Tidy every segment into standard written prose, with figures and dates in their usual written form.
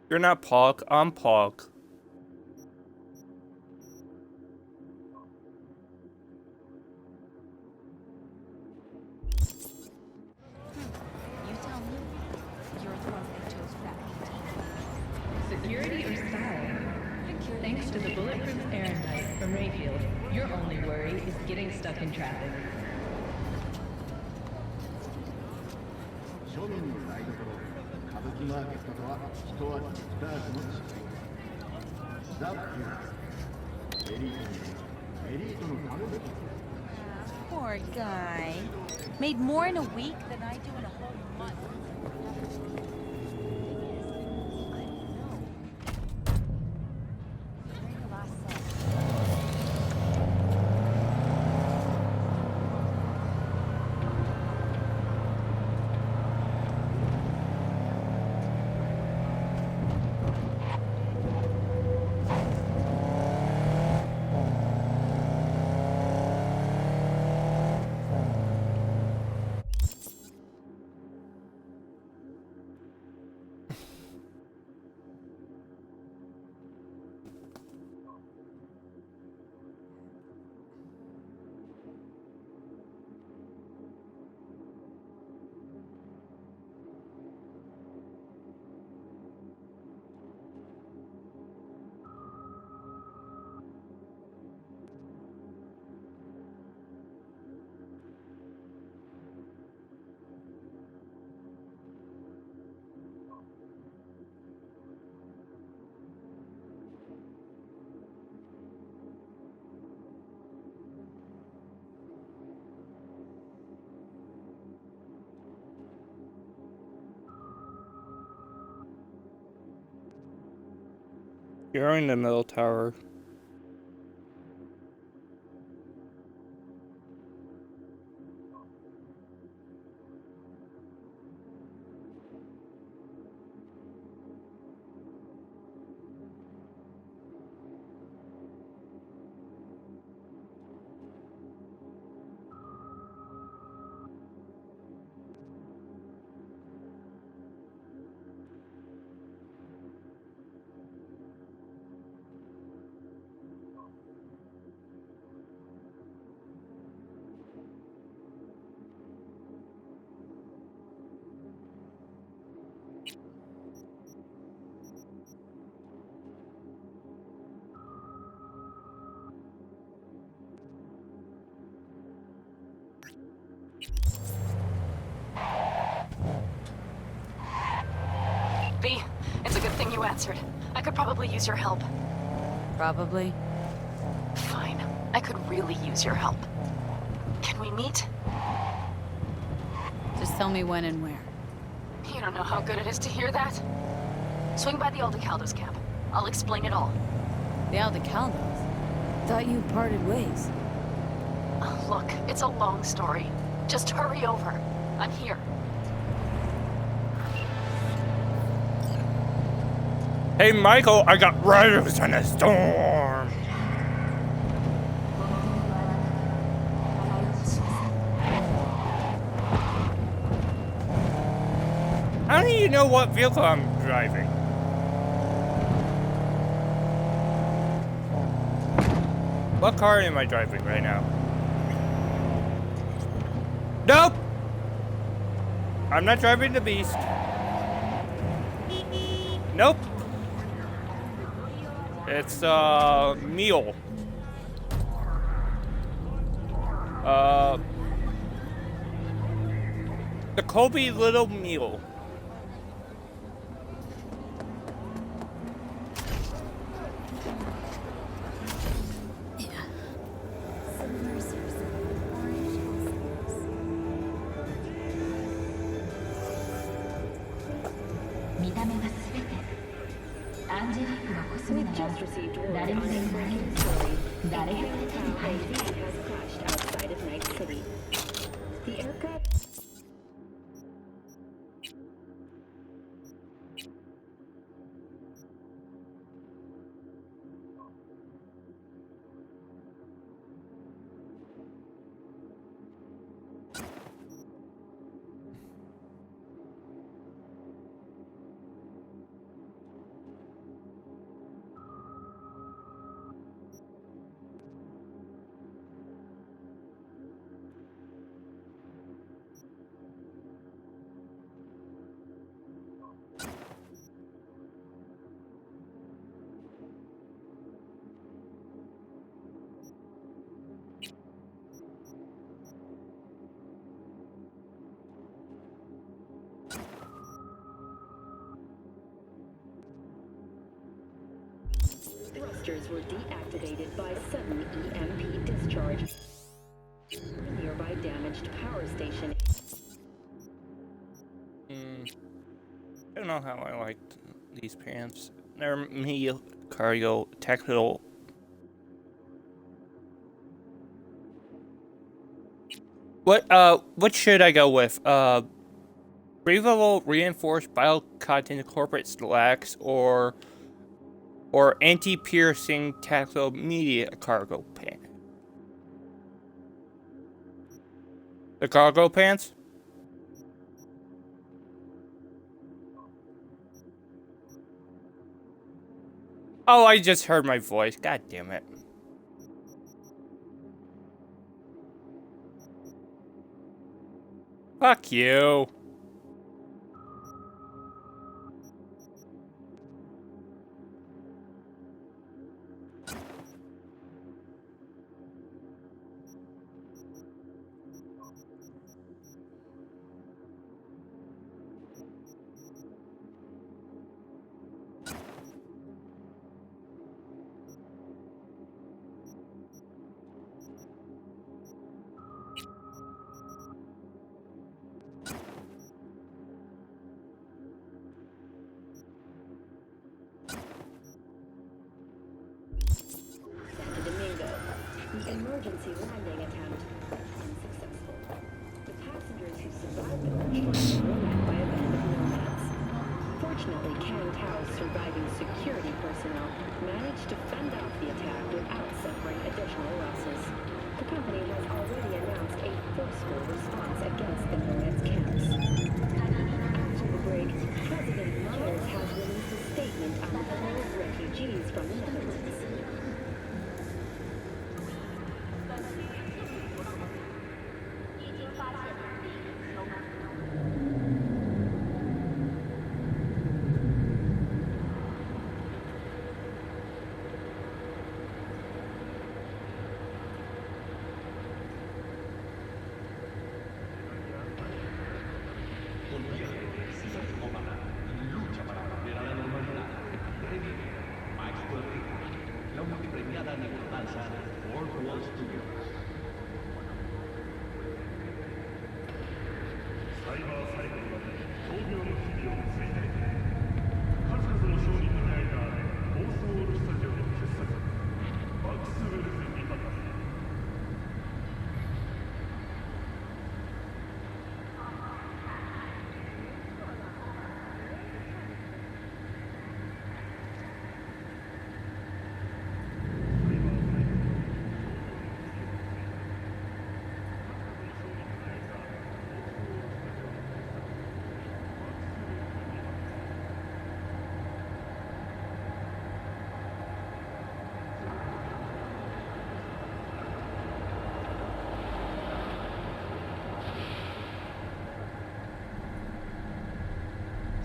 You're not Pog, I'm Pog. You tell me. You're the one they chose for that team. Security or style? Thanks to the bulletproof Erendite from Rayfield, your only worry is getting stuck in traffic. 庶民の台所歌舞伎マーケットとは一味二味の違いザ・プーエリートにエリートのためべき Poor guy. Made more in a week than I do in a whole month. You're in the middle tower. V, it's a good thing you answered. I could probably use your help. Probably. Fine. I could really use your help. Can we meet? Just tell me when and where. You don't know how good it is to hear that. Swing by the Aldecaldos camp. I'll explain it all. The Aldecaldos? Thought you parted ways. Look, it's a long story. Just hurry over. I'm here. Hey Michael, I got riders in a storm! How do you know what vehicle I'm driving? What car am I driving right now? Nope! I'm not driving the Beast. Nope. It's, Mule. The Kobe Little Mule. We've just received word on a breaking story. That has crashed outside of Night City. The aircraft... Thrusters were deactivated by sudden EMP discharge. The nearby damaged power station. I don't know how I liked these pants. They're medium cardio tactical. What should I go with? Breathable reinforced bio-content corporate slacks or anti-piercing tactile media cargo pant? The cargo pants? Oh, I just heard my voice. God damn it. Fuck you. The emergency landing attempt unsuccessful. The passengers who survived the crash were met by a band of nomads. Fortunately, Kang Tao's surviving security personnel managed to fend off the attack without suffering additional losses. The company has already announced a forceful response against the nomads' camps. After the break, President Myers has released a statement on the flow of refugees from the Netherlands.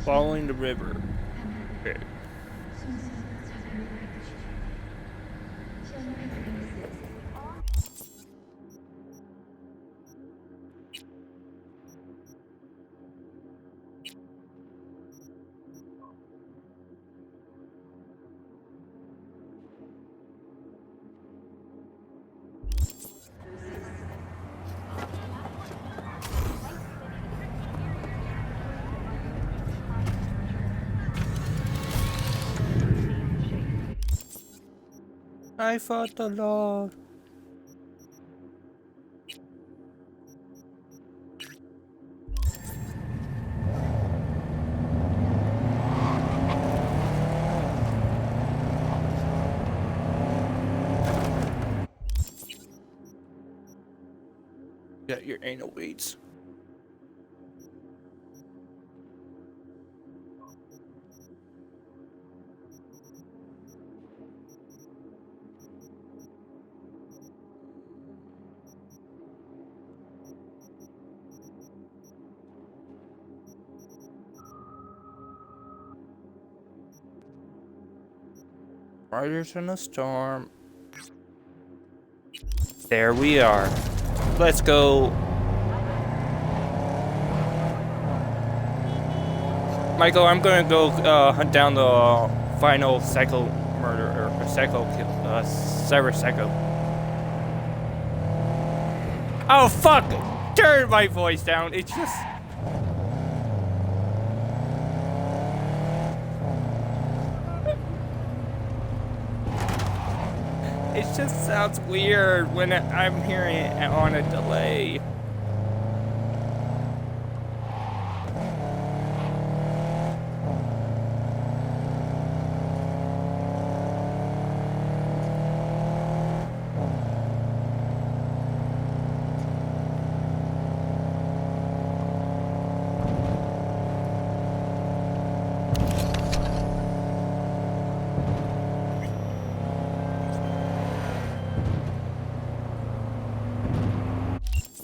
Following the river. Okay. I fought the Lord. Got your anal weights. Riders in a storm. There we are. Let's go. Michael, I'm gonna go hunt down the final cycle murderer, a psycho kill, cyber psycho. Oh fuck! Turn my voice down. It's just. It just sounds weird when I'm hearing it on a delay.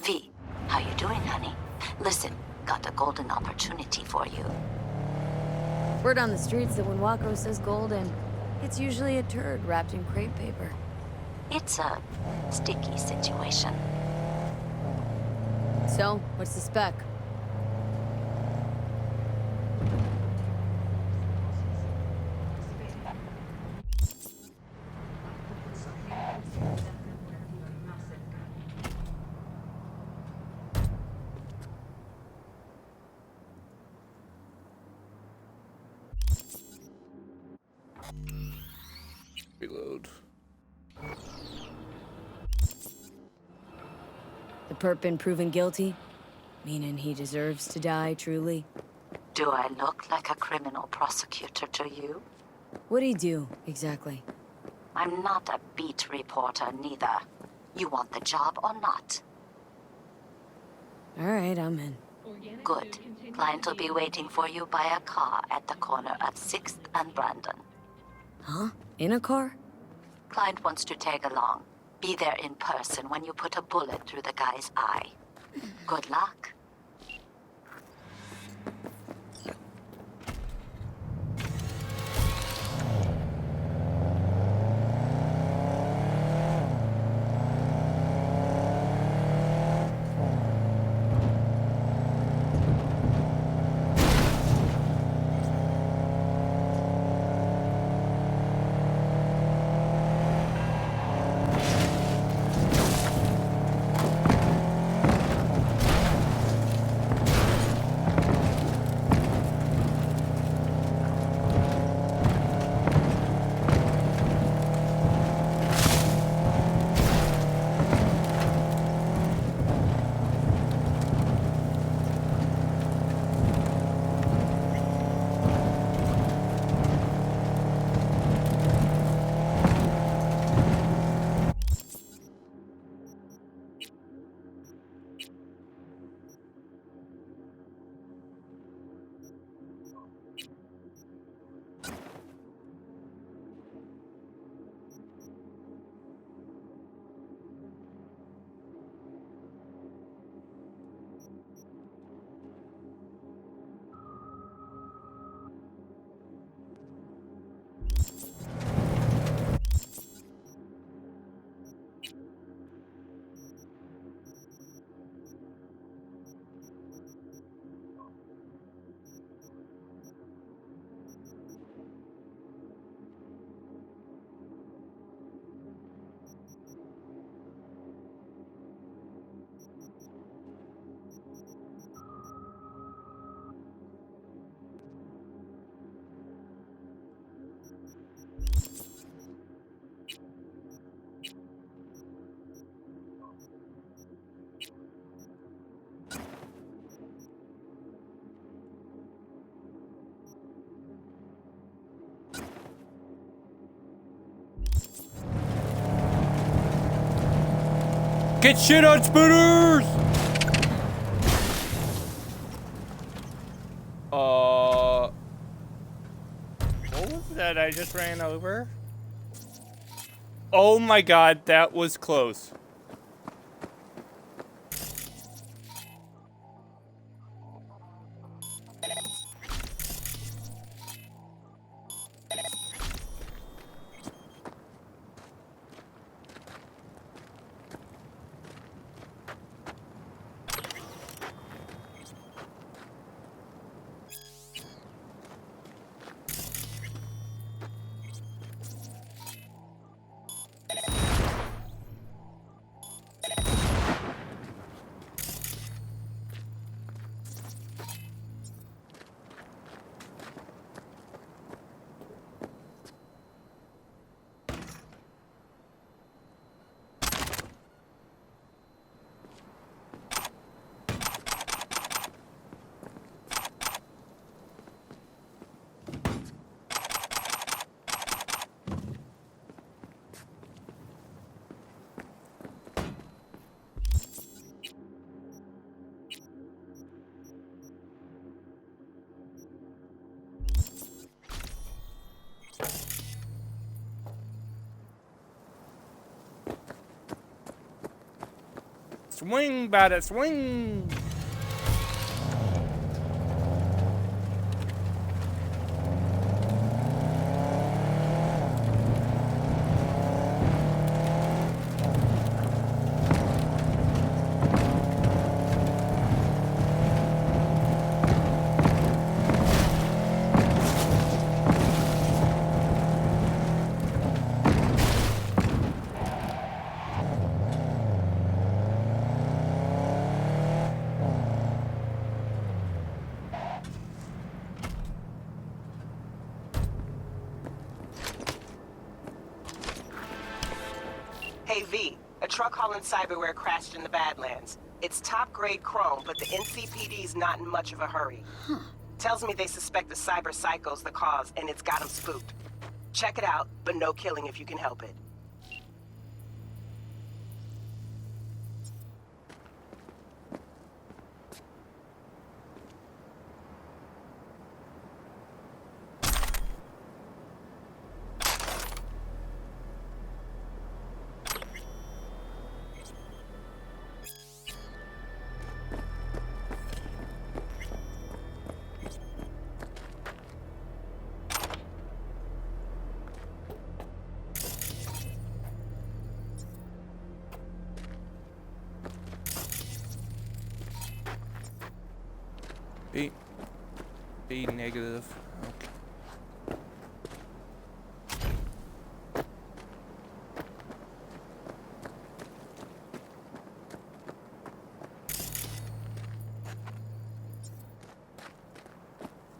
V, how you doing, honey? Listen, got a golden opportunity for you. Word on the streets that when Wako says golden, it's usually a turd wrapped in crepe paper. It's a sticky situation. So, what's the spec? Reload. The perp been proven guilty? Meaning he deserves to die, truly? Do I look like a criminal prosecutor to you? What'd he do, exactly? I'm not a beat reporter, neither. You want the job or not? Alright, I'm in. Good. Client will be waiting for you by a car at the corner of 6th and Brandon. Huh? In a car? Client wants to tag along. Be there in person when you put a bullet through the guy's eye. Good luck. Get shit on spinners! What was that I just ran over? Oh my god, that was close. Swing, bada, swing! Hey V, a truck hauling cyberware crashed in the Badlands. It's top-grade chrome, but the NCPD's not in much of a hurry. Tells me they suspect the cyber psycho's the cause, and it's got them spooked. Check it out, but no killing if you can help it. Be negative. Okay.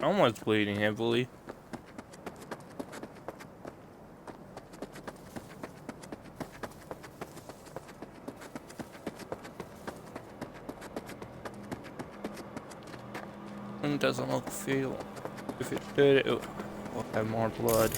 Someone's bleeding heavily. It doesn't look feel. If it did, it will have more blood.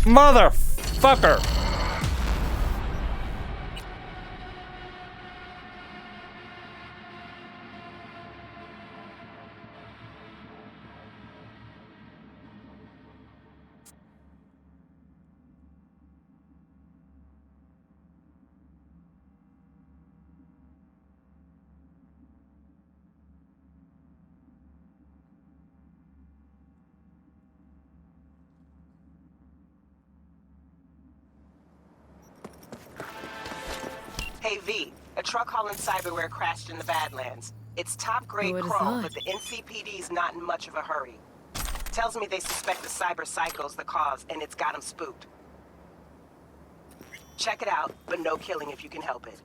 Motherfucker! Hey V, a truck hauling cyberware crashed in the Badlands. It's top-grade Who would've chrome, thought? but the NCPD's not in much of a hurry. Tells me they suspect the cyber psycho's the cause, and it's got them spooked. Check it out, but no killing if you can help it.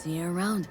See you around.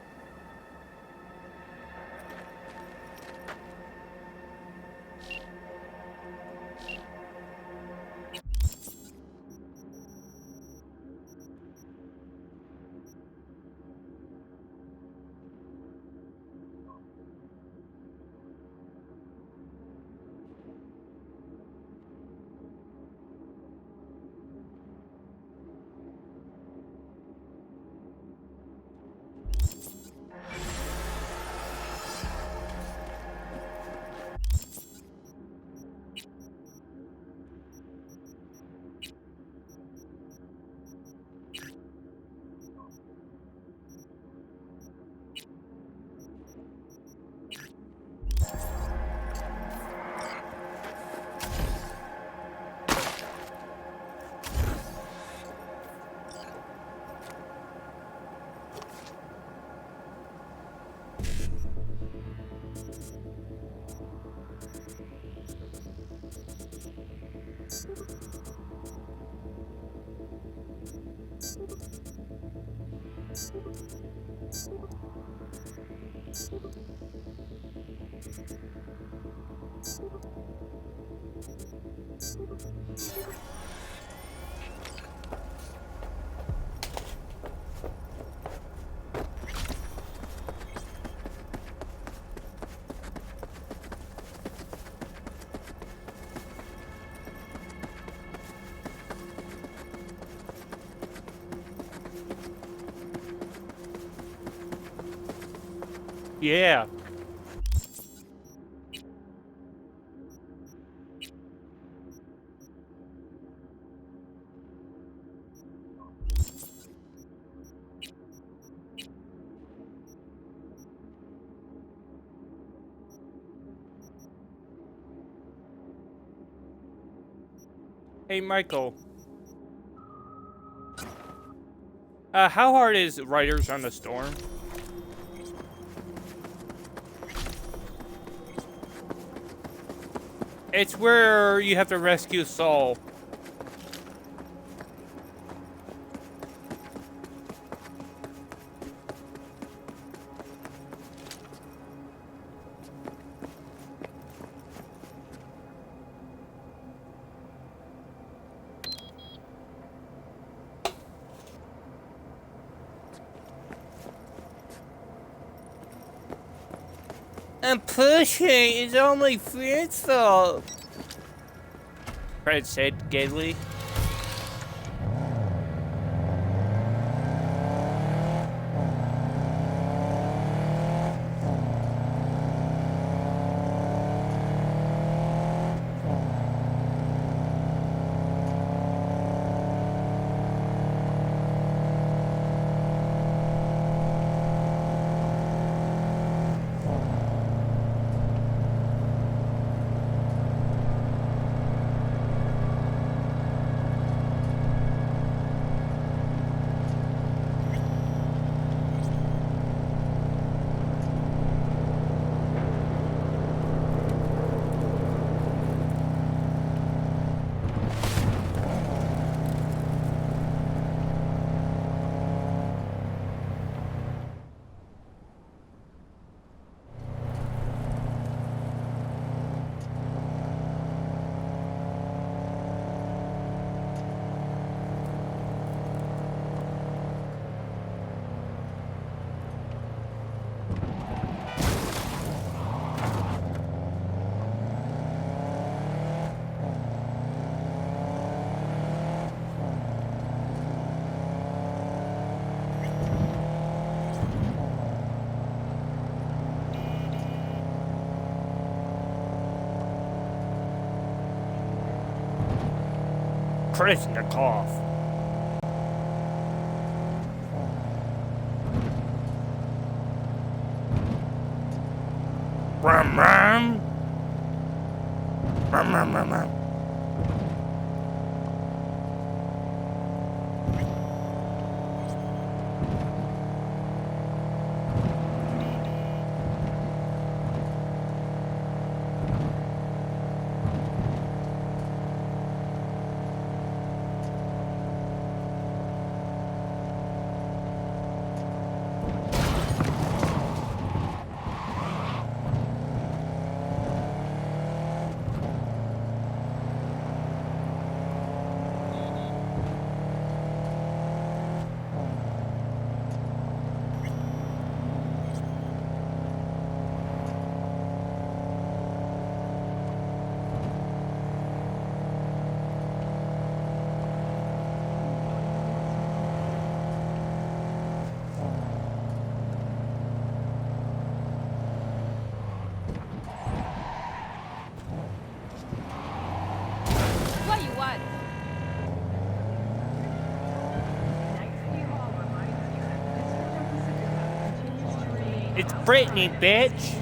Yeah. Hey, Michael. How hard is Riders on the Storm? It's where you have to rescue Saul. I'm pushing. It's only Fred's fault. Fred said gaily. Krishnikov. Rum rum. Rum rum rum rum. Brittany, bitch!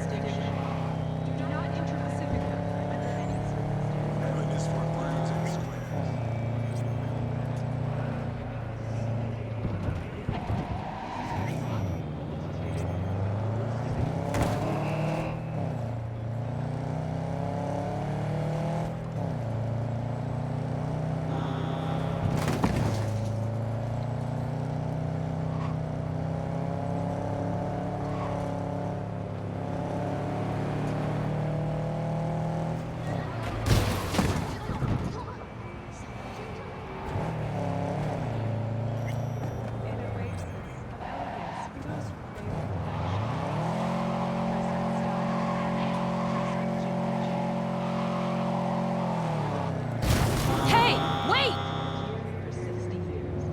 Do not enter Pacifica under any circumstances. In a race of elegance, kudos for favor perfection. Hey, wait! For 60 years.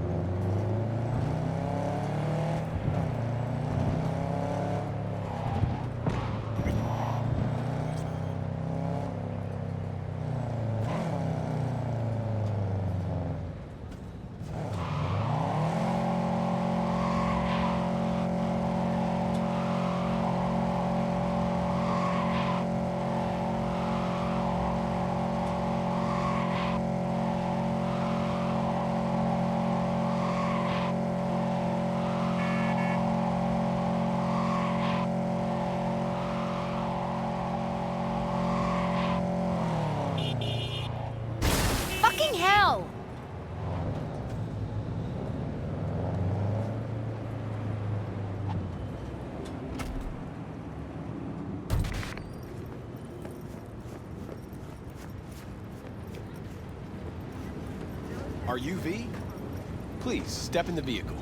Fucking hell! Are you V? Please, step in the vehicle.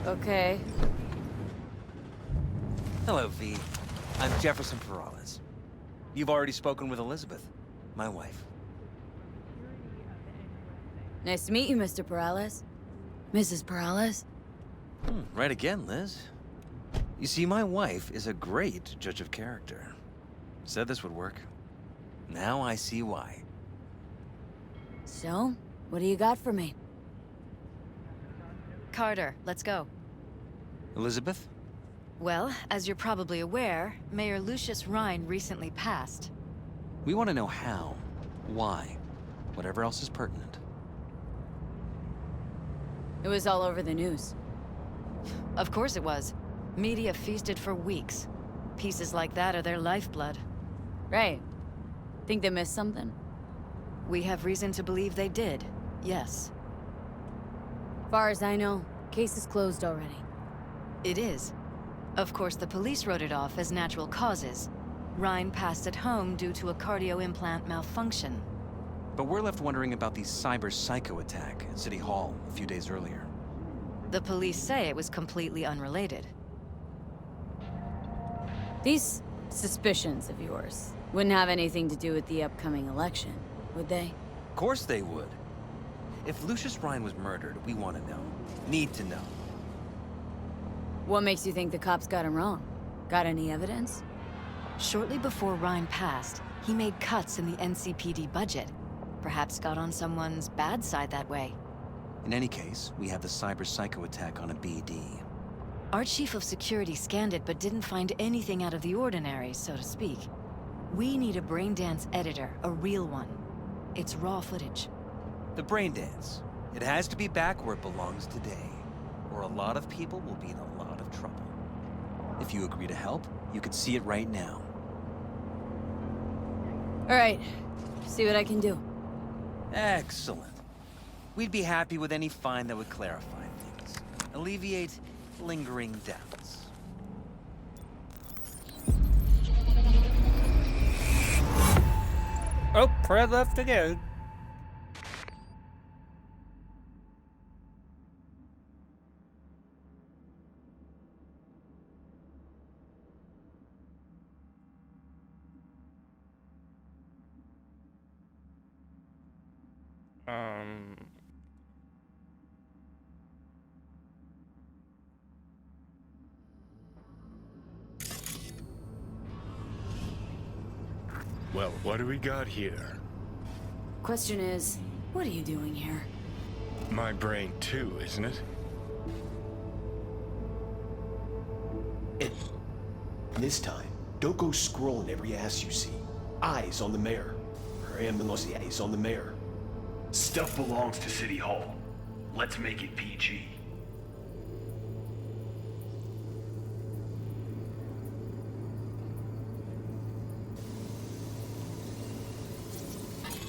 Okay. Hello, V. I'm Jefferson Perales. You've already spoken with Elizabeth, my wife. Nice to meet you, Mr. Perales. Mrs. Perales? Right again, Liz. You see, my wife is a great judge of character. Said this would work. Now I see why. So, what do you got for me? Carter, let's go. Elizabeth? Well, as you're probably aware, Mayor Lucius Rhine recently passed. We want to know how, why, whatever else is pertinent. It was all over the news. Of course it was. Media feasted for weeks. Pieces like that are their lifeblood. Right. Think they missed something? We have reason to believe they did, yes. Far as I know, case is closed already. It is. Of course, the police wrote it off as natural causes. Rhine passed at home due to a cardio implant malfunction. But we're left wondering about the cyber psycho attack at City Hall a few days earlier. The police say it was completely unrelated. These suspicions of yours wouldn't have anything to do with the upcoming election, would they? Of course they would. If Lucius Rhine was murdered, we want to know. Need to know. What makes you think the cops got him wrong? Got any evidence? Shortly before Rhine passed, he made cuts in the NCPD budget. Perhaps got on someone's bad side that way. In any case, we have the cyber psycho attack on a BD. Our chief of security scanned it but didn't find anything out of the ordinary, so to speak. We need a braindance editor, a real one. It's raw footage. The brain dance. It has to be back where it belongs today, or a lot of people will be in a lot of trouble. If you agree to help, you could see it right now. All right, see what I can do. Excellent. We'd be happy with any find that would clarify things, alleviate lingering doubts. Oh, Fred left again. Well, what do we got here? Question is, what are you doing here? My brain too, isn't it? And this time, don't go scrolling every ass you see. Eyes on the mayor. Or ambulance eyes on the mayor. Stuff belongs to City Hall. Let's make it PG.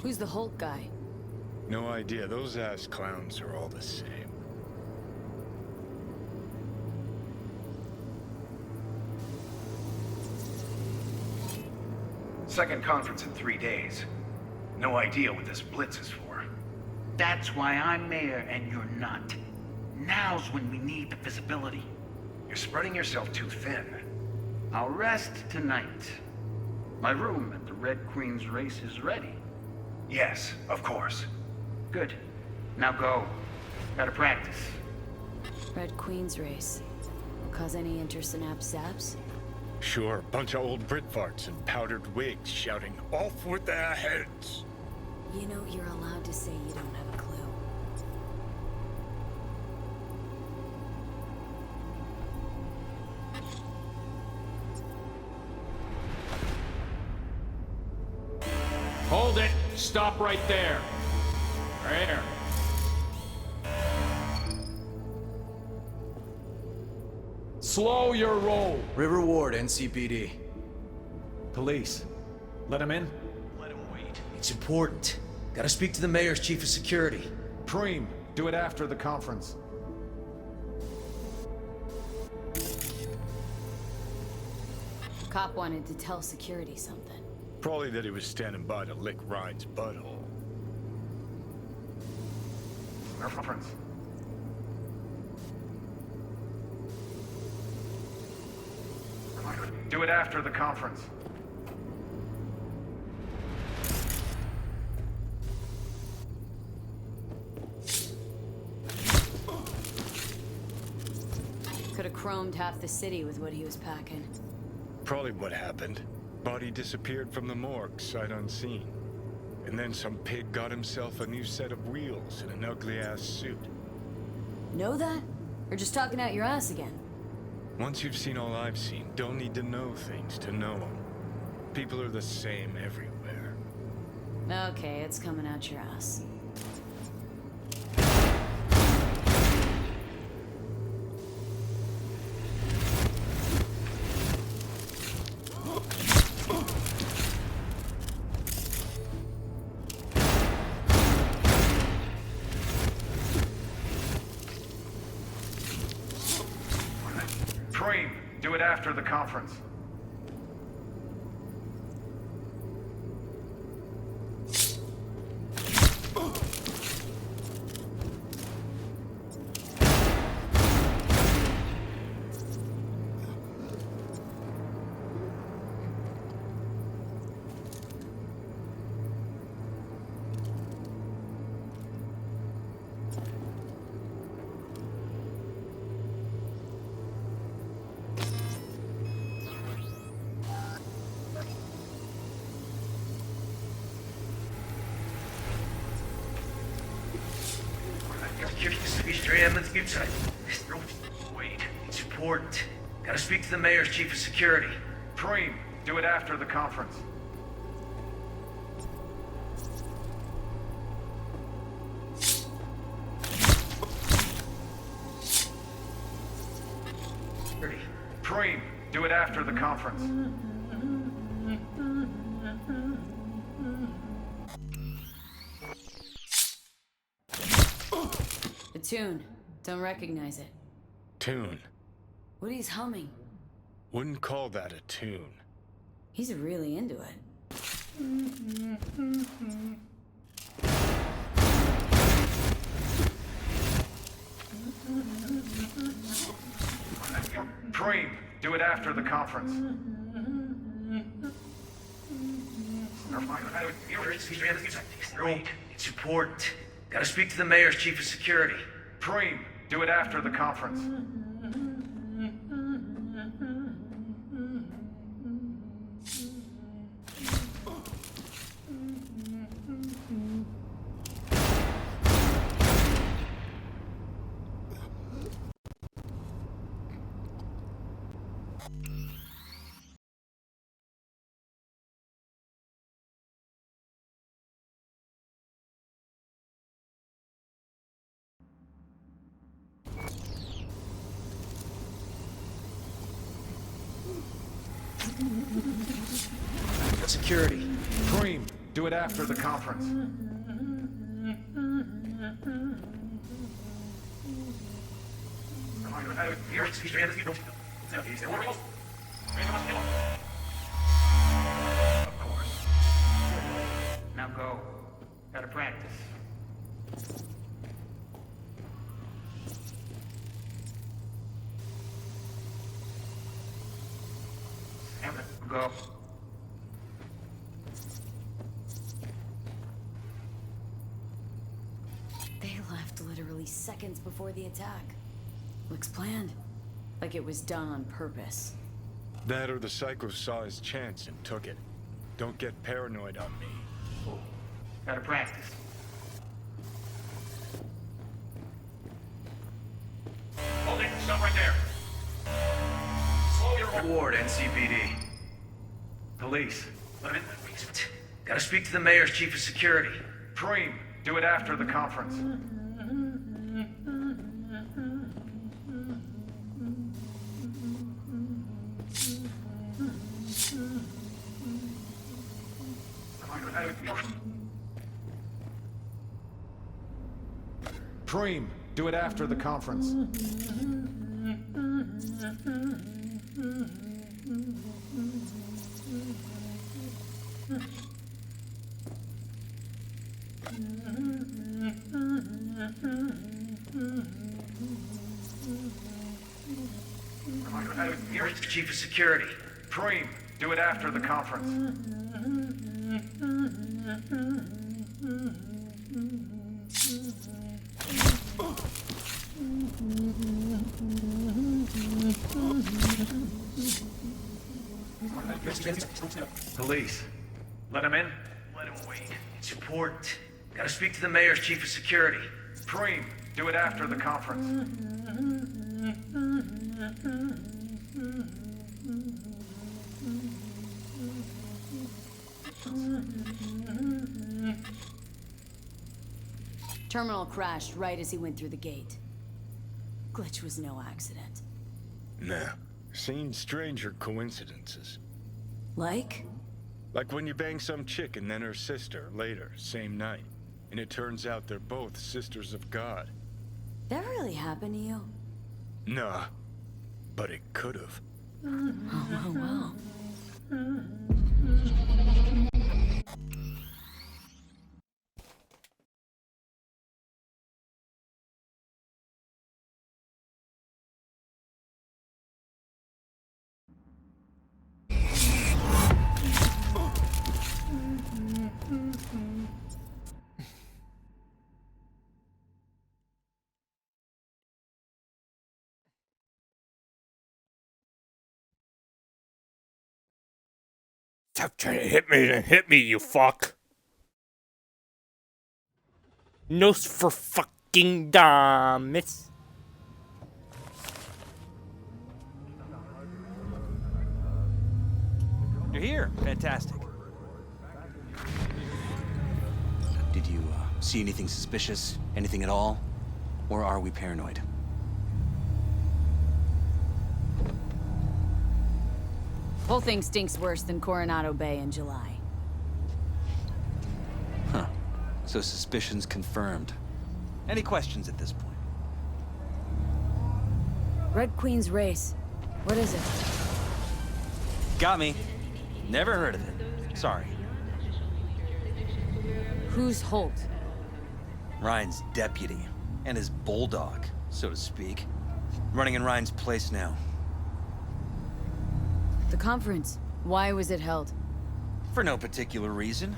Who's the Hulk guy? No idea. Those ass clowns are all the same. Second conference in 3 days. No idea what this blitz is for. That's why I'm mayor and you're not. Now's when we need the visibility. You're spreading yourself too thin. I'll rest tonight. My room at the Red Queen's race is ready. Yes, of course. Good. Now go. Gotta practice. Red Queen's race. Will cause any intersynapse zaps? Sure, bunch of old Brit farts in powdered wigs shouting, "Off with their heads!" You know, you're allowed to say you don't have a clue. Hold it! Stop right there! There. Slow your roll! River Ward, NCPD. Police. Let him in? Let him wait. It's important. Gotta speak to the mayor's chief of security. Preem, do it after the conference. The cop wanted to tell security something. Probably that he was standing by to lick Ryan's butthole. Conference. Do it after the conference. Could have chromed half the city with what he was packing. Probably what happened. Body disappeared from the morgue, sight unseen. And then some pig got himself a new set of wheels and an ugly-ass suit. Know that? Or just talking out your ass again? Once you've seen all I've seen, don't need to know things to know them. People are the same everywhere. Okay, it's coming out your ass. Preem, do it after the conference. Wait, it's important. Gotta speak to the mayor's chief of security. Preem, do it after the conference. Preem, do it after the conference. The tune. Don't recognize it. Tune. What he's humming. Wouldn't call that a tune. He's really into it. Preem, do it after the conference. Wait, it's important. Gotta speak to the mayor's chief of security. Preem, do it after the conference. Security. Cream, do it after the conference. Of course. Now go. Gotta practice. Go. They left literally seconds before the attack. Looks planned. Like it was done on purpose. That or the Psycho saw his chance and took it. Don't get paranoid on me. Gotta practice. Hold it. Stop right there. Slow your Ward, NCPD. Police. Let him in. Gotta speak to the mayor's chief of security. Cream, do it after the conference. Cream, do it after the conference. Mayor's chief of security. Cream, do it after the conference. Police. Let him in? Let him wait. It's important. Gotta speak to the mayor's chief of security. Cream, do it after the conference. Terminal crashed right as he went through the gate. Glitch was no accident. Nah. Seen stranger coincidences. Like? Like when you bang some chick and then her sister later, same night. And it turns out they're both sisters of God. That really happened to you? Nah. But it could've. Oh, well. Stop trying to hit me and hit me, you fuck. Nos for fucking damas. You're here. Fantastic. Did you see anything suspicious? Anything at all? Or are we paranoid? Whole thing stinks worse than Coronado Bay in July. Huh. So suspicions confirmed. Any questions at this point? Red Queen's race. What is it? Got me. Never heard of it. Sorry. Who's Holt? Ryan's deputy. And his bulldog, so to speak. Running in Ryan's place now. The conference. Why was it held? For no particular reason.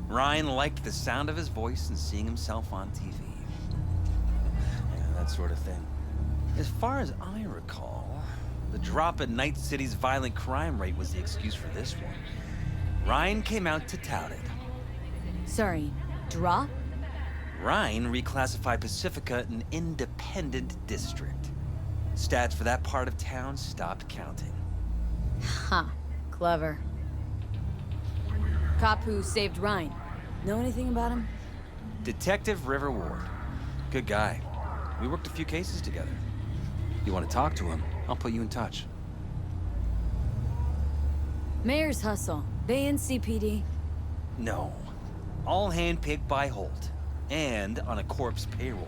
Ryan liked the sound of his voice and seeing himself on TV. Yeah, that sort of thing. As far as I recall, the drop in Night City's violent crime rate was the excuse for this one. Ryan came out to tout it. Sorry, drop? Ryan reclassified Pacifica an independent district. Stats for that part of town stopped counting. Huh. Clever. Cop who saved Ryan. Know anything about him? Detective River Ward. Good guy. We worked a few cases together. You want to talk to him, I'll put you in touch. Mayor's hustle. They in CPD? No. All handpicked by Holt. And on a corpse payroll.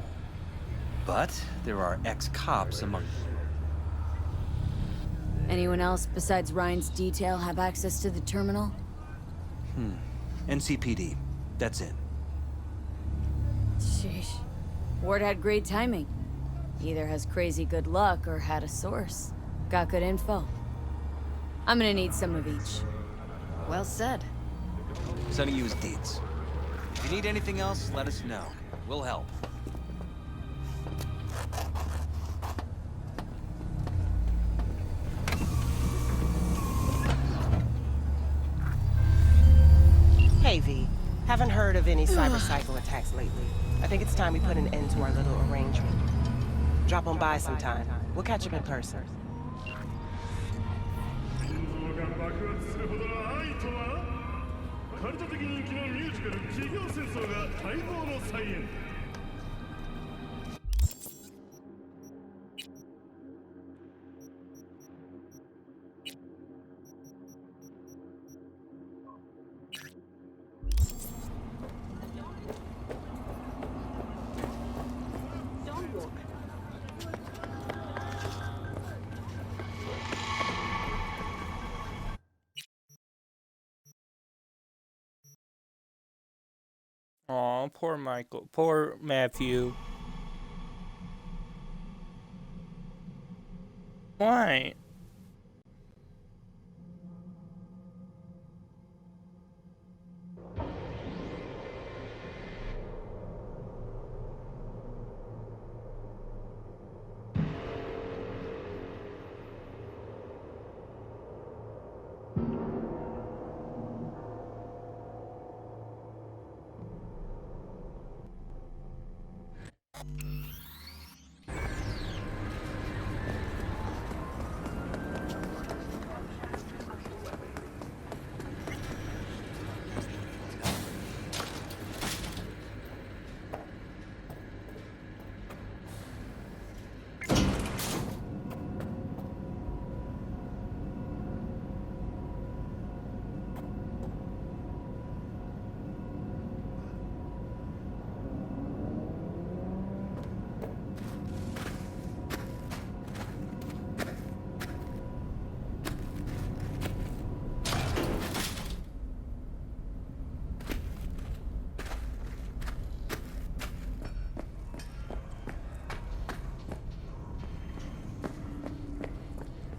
But there are ex-cops among them. Anyone else besides Ryan's detail have access to the terminal? NCPD. That's it. Sheesh. Ward had great timing. Either has crazy good luck or had a source. Got good info. I'm gonna need some of each. Well said. Sending you his deeds. If you need anything else, let us know. We'll help. Hey, V. Haven't heard of any cybercycle attacks lately. I think it's time we put an end to our little arrangement. Drop on by sometime. We'll catch up in person. Aw, poor Michael. Poor Matthew. Why?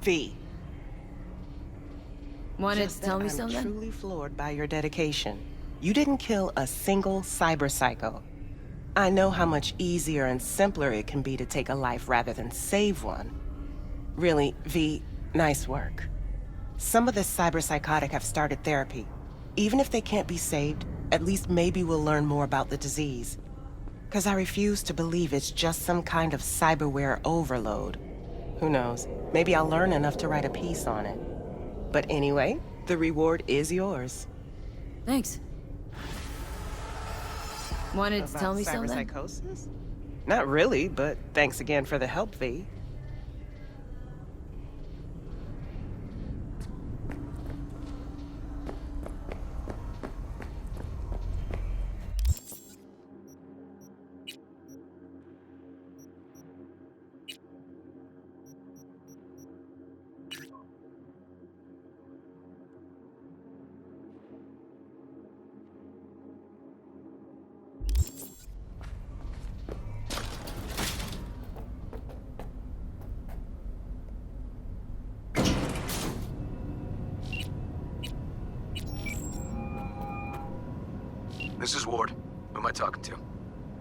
V. Wanted Just to tell that me I'm something? truly floored by your dedication. You didn't kill a single cyberpsycho. I know how much easier and simpler it can be to take a life rather than save one. Really, V, nice work. Some of the cyberpsychotic have started therapy. Even if they can't be saved, at least maybe we'll learn more about the disease. 'Cause I refuse to believe it's just some kind of cyberware overload. Who knows? Maybe I'll learn enough to write a piece on it. But anyway, the reward is yours. Thanks. Wanted to tell me something? Cyberpsychosis? Not really, but thanks again for the help, V. This is Ward. Who am I talking to?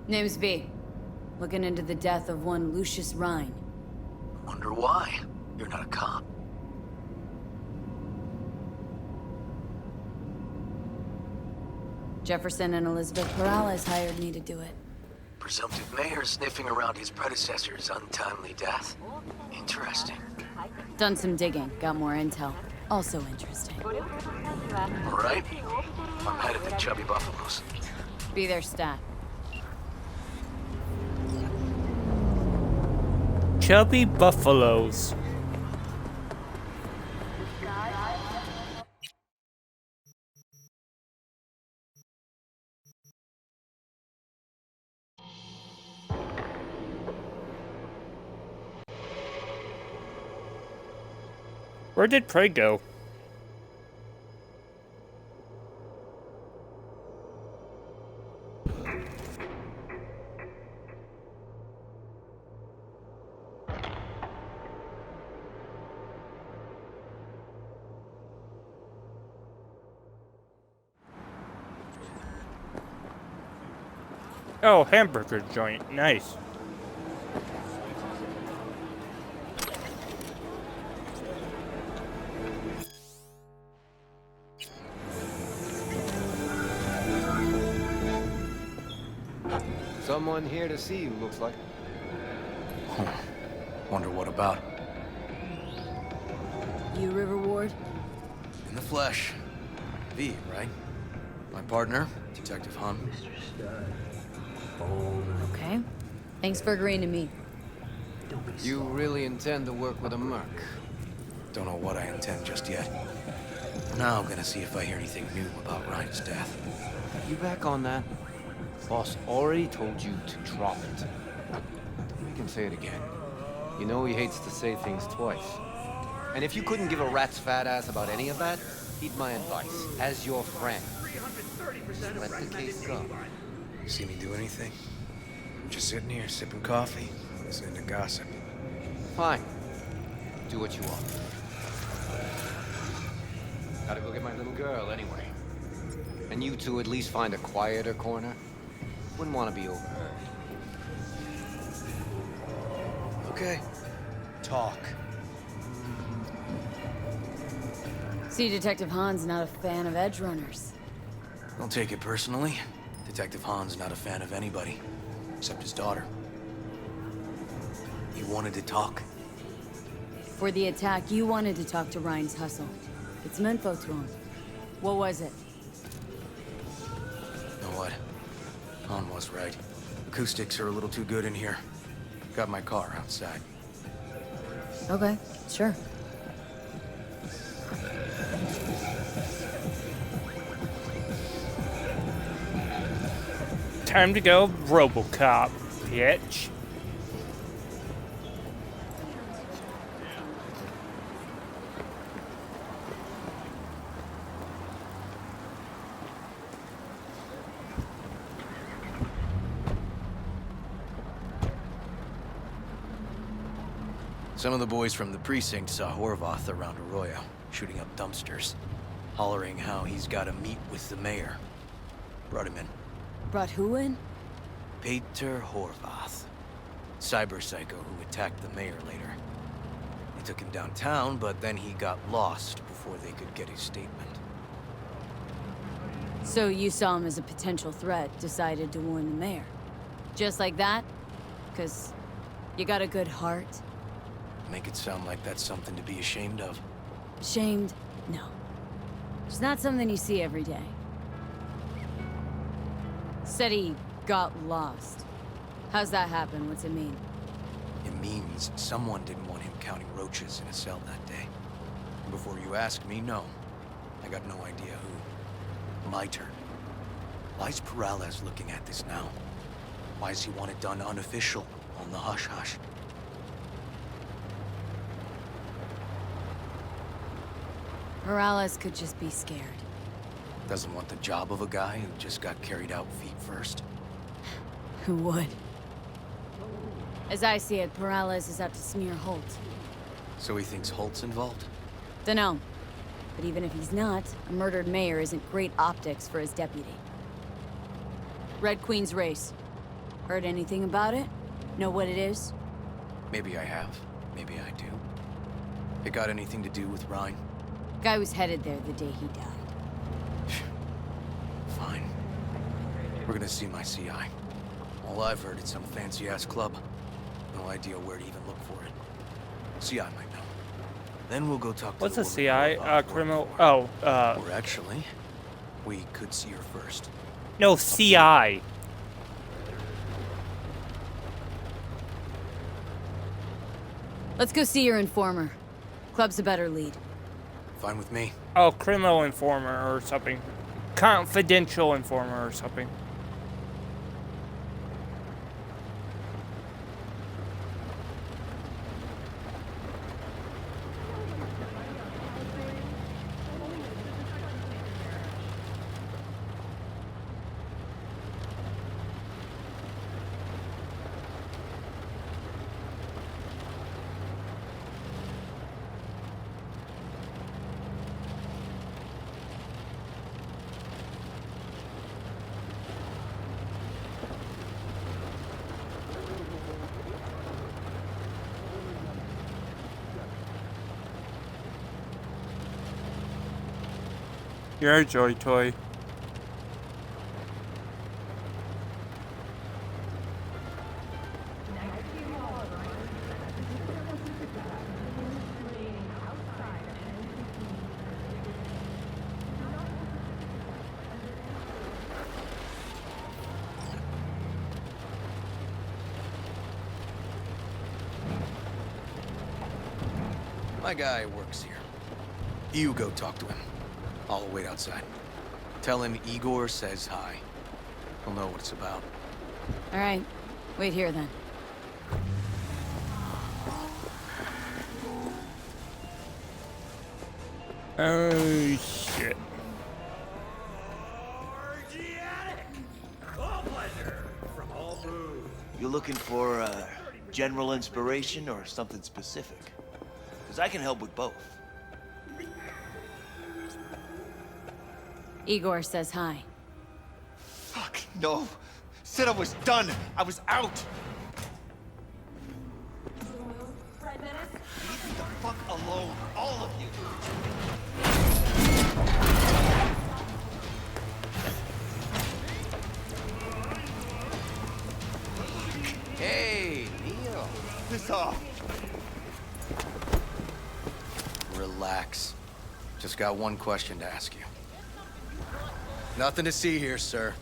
Name's V. Looking into the death of one Lucius Rhine. Wonder why. You're not a cop. Jefferson and Elizabeth Perales hired me to do it. Presumptive mayor sniffing around his predecessor's untimely death. Interesting. Done some digging, got more intel. Also interesting. All right. I'm headed to Chubby Buffaloes. Be there, stat. Chubby Buffaloes. Where did Prey go? Oh, hamburger joint. Nice. Someone here to see you, looks like. Wonder what about? You River Ward? In the flesh. V, right? My partner, Detective Hunt. Okay. Thanks for agreeing to meet. You really intend to work with a merc? Don't know what I intend just yet. Now I'm gonna see if I hear anything new about Ryan's death. You back on that? Boss already told you to drop it. We can say it again. You know he hates to say things twice. And if you couldn't give a rat's fat ass about any of that, heed my advice. As your friend, just let the case go. You see me do anything? I'm just sitting here sipping coffee, listening to gossip. Fine. Do what you want. Gotta go get my little girl anyway. And you two at least find a quieter corner. Wouldn't want to be overheard. Okay. Talk. See, Detective Han's not a fan of edge runners. Don't take it personally. Detective Han's not a fan of anybody, except his daughter. He wanted to talk. For the attack, you wanted to talk to Ryan's hustle. Get some info to him. What was it? Know what? Han was right. Acoustics are a little too good in here. Got my car outside. Okay, sure. Time to go RoboCop, bitch. Some of the boys from the precinct saw Horvath around Arroyo, shooting up dumpsters, hollering how he's got to meet with the mayor. Brought him in. Brought who in? Peter Horvath. Cyber psycho who attacked the mayor later. They took him downtown, but then he got lost before they could get his statement. So you saw him as a potential threat, decided to warn the mayor. Just like that? 'Cause you got a good heart? Make it sound like that's something to be ashamed of. Shamed? No. It's not something you see every day. Said he got lost. How's that happen? What's it mean? It means someone didn't want him counting roaches in a cell that day. And before you ask me, no. I got no idea who. My turn. Why's Peralez looking at this now? Why does he want it done unofficial, on the hush-hush? Morales could just be scared. Doesn't want the job of a guy who just got carried out feet first. Who would? As I see it, Peralez is out to smear Holt. So he thinks Holt's involved? Dunno. But even if he's not, a murdered mayor isn't great optics for his deputy. Red Queen's race. Heard anything about it? Know what it is? Maybe I have. Maybe I do. It got anything to do with Ryan? Guy was headed there the day he died. Fine. We're gonna see my CI. All I've heard is some fancy-ass club. No idea where to even look for it. CI might know. Then we'll go talk to What's the a woman CI? who bought Criminal... her. Oh, Or actually, we could see her first. No, CI. Let's go see your informer. Club's a better lead. Fine with me. Oh, criminal informer or something. Confidential informer or something. You're a joy toy. My guy works here. You go talk to him. I'll wait outside. Tell him Igor says hi. He'll know what it's about. All right. Wait here, then. Oh, shit. You looking for general inspiration or something specific? Because I can help with both. Igor says hi. Fuck, no. Said I was done. I was out. Leave me the fuck alone, all of you. Hey, Neil. Piss off. Relax. Just got one question to ask you. Nothing to see here, sir.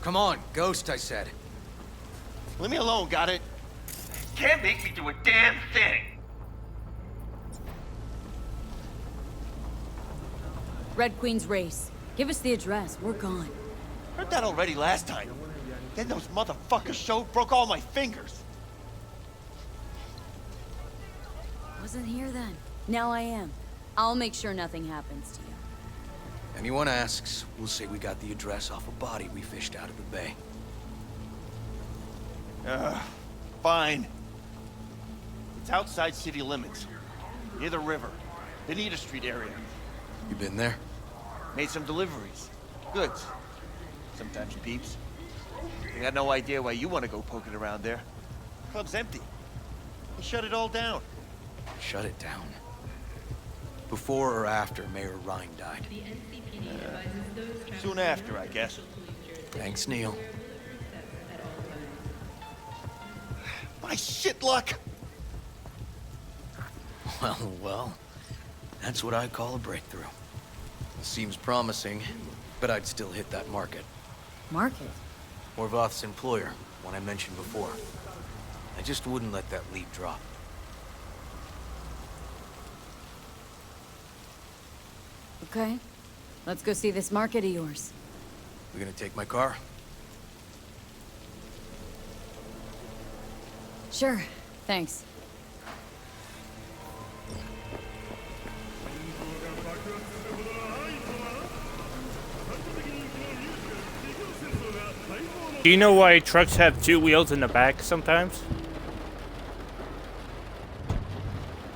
Come on, Ghost, I said. Leave me alone, got it? Can't make me do a damn thing. Red Queen's race. Give us the address. We're gone. Heard that already last time. Then those motherfuckers showed, broke all my fingers. Wasn't here then. Now I am. I'll make sure nothing happens to you. Anyone asks, we'll say we got the address off a body we fished out of the bay. Fine. It's outside city limits. Near the river. Benita Street area. You been there? Made some deliveries. Goods. Sometimes peeps. I got no idea why you want to go poking around there. Club's empty. He shut it all down. Shut it down. Before or after Mayor Ryan died? Soon after, I guess. Thanks, Neil. My shit luck! Well, that's what I call a breakthrough. Seems promising, but I'd still hit that market. Market? Horvath's employer, one I mentioned before. I just wouldn't let that lead drop. Okay. Let's go see this market of yours. You gonna take my car? Sure. Thanks. Do you know why trucks have two wheels in the back sometimes?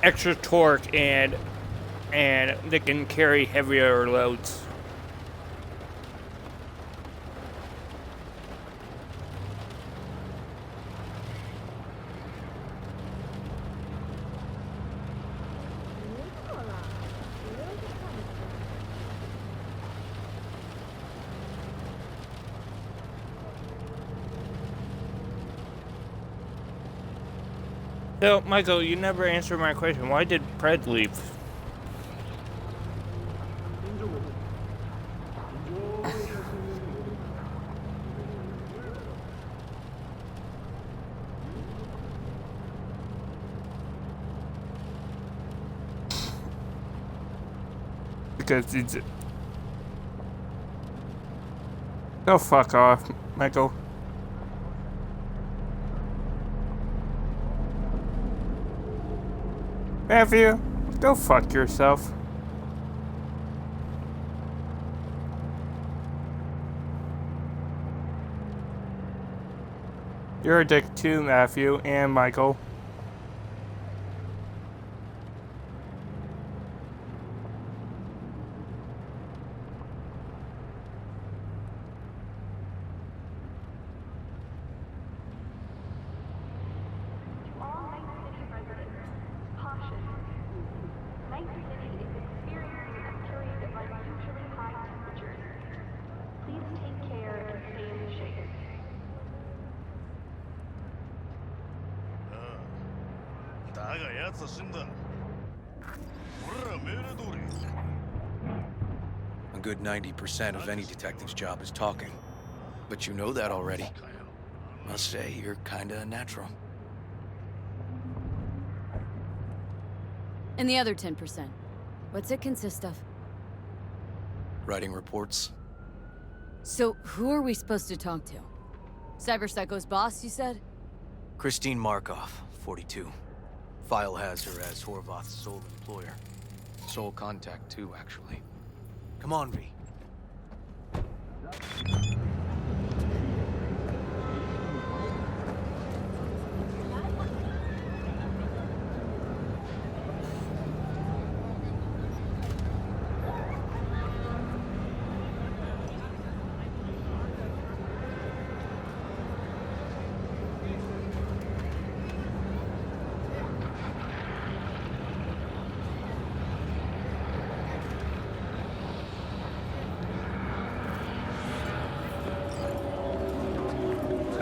Extra torque and they can carry heavier loads. So, Michael, you never answered my question. Why did Pred leave? Because it's... Go fuck off, Michael. Matthew, go fuck yourself. You're a dick too, Matthew and Michael. Night City is experiencing a period of unusual が奴は死んだ。俺ら命令通り。A good 90% of any detective's job is talking. But you know that already. Must say, you're kinda a natural. And the other 10%, what's it consist of? Writing reports. So, who are we supposed to talk to? Cyberpsycho's boss, you said? Christine Markov, 42. File has her as Horvath's sole employer. Sole contact, too, actually. Come on, V.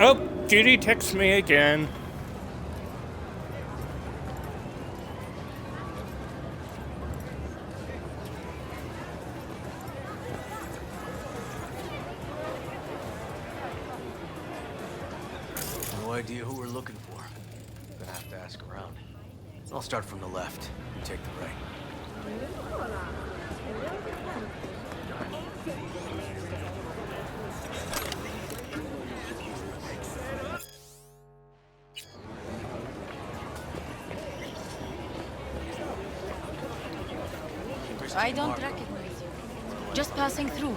Oh, Judy texts me again. No idea who we're looking for. Gonna have to ask around. I'll start from the left. You take the right. I don't recognize you. Just passing through.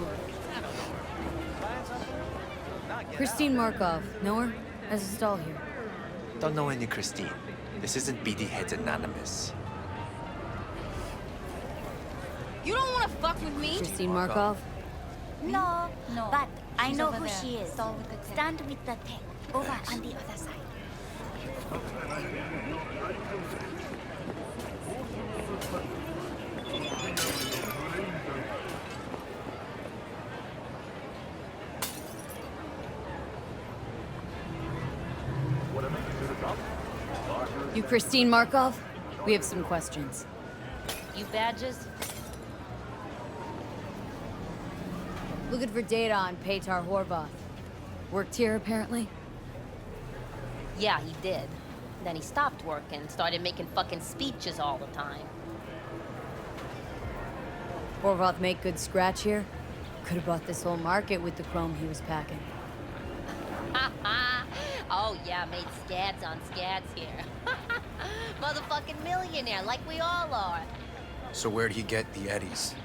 Christine Markov. Know her? Has a stall here. Don't know any Christine. This isn't BD Heads Anonymous. You don't want to fuck with me? Christine Markov? No, but I She's know over who there. she is. Stall with the tech. Stand with the tech. Over on the other side. You Christine Markov? We have some questions. You badges? Looking for data on Petar Horvath. Worked here, apparently? Yeah, he did. Then he stopped working, started making fucking speeches all the time. Horvath make good scratch here? Could have bought this whole market with the chrome he was packing. Oh yeah, made scads on scads here. Motherfucking millionaire, like we all are. So where'd he get the eddies?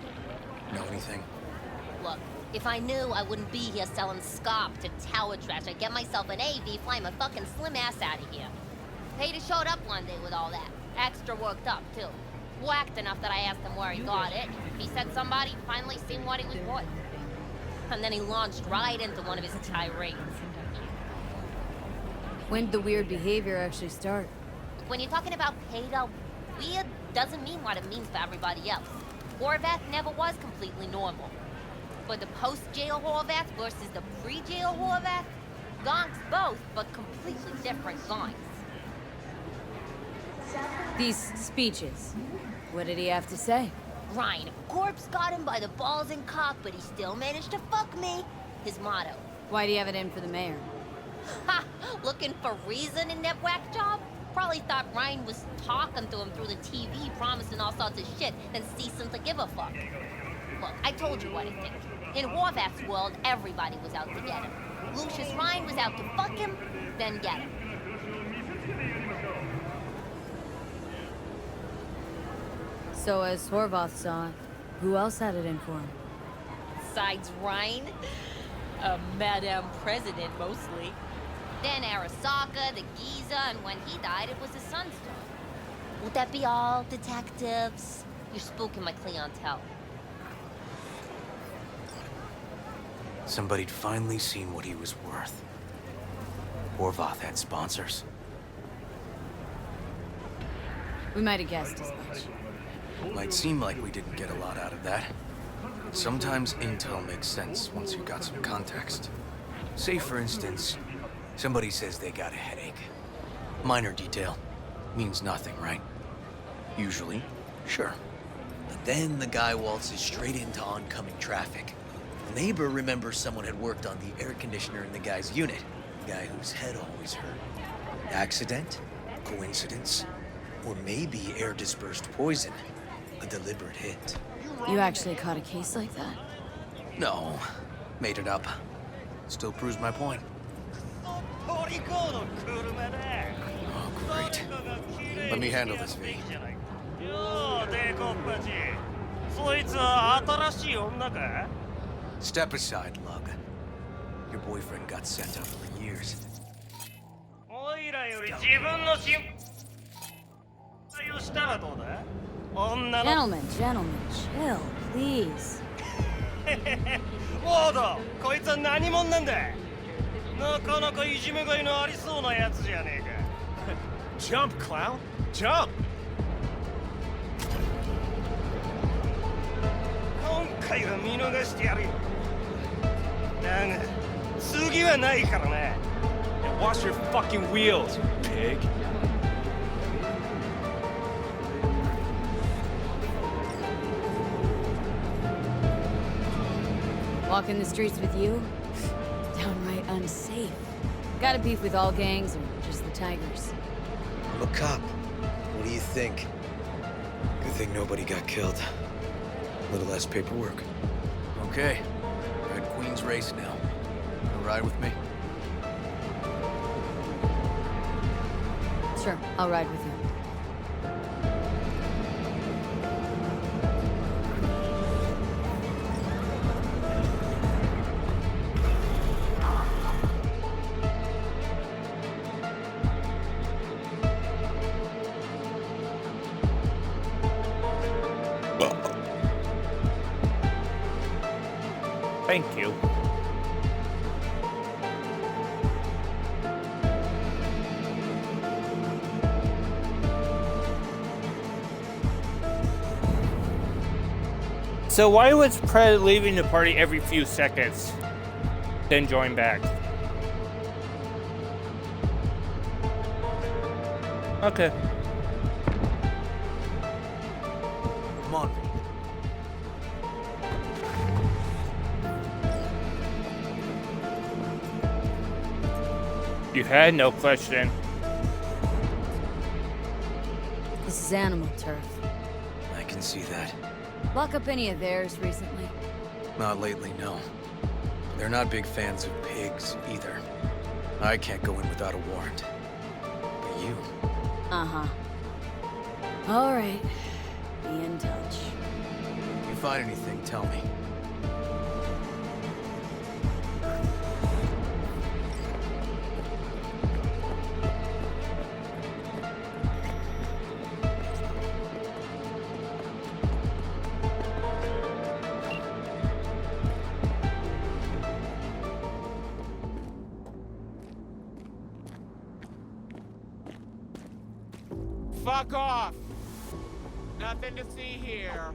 Know anything? Look, if I knew, I wouldn't be here selling scop to tower trash. I'd get myself an AV, fly my fucking slim ass out of here. Peter showed up one day with all that. Extra worked up, too. Whacked enough that I asked him where he got it. He said somebody finally seen what he was worth. And then he launched right into one of his tirades. When did the weird behavior actually start? When you're talking about Peter, weird doesn't mean what it means for everybody else. Horvath never was completely normal. But the post-jail Horvath versus the pre-jail Horvath, gonks both, but completely different gonks. These speeches. What did he have to say? Ryan, if Corpse got him by the balls and cock, but he still managed to fuck me. His motto. Why do you have it in for the mayor? Ha! Looking for reason in that whack job? Probably thought Ryan was talking to him through the TV, promising all sorts of shit, then ceasing to give a fuck. Look, I told you what I think. In Horvath's world, everybody was out to get him. Lucius Ryan was out to fuck him, then get him. So as Horvath saw it, who else had it in for him? Besides Ryan, a Madame President mostly. Then Arasaka, the Giza, and when he died, it was his son's turn. Would that be all, detectives? You're spooking my clientele. Somebody'd finally seen what he was worth. Horvath had sponsors. We might have guessed as much. Might seem like we didn't get a lot out of that. Sometimes intel makes sense once you got some context. Say, for instance, somebody says they got a headache. Minor detail. means nothing, right? Usually, sure. But then the guy waltzes straight into oncoming traffic. The neighbor remembers someone had worked on the air conditioner in the guy's unit. The guy whose head always hurt. Accident? Coincidence? Or maybe air-dispersed poison. A deliberate hit. You actually caught a case like that? No. Made it up. Still proves my point. Oh, great. Let me handle this, V. Step aside, Lug. Your boyfriend got sent up for years. Gentlemen, chill, please. ウォード、こいつは何者なんだ。なかなかいじめがいのありそうなやつじゃねえか。Jump, clown! Jump! 今回は見逃してやるよ。だが、次はないからな。And wash your fucking wheels, you pig! Walking the streets with you? Downright unsafe. Got a beef with all gangs or just the Tigers? I'm a cop. What do you think? Good thing nobody got killed. A little less paperwork. Okay. Red Queen's race now. Wanna ride with me? Sure, I'll ride with you. Thank you. So why was Pred leaving the party every few seconds, then join back? Okay. Come on. You had no question. This is animal turf. I can see that. Lock up any of theirs recently? Not lately, no. They're not big fans of pigs, either. I can't go in without a warrant. But you... Uh-huh. All right. Be in touch. If you find anything, tell me. Fuck off! Nothing to see here.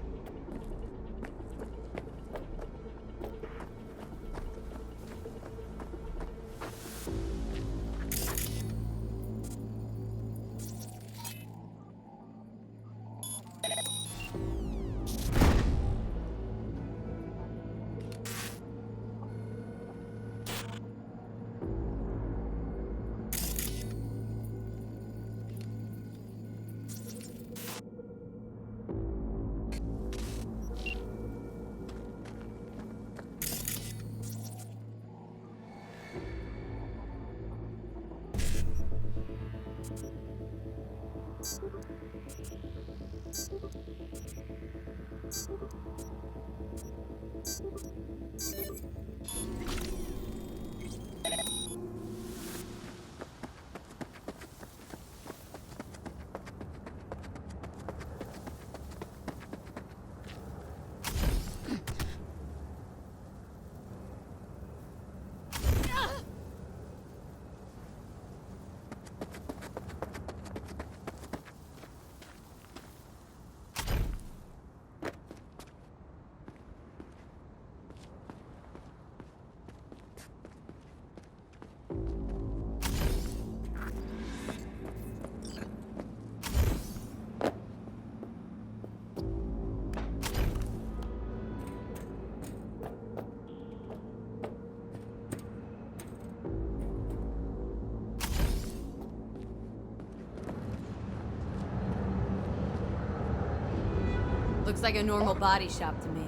Looks like a normal body shop to me.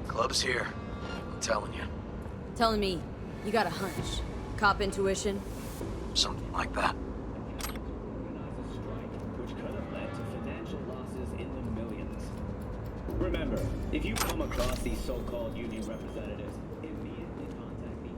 Club's here. I'm telling you. Telling me you got a hunch. Cop intuition? Something like that. Which could have led to financial losses in the millions. Remember, if you come across these so-called union representatives, immediately contact the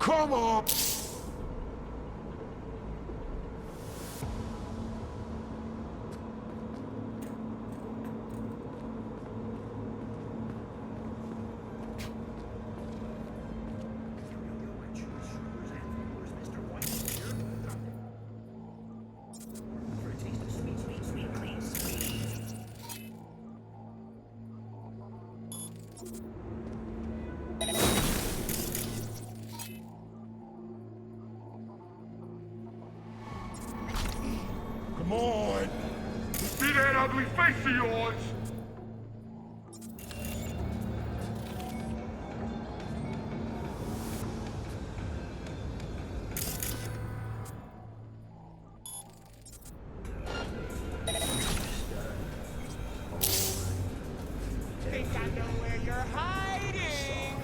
Come on! Come on! See that ugly face of yours? Think I know where you're hiding!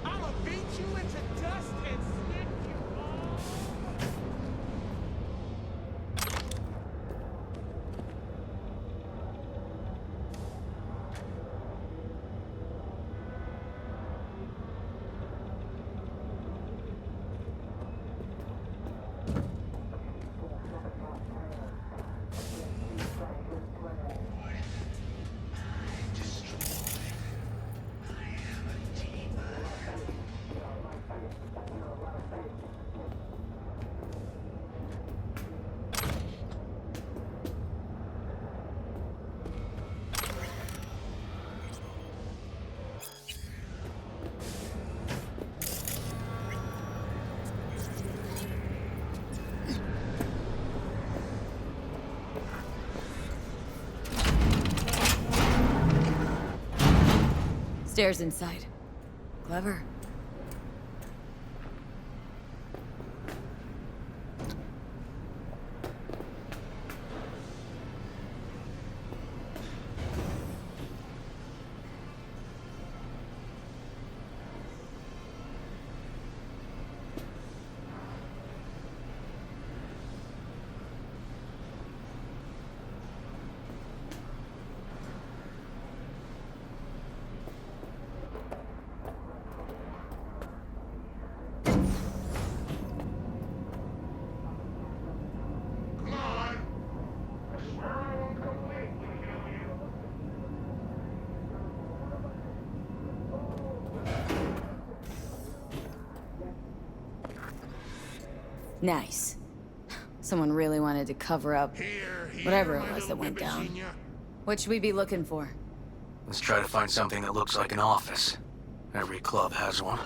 I'ma beat you into dust and snip you all! Stairs inside. Clever. Nice. Someone really wanted to cover up whatever it was that went down. What should we be looking for? Let's try to find something that looks like an office. Every club has one.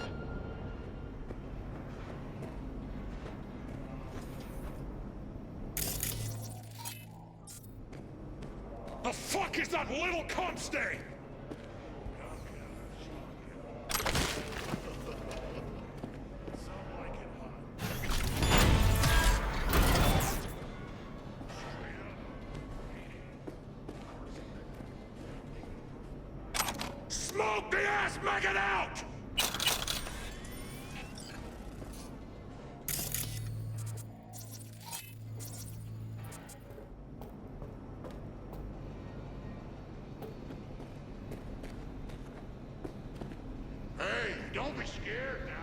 The fuck is that little cunt stain? Smoke the ass maggot out! Hey, don't be scared now.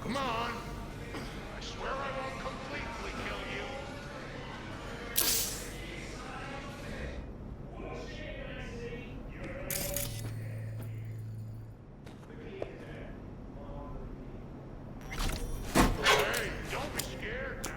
Come on. I swear I won't completely kill you. Hey, don't be scared now.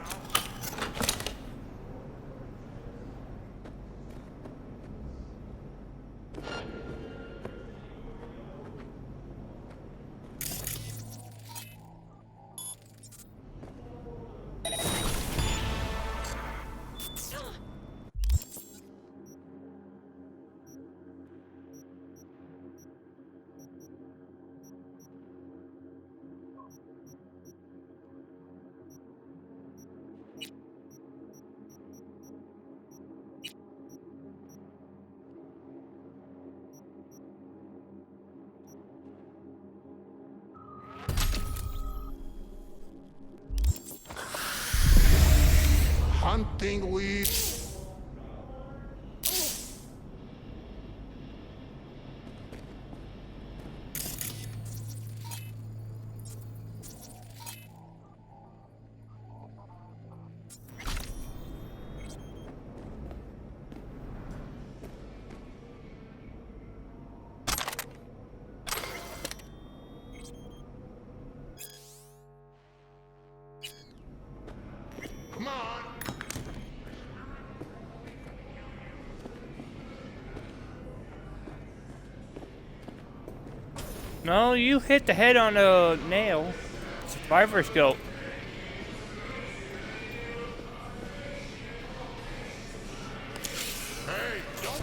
Hunting weed. Come on. No, you hit the head on a nail. Survivor's guilt. Hey, don't.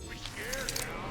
Be scared now.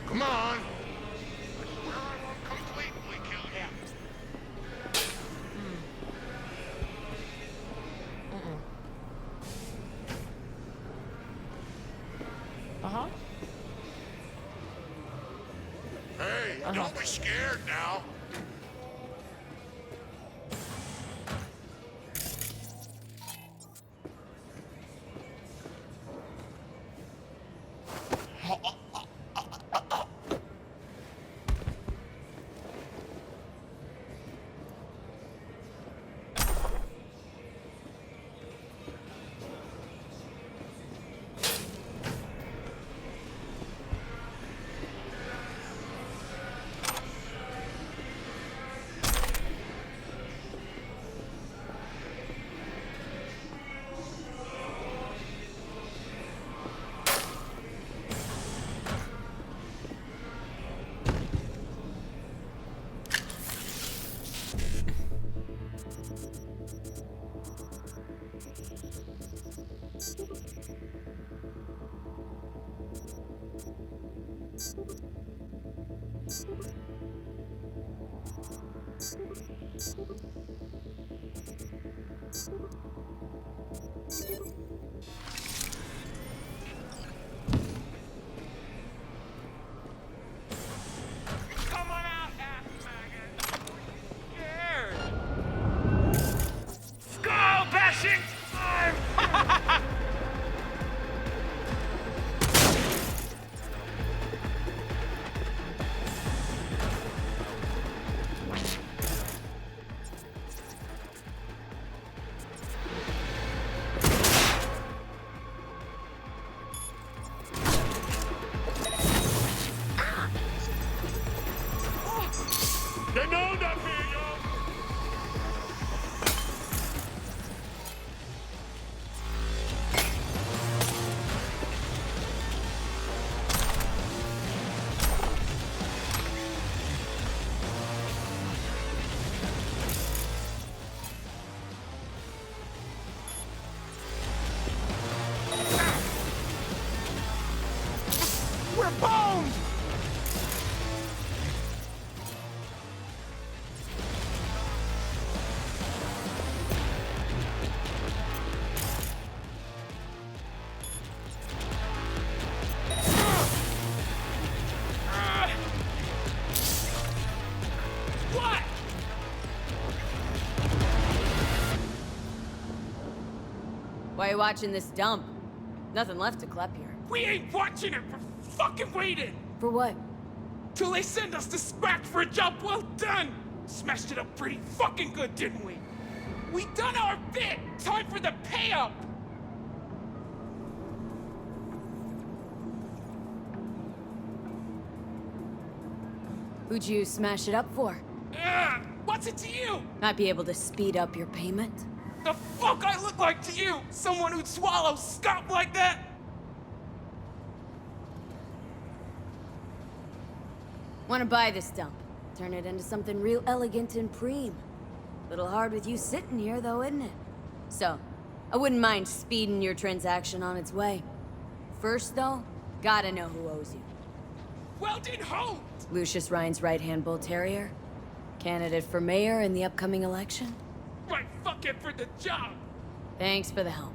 Come on. I swear I won't completely kill you. Uh-huh. Hey, don't be scared now. shit time! They know that me, yo! We're boned! What? Why are you watching this dump? Nothing left to collect here. We ain't watching it, we're fucking waiting! For what? Till they send us the scratch for a job well done! Smashed it up pretty fucking good, didn't we? We done our bit! Time for the pay-up! Who'd you smash it up for? What's it to you? Might be able to speed up your payment? The fuck I look like to you? Someone who'd swallow scop like that? Want to buy this dump? Turn it into something real elegant and preem. Little hard with you sitting here, though, isn't it? So, I wouldn't mind speeding your transaction on its way. First, though, gotta know who owes you. Weldon Holt! Lucius Ryan's right-hand bull terrier? Candidate for mayor in the upcoming election? Right fucking for the job! Thanks for the help.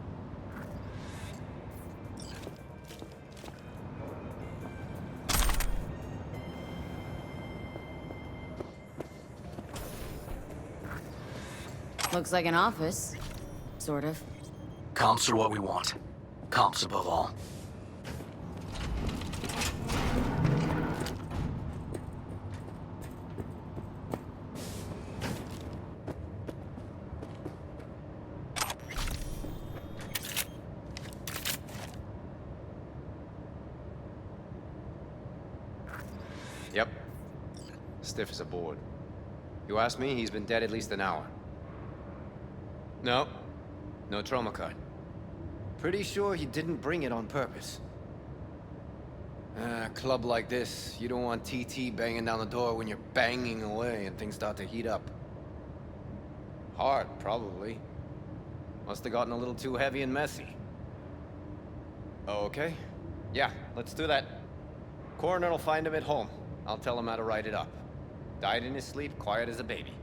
Looks like an office. Sort of. Comps are what we want. Comps above all. Yep. Stiff as a board. You ask me, he's been dead at least an hour. No. No trauma card. Pretty sure he didn't bring it on purpose. A club like this, you don't want TT banging down the door when you're banging away and things start to heat up. Hard, probably. Must have gotten a little too heavy and messy. Okay. Yeah, let's do that. Coroner will find him at home. I'll tell him how to write it up. Died in his sleep, quiet as a baby.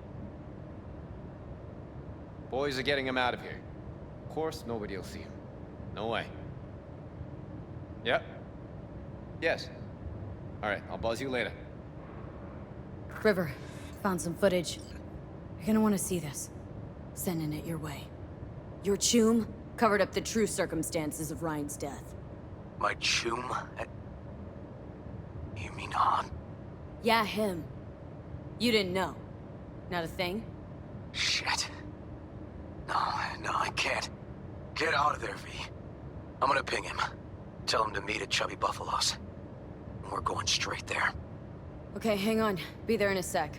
Boys are getting him out of here. Of course, nobody will see him. No way. Yep. Yes. Alright, I'll buzz you later. River, found some footage. You're gonna want to see this. Sending it your way. Your chum covered up the true circumstances of Ryan's death. My chum? You mean Han? Yeah, him. You didn't know. Not a thing? Shit. No, I can't. Get out of there, V. I'm gonna ping him. Tell him to meet at Chubby Buffalo's. We're going straight there. Okay, hang on. Be there in a sec.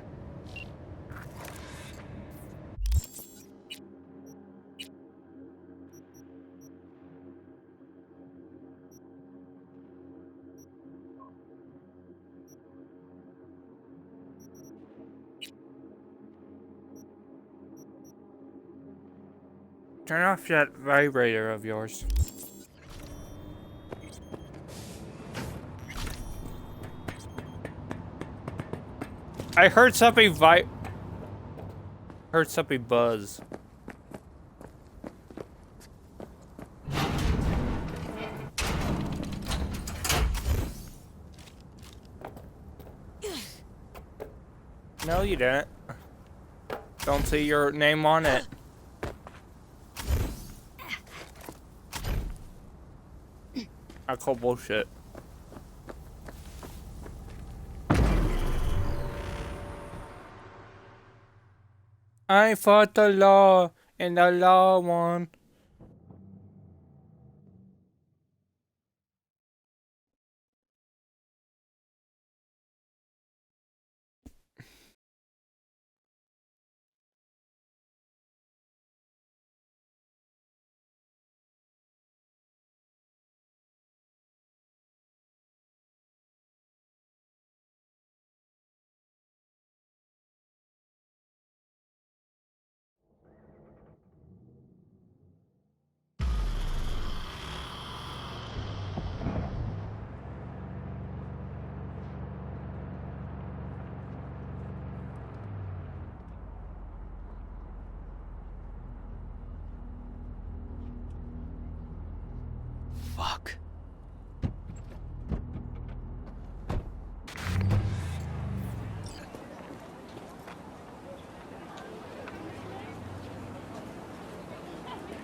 Turn off that vibrator of yours. I heard something heard something buzz. No, you didn't. Don't see your name on it. I call bullshit. I fought the law, and the law won. Fuck.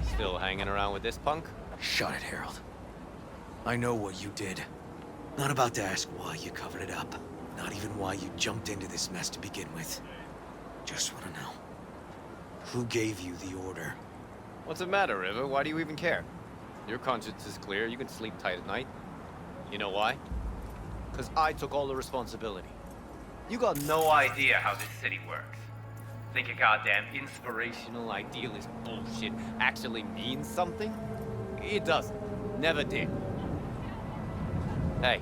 Still hanging around with this punk? Shut it, Harold. I know what you did. Not about to ask why you covered it up. Not even why you jumped into this mess to begin with. Just want to know. Who gave you the order? What's the matter, River? Why do you even care? Your conscience is clear. You can sleep tight at night. You know why? Because I took all the responsibility. You got no idea how this city works. Think a goddamn inspirational, idealist bullshit actually means something? It doesn't. Never did. Hey,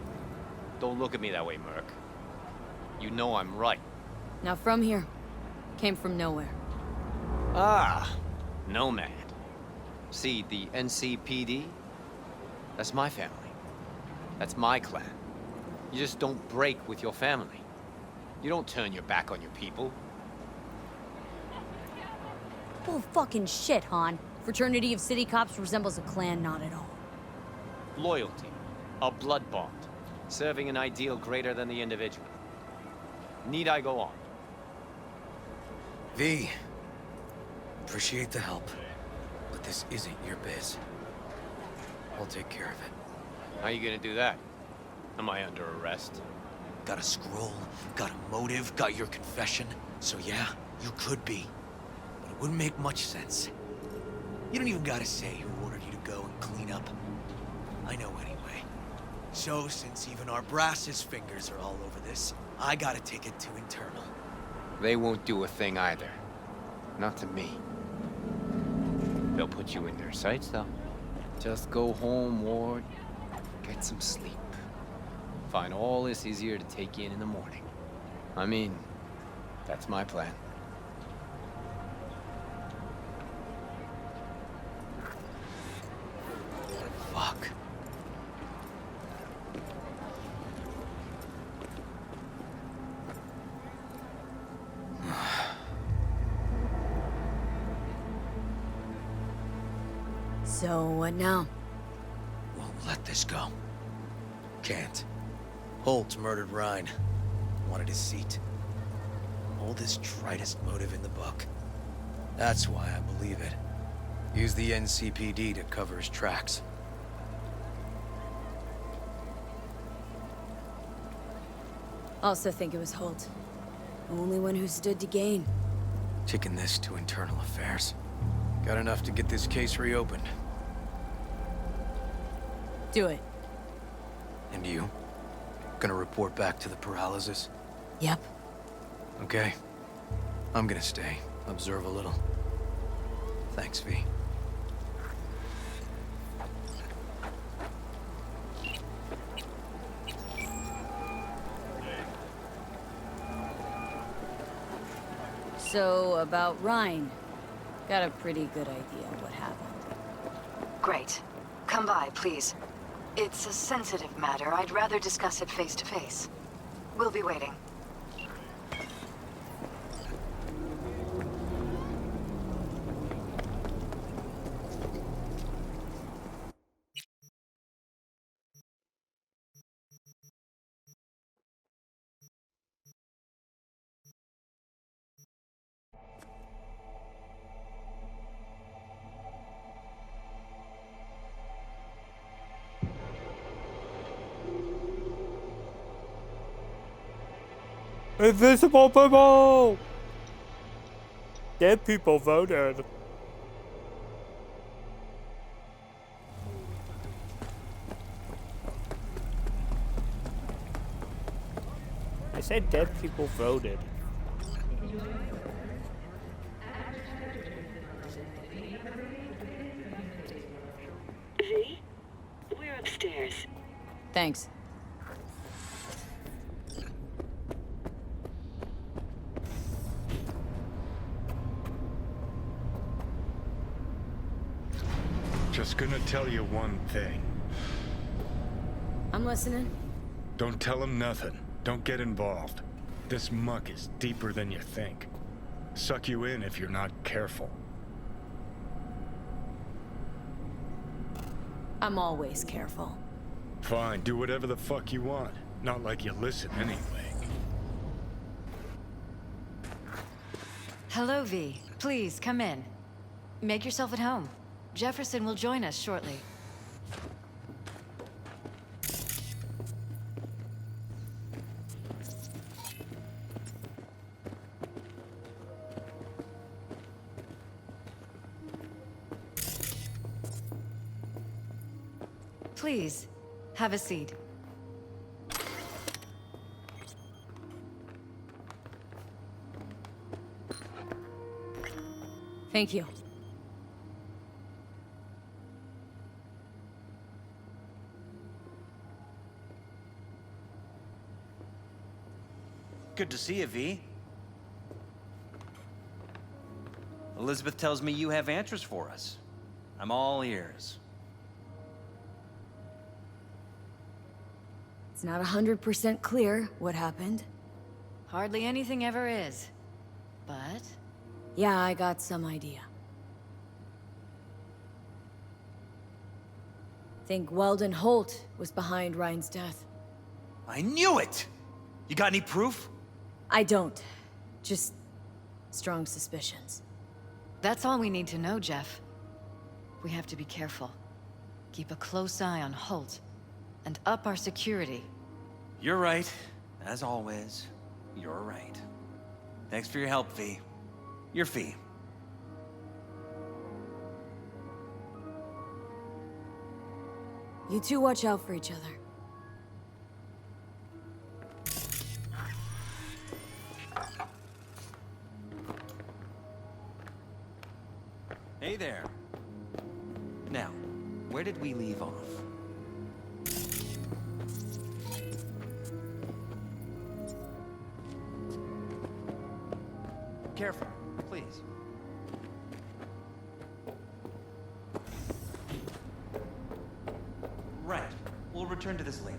don't look at me that way, Merc. You know I'm right. Now from here. Came from nowhere. Ah, Nomad. See, the NCPD? That's my family. That's my clan. You just don't break with your family. You don't turn your back on your people. Bull fucking shit, Han. Fraternity of City Cops resembles a clan not at all. Loyalty. A blood bond. Serving an ideal greater than the individual. Need I go on? V. Appreciate the help. But this isn't your biz. I'll take care of it. How you gonna do that? Am I under arrest? Got a scroll, got a motive, got your confession. So yeah, you could be. But it wouldn't make much sense. You don't even gotta say who ordered you to go and clean up. I know anyway. So, since even our brass's fingers are all over this, I gotta take it to internal. They won't do a thing either. Not to me. They'll put you in their sights, though. Just go home, Ward. Get some sleep. Find all this easier to take in the morning. I mean, that's my plan. Fuck. So, what now? Won't let this go. Can't. Holt murdered Rhine. Wanted his seat. Oldest, tritest motive in the book. That's why I believe it. Use the NCPD to cover his tracks. Also think it was Holt. Only one who stood to gain. Taking this to internal affairs. Got enough to get this case reopened. Do it. And you? Gonna report back to the paralysis? Yep. Okay. I'm gonna stay. Observe a little. Thanks, V. So, about Rhine. Got a pretty good idea what happened. Great. Come by, please. It's a sensitive matter. I'd rather discuss it face to face. We'll be waiting. Invisible people! Dead people voted. I said dead people voted. V, we're upstairs. Thanks. Just gonna tell you one thing. I'm listening. Don't tell him nothing. Don't get involved. This muck is deeper than you think. Suck you in if you're not careful. I'm always careful. Fine, do whatever the fuck you want. Not like you listen anyway. Hello, V. Please, come in. Make yourself at home. Jefferson will join us shortly. Please, have a seat. Thank you. Good to see you, V. Elizabeth tells me you have answers for us. I'm all ears. It's not 100% clear what happened. Hardly anything ever is. But... yeah, I got some idea. Think Weldon Holt was behind Ryan's death. I knew it! You got any proof? I don't. Just strong suspicions. that's all we need to know, Jeff. We have to be careful. Keep a close eye on Holt. And up our security. You're right. As always, you're right. Thanks for your help, V. Your fee. You two watch out for each other. Hey there. Now, where did we leave off? Careful, please. Right. We'll return to this later.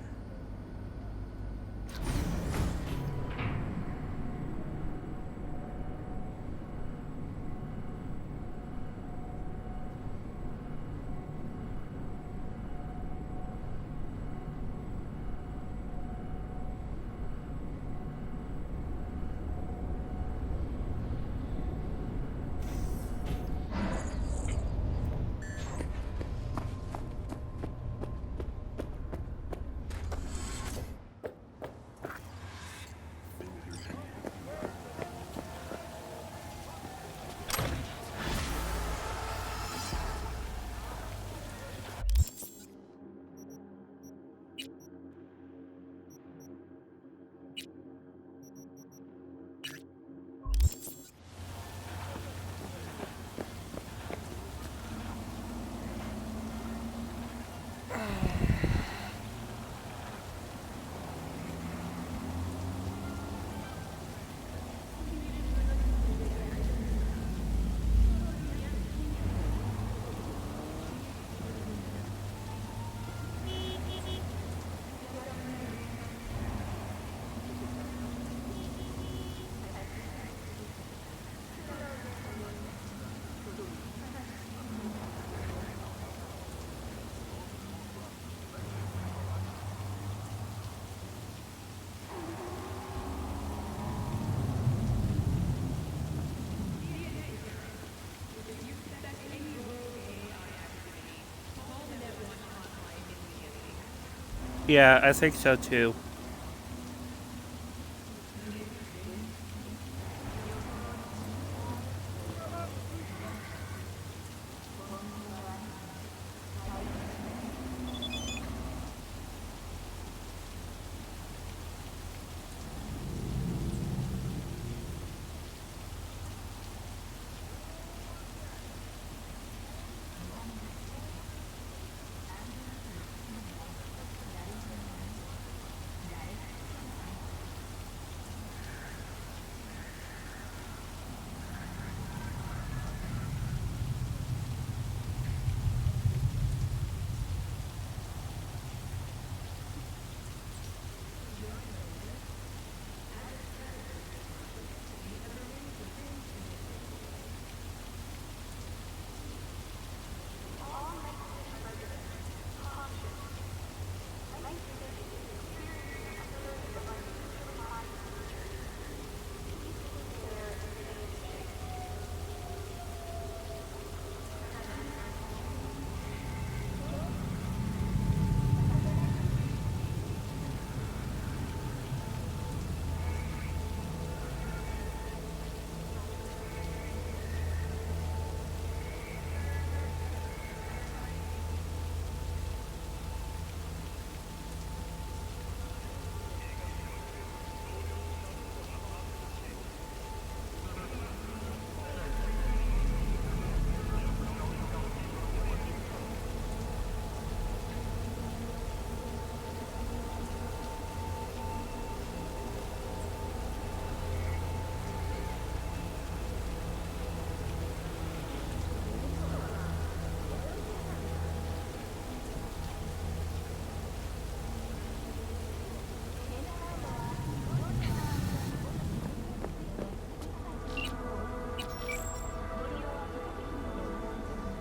Yeah, I think so too.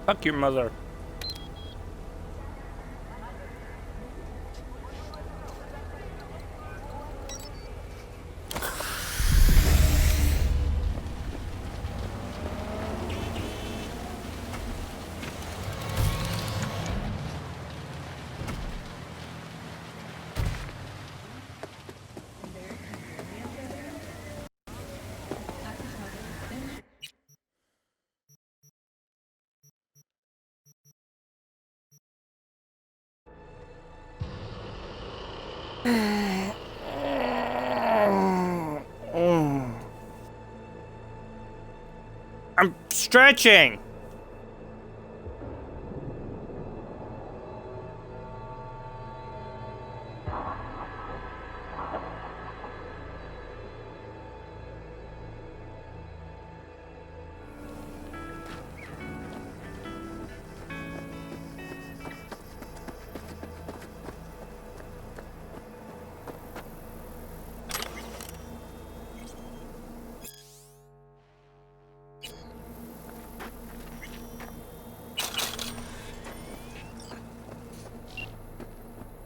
Fuck your mother. I'm stretching.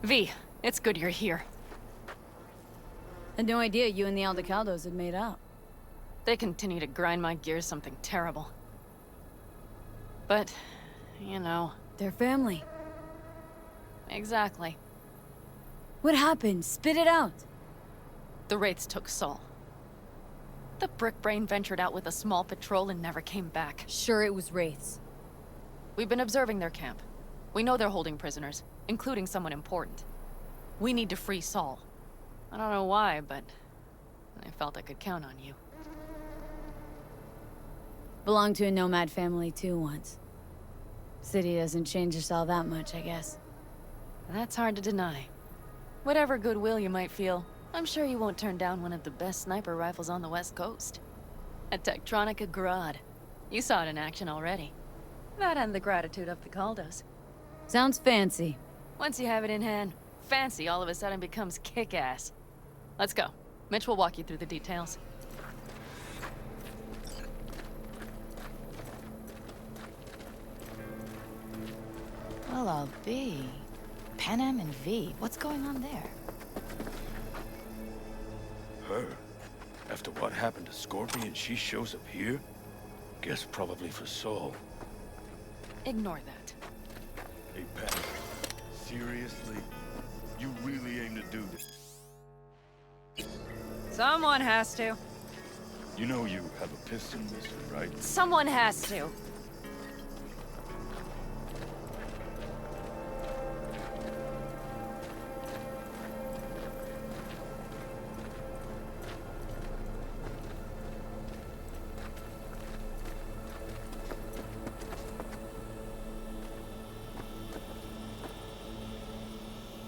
V, it's good you're here. Had no idea you and the Aldecaldos had made up. They continue to grind my gears something terrible. But, you know... They're family. Exactly. What happened? Spit it out. The Wraiths took Saul. The brick brain ventured out with a small patrol and never came back. Sure it was Wraiths. We've been observing their camp. We know they're holding prisoners, including someone important. We need to free Saul. I don't know why, but I felt I could count on you. Belonged to a nomad family too once. City doesn't change us all that much, I guess. That's hard to deny. Whatever goodwill you might feel, I'm sure you won't turn down one of the best sniper rifles on the West Coast. A Tektronica Grad. You saw it in action already. That and the gratitude of the Caldos. Sounds fancy. Once you have it in hand, fancy all of a sudden becomes kick-ass. Let's go. Mitch will walk you through the details. Well, I'll be. Panem and V, what's going on there? Her? After what happened to Scorpion, she shows up here? Guess probably for Saul. Ignore that. Hey, Pat. Seriously? You really aim to do this? Someone has to. You know you have a piston, mister, right? Someone has to.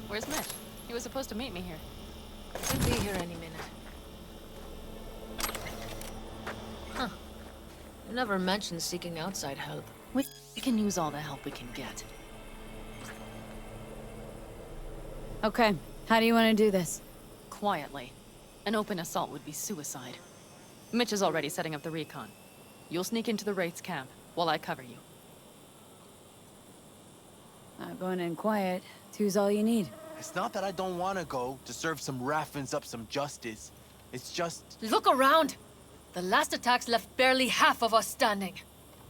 Where's Mitch? He was supposed to meet me here. He'll be here any minute. Huh. You never mentioned seeking outside help. We can use all the help we can get. Okay, how do you want to do this? Quietly. An open assault would be suicide. Mitch is already setting up the recon. You'll sneak into the Wraiths camp, while I cover you. Going in quiet. Two's all you need. It's not that I don't want to go to serve some Raffins up some justice. It's just... Look around! The last attacks left barely half of us standing.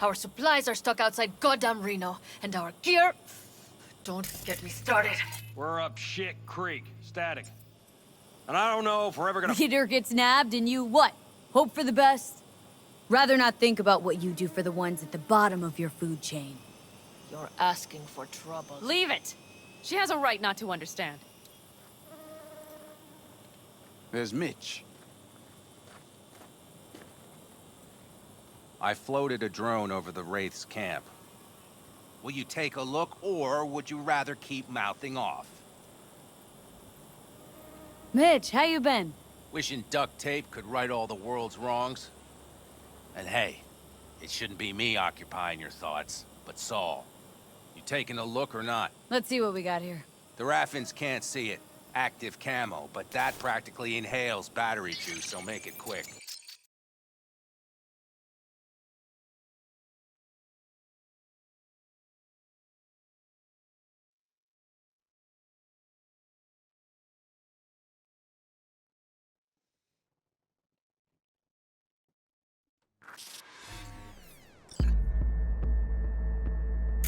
Our supplies are stuck outside goddamn Reno, and our gear... Don't get me started. We're up Shit Creek. Static. And I don't know if we're ever gonna... Leader gets nabbed and you what? Hope for the best? Rather not think about what you do for the ones at the bottom of your food chain. You're asking for trouble. Leave it! She has a right not to understand. There's Mitch. I floated a drone over the Wraiths camp. Will you take a look, or would you rather keep mouthing off? Mitch, how you been? Wishing duct tape could right all the world's wrongs. And hey, it shouldn't be me occupying your thoughts, but Saul. You taking a look or not? Let's see what we got here. The Raffins can't see it. Active camo, but that practically inhales battery juice, so make it quick.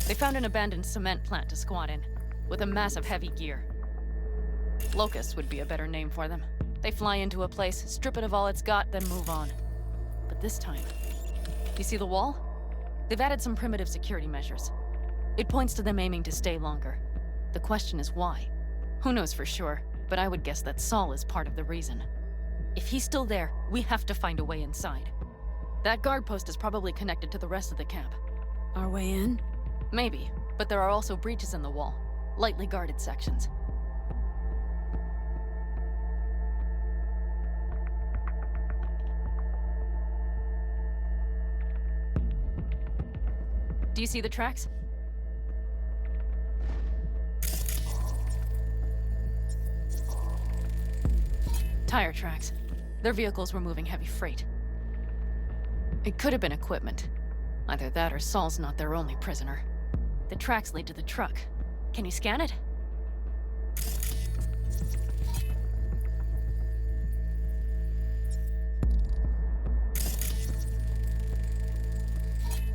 They found an abandoned cement plant to squat in, with a massive heavy gear. Locusts would be a better name for them. They fly into a place, strip it of all it's got, then move on. But this time, you see the wall? They've added some primitive security measures. It points to them aiming to stay longer. The question is why? Who knows for sure, but I would guess that Saul is part of the reason. If he's still there, we have to find a way inside. That guard post is probably connected to the rest of the camp. Our way in? Maybe, but there are also breaches in the wall. Lightly guarded sections. Do you see the tracks? Tire tracks. Their vehicles were moving heavy freight. It could have been equipment. Either that or Saul's not their only prisoner. The tracks lead to the truck. Can you scan it?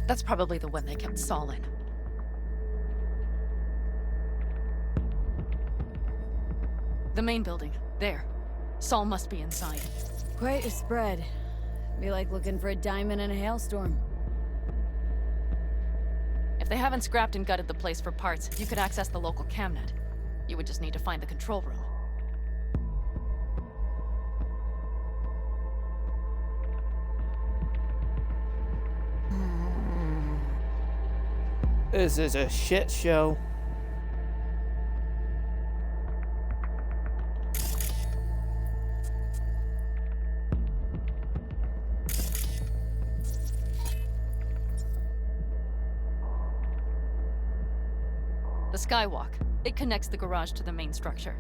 That's probably the one they kept Saul in. The main building. There. Saul must be inside. Quite a spread. Be like looking for a diamond in a hailstorm. If they haven't scrapped and gutted the place for parts, you could access the local camnet. You would just need to find the control room. This is a shit show. The skywalk. It connects the garage to the main structure.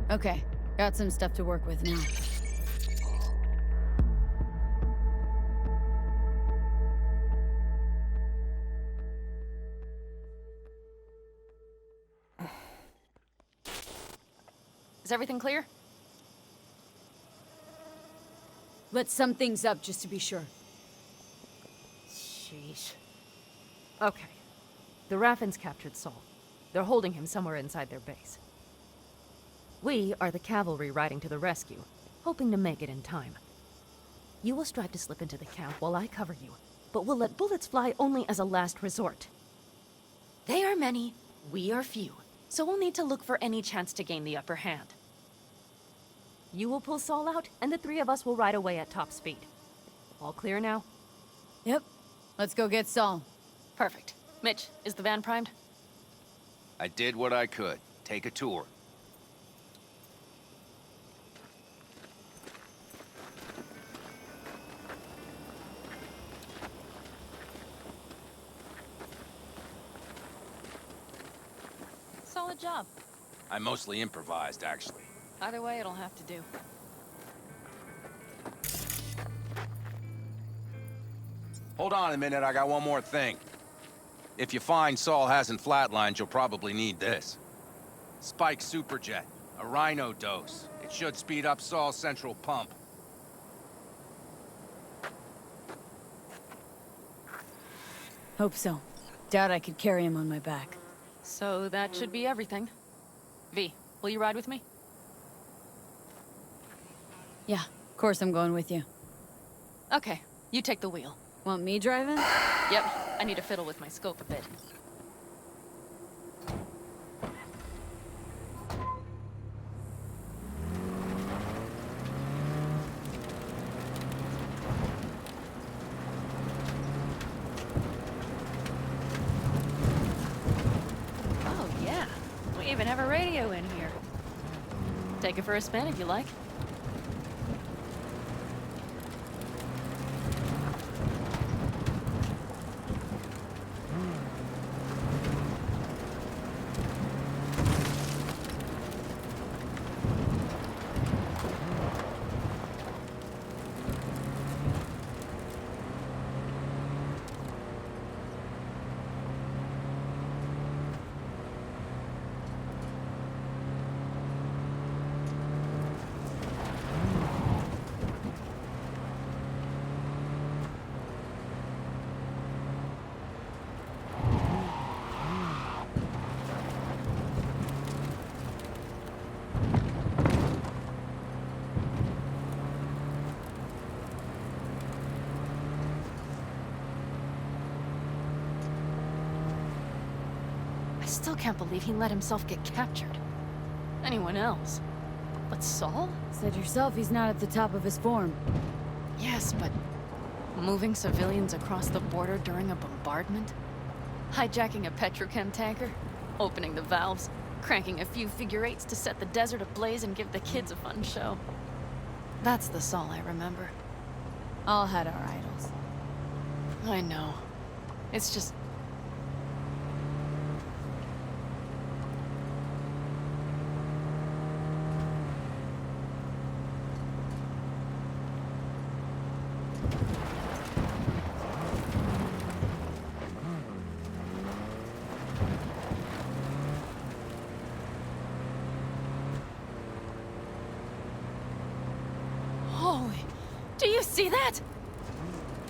Okay, got some stuff to work with now. Is everything clear? Let's sum things up just to be sure. Sheesh. Okay. The Raffins captured Saul. They're holding him somewhere inside their base. We are the cavalry riding to the rescue, hoping to make it in time. You will strive to slip into the camp while I cover you, but we'll let bullets fly only as a last resort. They are many, we are few, so we'll need to look for any chance to gain the upper hand. You will pull Saul out, and the three of us will ride away at top speed. All clear now? Yep. Let's go get Saul. Perfect. Mitch, is the van primed? I did what I could. Take a tour. Solid job. I mostly improvised, actually. Either way, it'll have to do. Hold on a minute, I got one more thing. If you find Saul hasn't flatlined, you'll probably need this. Spike Superjet, a Rhino dose. It should speed up Saul's central pump. Hope so. Doubt I could carry him on my back. So that should be everything. V, will you ride with me? Yeah, of course I'm going with you. Okay, you take the wheel. Want me driving? Yep, I need to fiddle with my scope a bit. Oh yeah, we even have a radio in here. Take it for a spin if you like. still can't believe he let himself get captured. Anyone else? But Saul? Said yourself he's not at the top of his form. Yes, but moving civilians across the border during a bombardment? Hijacking a petrochem tanker? Opening the valves? Cranking a few figure eights to set the desert ablaze and give the kids a fun show? That's the Saul I remember. All had our idols. I know. It's just... Holy... Do you see that?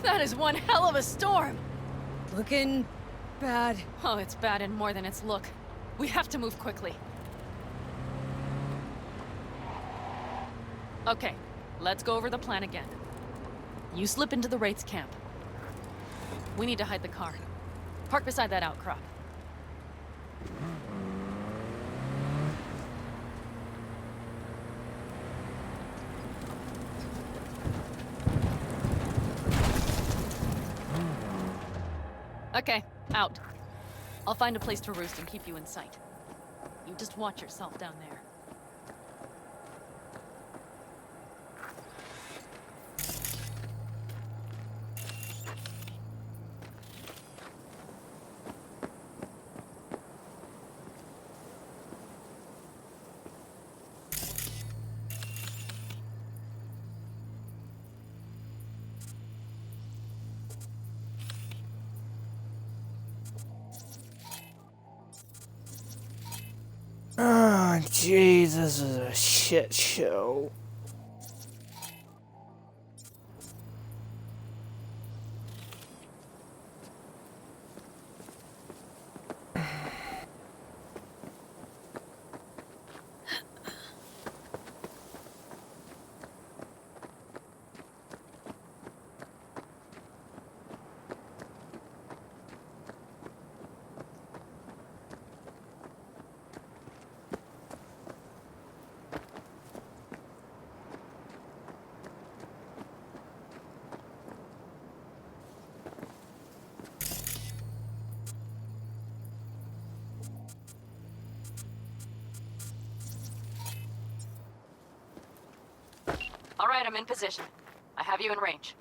That is one hell of a storm! Looking... bad. Oh, it's bad in more than its look. We have to move quickly. Okay, let's go over the plan again. You slip into the Wraith's camp. We need to hide the car. Park beside that outcrop. Okay, out. I'll find a place to roost and keep you in sight. You just watch yourself down there. Oh, jeez, this is a shit show. All right, I'm in position. I have you in range.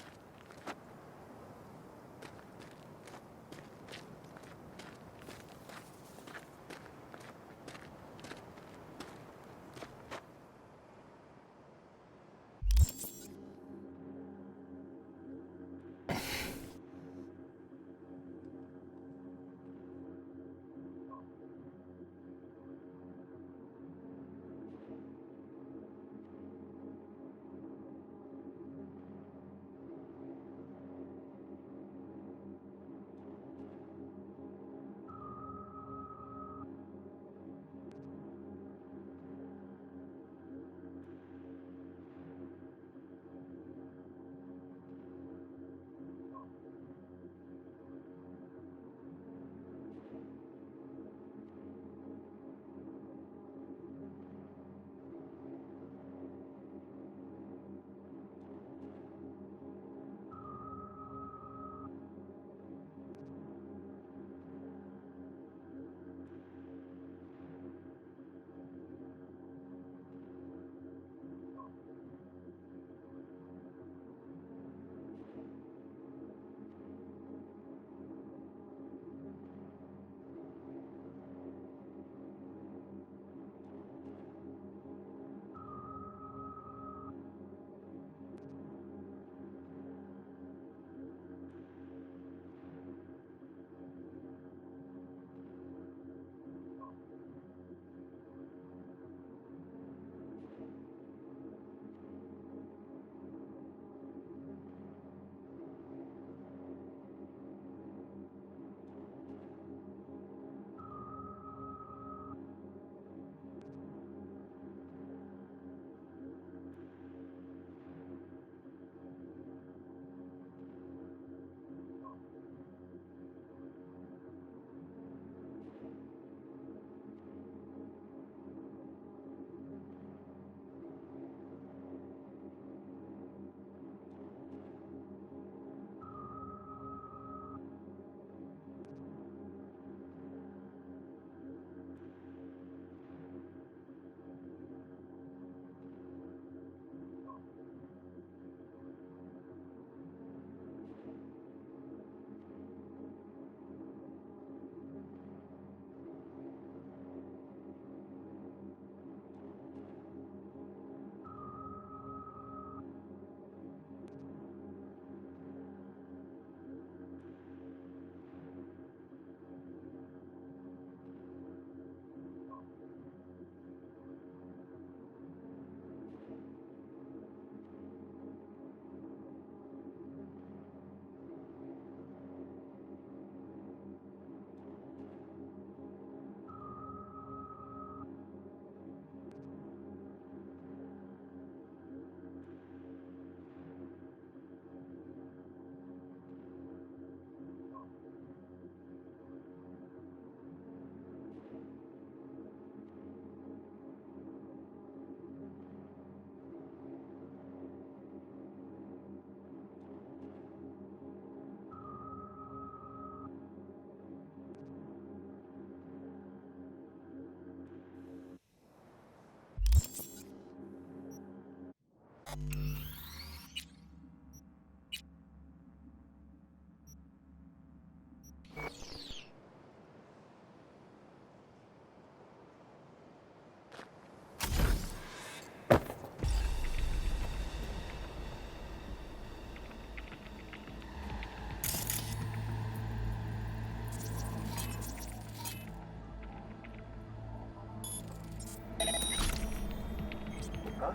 Huh?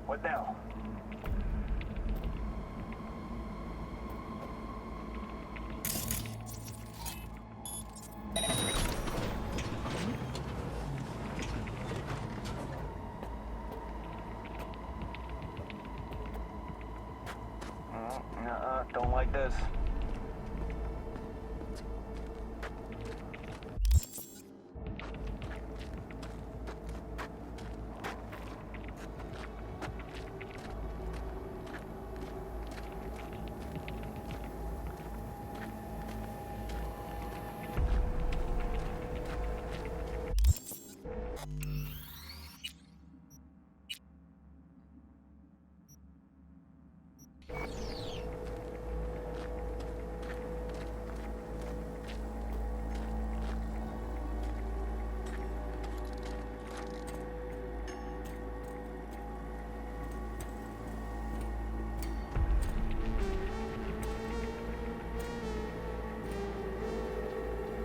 What now? Don't like this.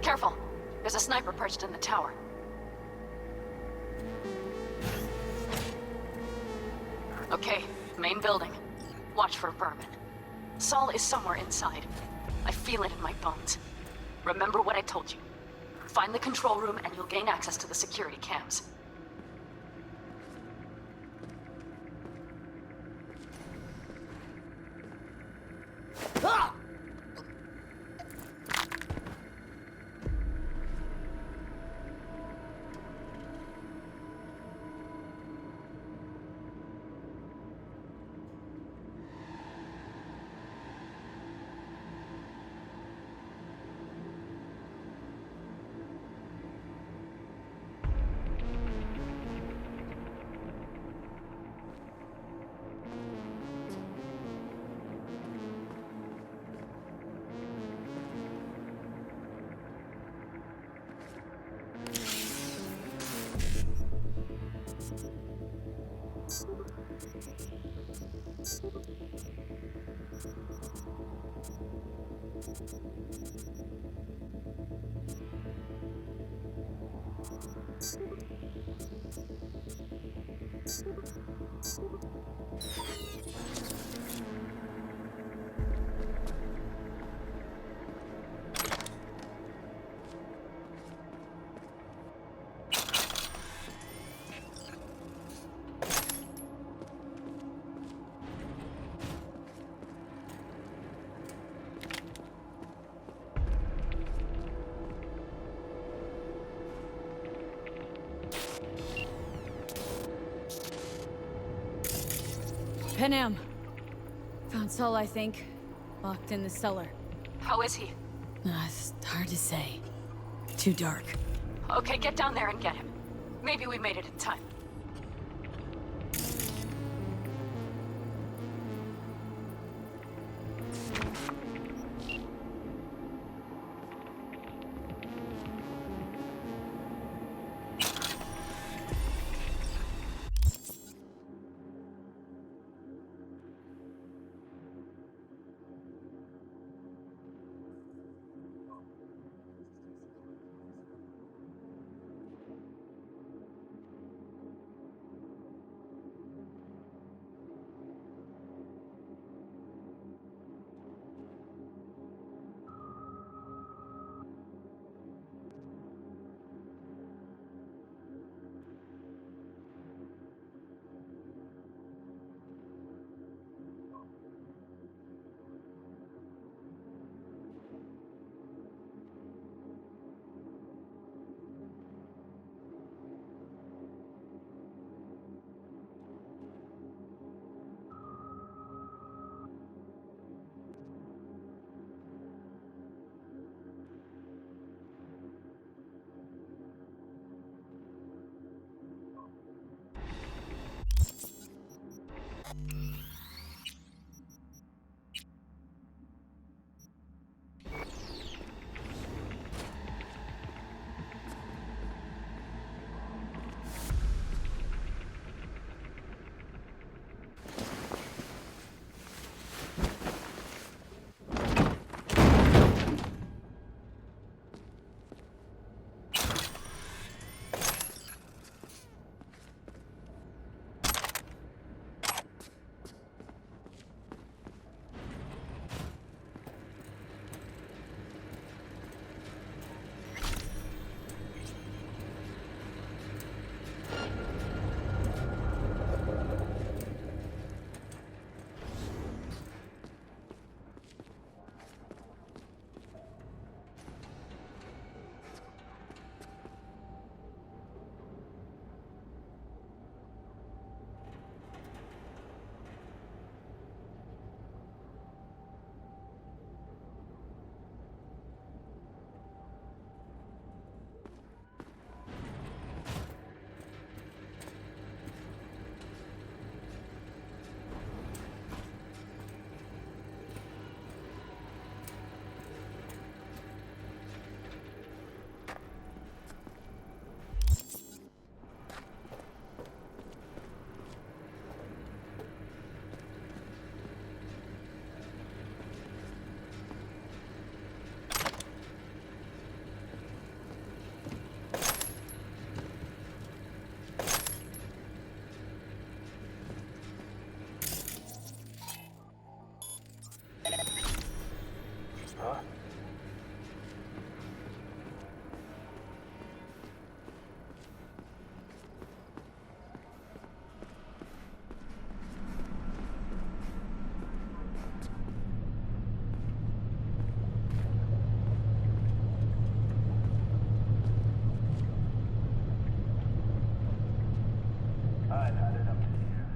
Careful. There's a sniper perched in the tower. Okay, main building. Watch for vermin. Saul is somewhere inside. I feel it in my bones. Remember what I told you. Find the control room and you'll gain access to the security cams. Ah! Panam. Found Saul, I think. Locked in the cellar. How is he? It's hard to say. Too dark. Okay, get down there and get him. Maybe we made it in time. Huh? I've had it up to here.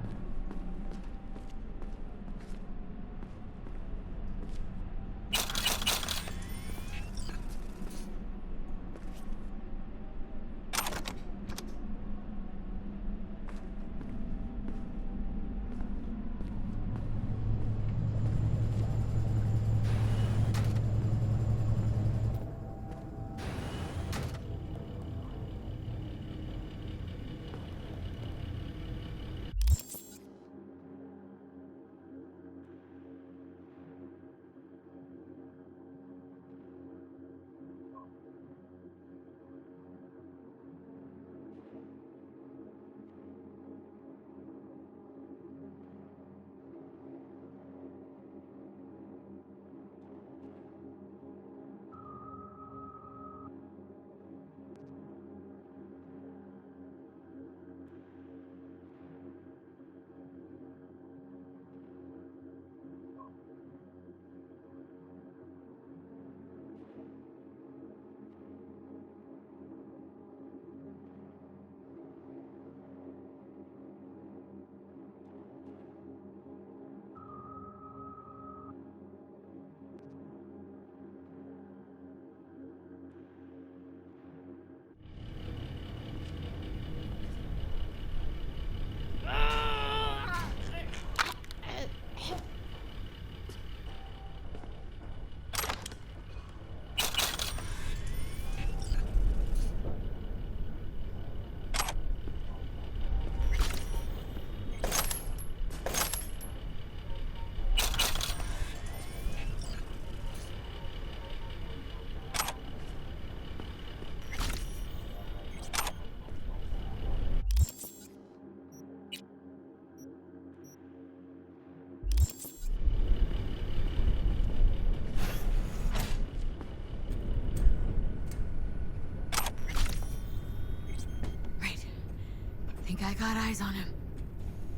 Think I got eyes on him.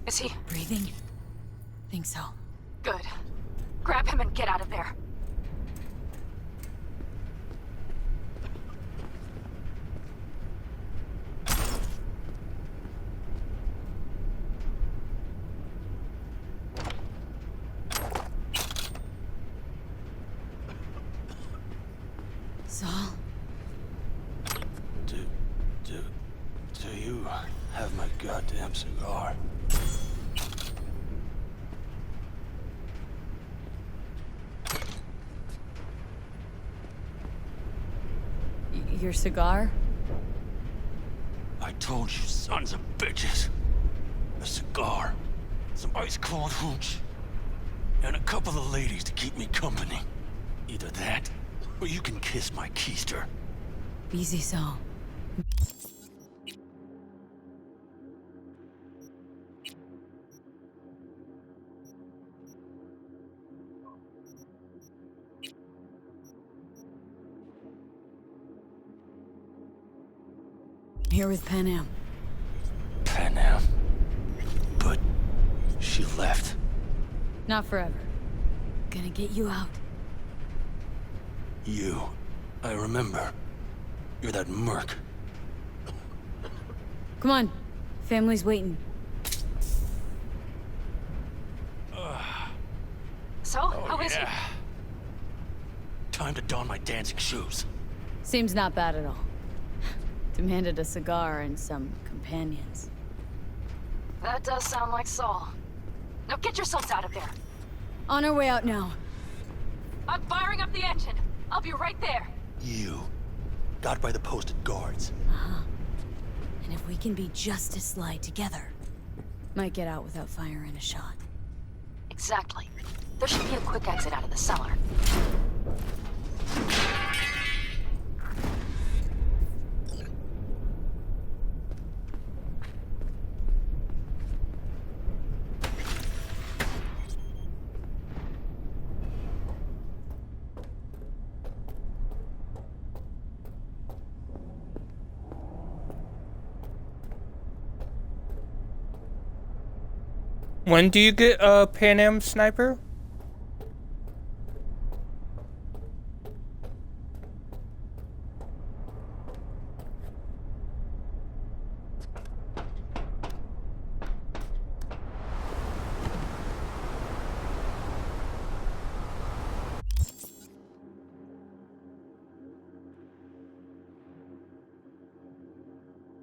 Is he Breathing? Think so. good? Grab him and get out of there. Saul? Do you have my goddamn cigar? Your cigar? I told you, sons of bitches. A cigar, some ice-cold hooch, and a couple of ladies to keep me company. Either that, or you can kiss my keister. Easy, Saul. Here with Panam. Panam? But she left. Not forever. Gonna get you out. You. I remember. You're that merc. Come on. Family's waiting. So, how is he? Time to don my dancing shoes. Seems not bad at all. Demanded a cigar and some companions. That does sound like Saul. Now get yourselves out of there. On our way out now. I'm firing up the engine. I'll be right there. You. Got by the posted guards. Uh-huh. And if we can be just as sly together, might get out without firing a shot. Exactly. There should be a quick exit out of the cellar. When do you get a Pan Am sniper?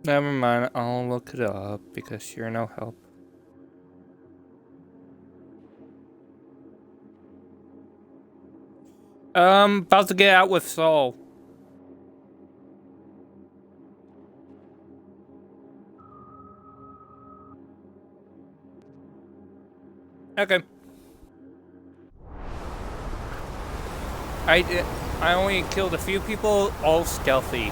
Never mind, I'll look it up because you're no help. About to get out with Saul. Okay. I only killed a few people, all stealthy.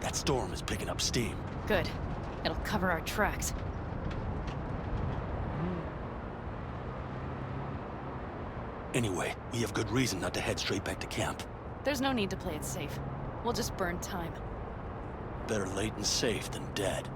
That storm is picking up steam. Good. It'll cover our tracks. Anyway, we have good reason not to head straight back to camp. There's no need to play it safe. We'll just burn time. Better late and safe than dead.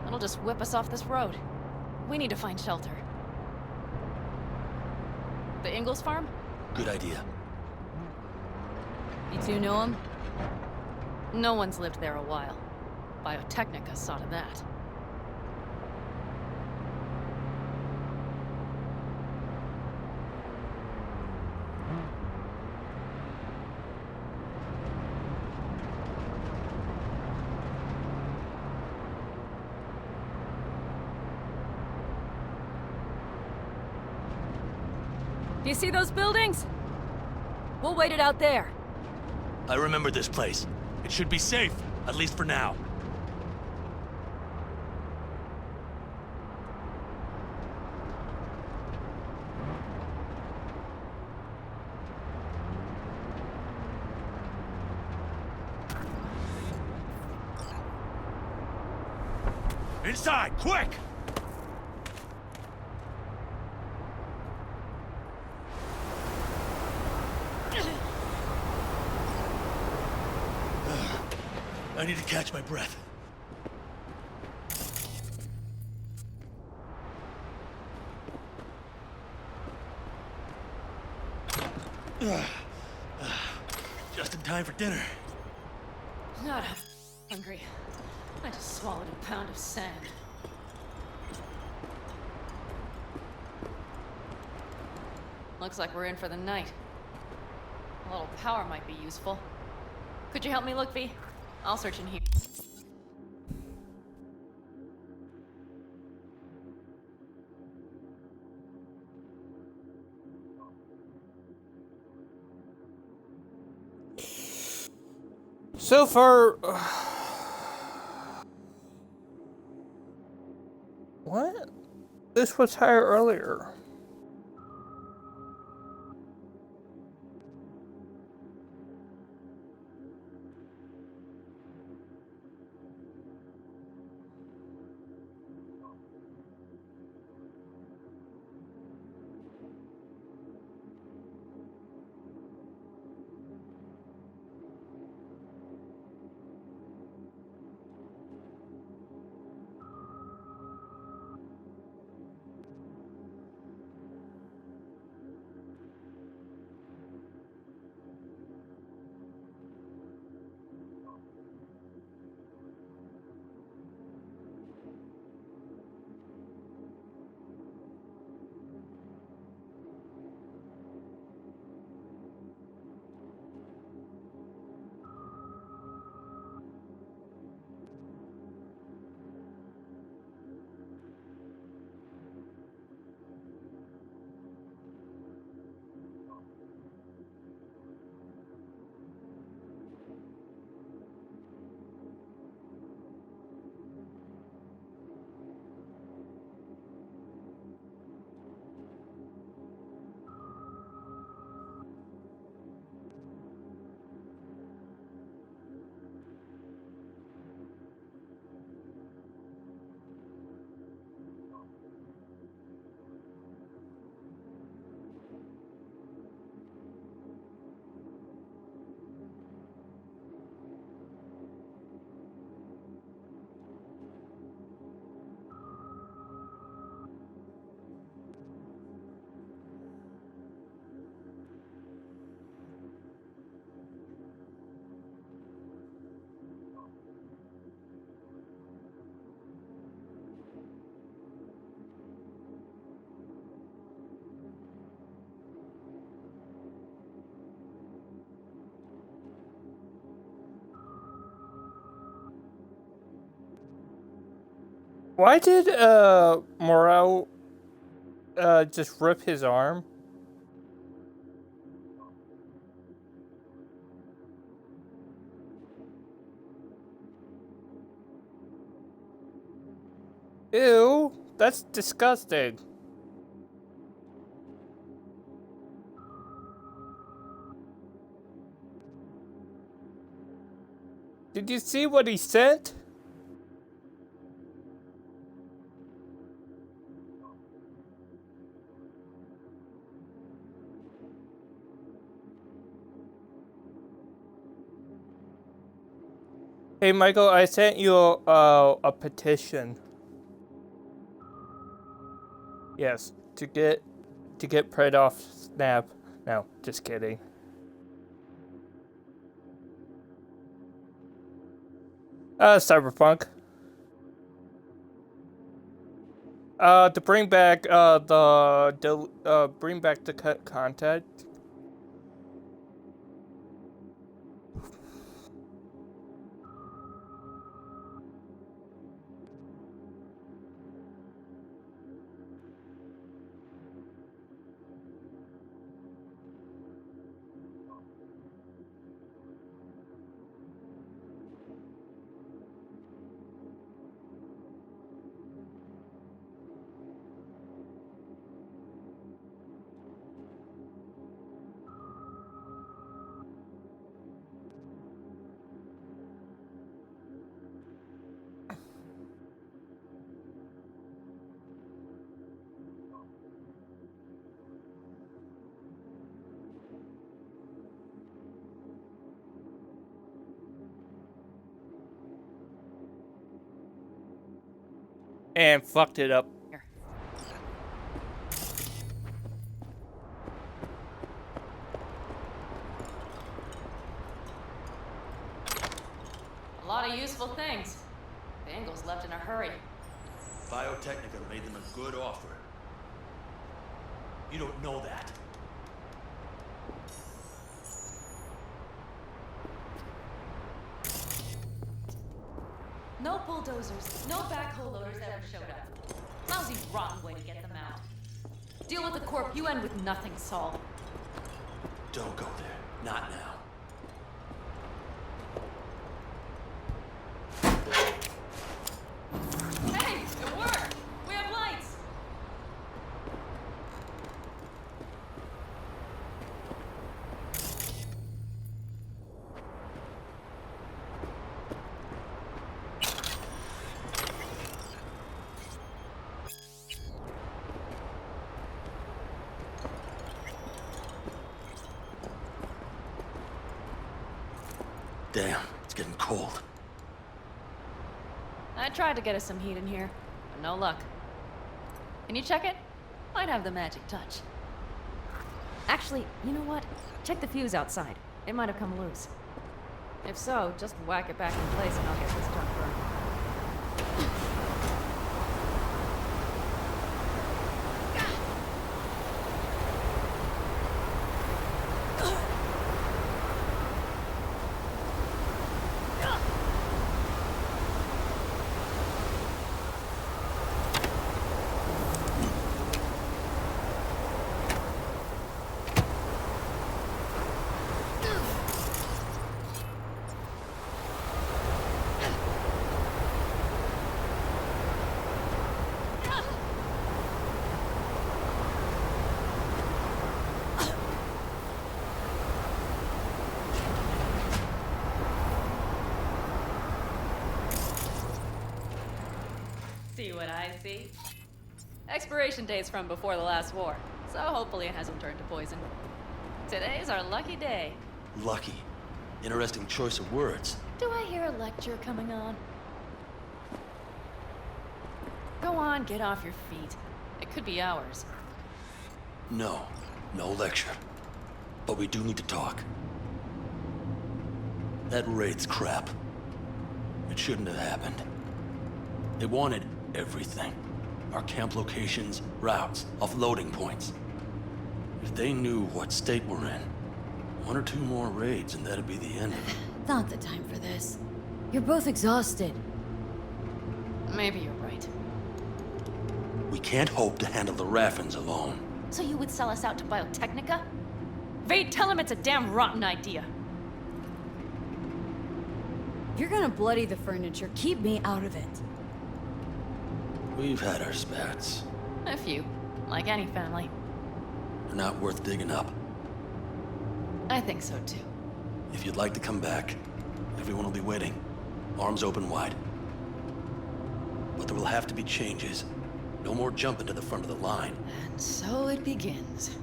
It'll just whip us off this road. We need to find shelter. The Ingalls farm? Good idea. You two know him? No one's lived there a while. Biotechnica saw to that. Do you see those buildings? We'll wait it out there. I remember this place. It should be safe, at least for now. Inside, quick! I need to catch my breath. Just in time for dinner. Not hungry. I just swallowed a pound of sand. Looks like we're in for the night. A little power might be useful. Could you help me look, V? I'll search in here. So far... What? This was higher earlier. Why did Morel just rip his arm? Ew, that's disgusting. Did you see what he sent? Hey Michael, I sent you a petition. Yes, to get Pred off Snap. No, just kidding. Cyberpunk. To bring back bring back the cut content. And fucked it up. A lot of useful things. Bangles left in a hurry. Biotechnica made them a good offer. You don't know that. No bulldozers, no backhoe loaders ever showed up. Lousy, rotten way to get them out. Deal with the corp, you end with nothing, Saul. Don't go there. Not now. Hey, it worked! We have lights! Damn, it's getting cold. I tried to get us some heat in here, but no luck. Can you check it? Might have the magic touch. Actually, you know what? Check the fuse outside. It might have come loose. If so, just whack it back in place and I'll get this junk burned. See what I see? Expiration date's from before the last war, so hopefully it hasn't turned to poison. Today's our lucky day. Lucky. Interesting choice of words. Do I hear a lecture coming on? Go on, get off your feet. It could be hours. No. No lecture. But we do need to talk. That raid's crap. It shouldn't have happened. They wanted everything. Our camp locations, routes, offloading points. If they knew what state we're in, 1 or 2 more raids and that'd be the end of it. Not the time for this. You're both exhausted. Maybe you're right. can't hope to handle the Raffens alone. So you would sell us out to Biotechnica? Vade, tell him it's a damn rotten idea. If you're gonna bloody the furniture, keep me out of it. We've had our spats. A few, like any family. They're not worth digging up. I think so too. If you'd like to come back, everyone will be waiting. Arms open wide. But there will have to be changes. No more jumping to the front of the line. And so it begins.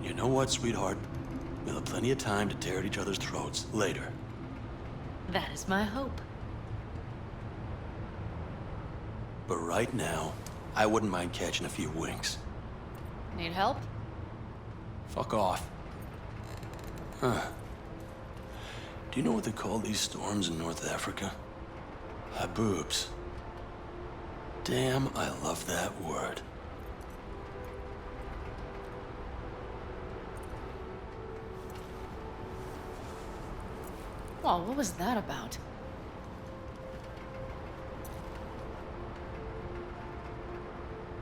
You know what, sweetheart? We'll have plenty of time to tear at each other's throats later. That is my hope. But right now, I wouldn't mind catching a few winks. Need help? Fuck off. Huh. Do you know what they call these storms in North Africa? Haboobs. Damn, I love that word. Well, what was that about?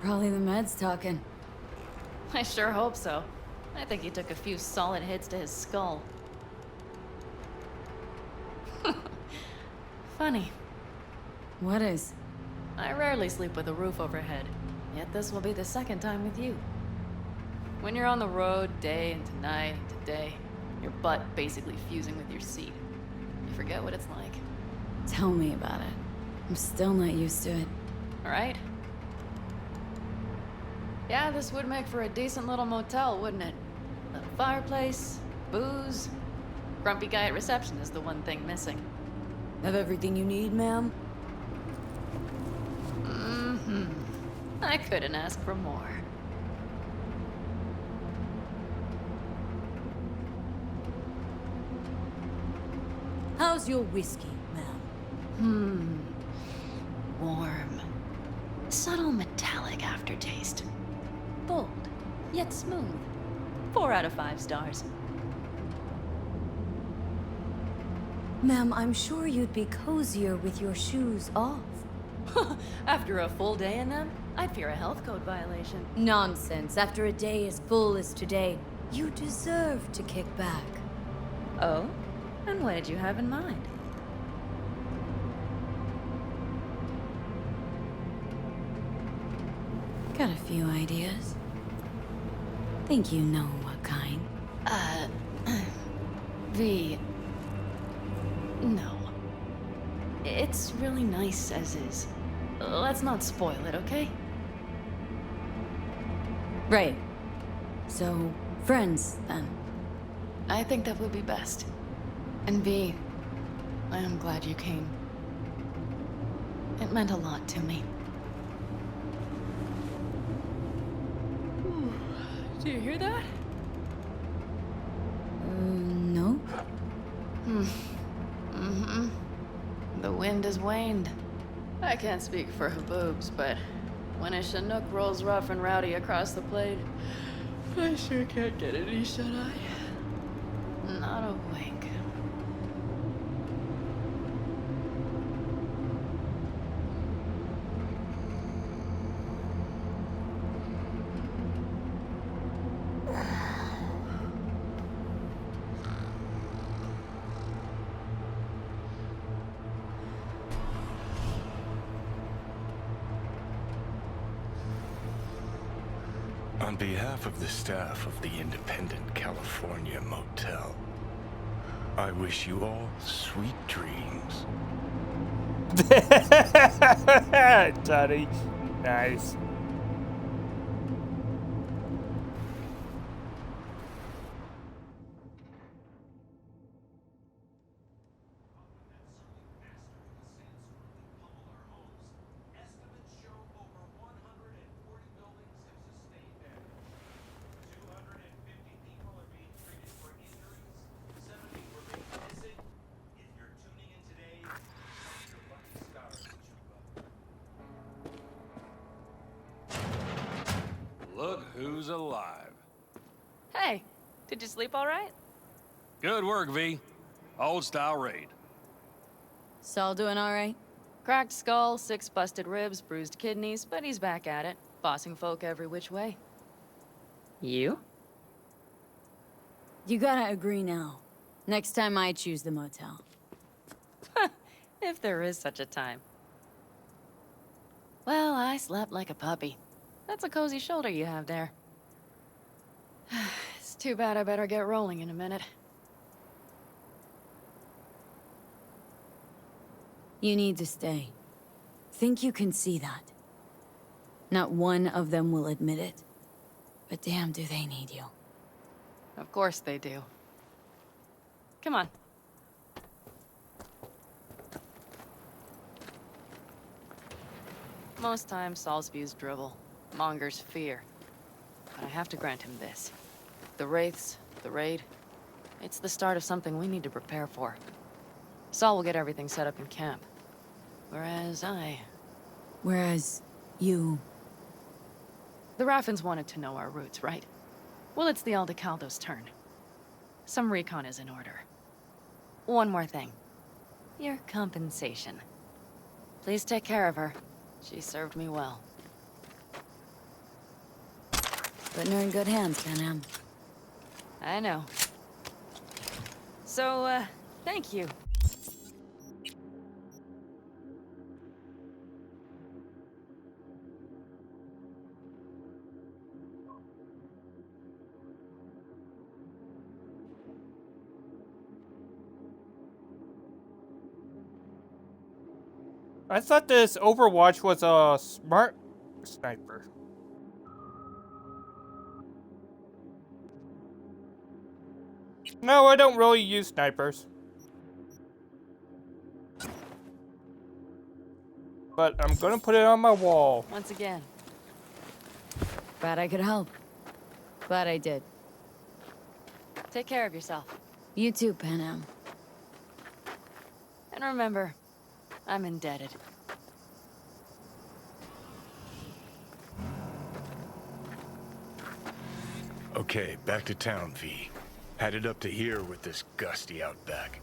Probably the meds talking. I sure hope so. I think he took a few solid hits to his skull. Funny. What is? I rarely sleep with a roof overhead, yet this will be the second time with you. When you're on the road day into night into day, your butt basically fusing with your seat. You forget what it's like. Tell me about it. I'm still not used to it. Alright? Yeah, this would make for a decent little motel, wouldn't it? Little fireplace, booze. Grumpy guy at reception is the one thing missing. Have everything you need, ma'am? Mm-hmm. I couldn't ask for more. How's your whiskey, ma'am? Warm. Subtle metallic aftertaste. Bold, yet smooth. 4 out of 5 stars. Ma'am, I'm sure you'd be cozier with your shoes off. After a full day in them, I'd fear a health code violation. Nonsense. After a day as full as today, you deserve to kick back. Oh? And what did you have in mind? Got a few ideas. Think you know what kind. V. No. It's really nice as is. Let's not spoil it, okay? Right. So, friends, then. I think that would be best. And V, I am glad you came. It meant a lot to me. Do you hear that? No. Mm-hmm. The wind has waned. I can't speak for Haboobs, but when a Chinook rolls rough and rowdy across the plate, I sure can't get any shut-eye. Not a wink. On behalf of the staff of the Independent California Motel, I wish you all sweet dreams. Daddy. Nice. Look who's alive. Hey, did you sleep all right? Good work, V. Old style raid. Saul doing all right? Cracked skull, 6 busted ribs, bruised kidneys, but he's back at it. bossing folk every which way. You? You gotta agree now. Next time I choose the motel. If there is such a time. Well, I slept like a puppy. That's a cozy shoulder you have there. It's too bad I better get rolling in a minute. You need to stay. Think you can see that. Not one of them will admit it. But damn, do they need you. Of course they do. Come on. Most times, Saul's views drivel, mongers fear. But I have to grant him this. The Wraiths, the raid, it's the start of something we need to prepare for. Saul will get everything set up in camp. Whereas you... The Raffins wanted to know our roots, right? Well, it's the Aldecaldo's turn. Some recon is in order. One more thing. Your compensation. Please take care of her. She served me well. Putting her in good hands, Panam. I know. So, thank you. I thought this Overwatch was a smart sniper. No, I don't really use snipers. But I'm gonna put it on my wall. Once again. Glad I could help. Glad I did. Take care of yourself. You too, Panam. And remember, I'm indebted. Okay, back to town, V. Headed up to here with this gusty outback.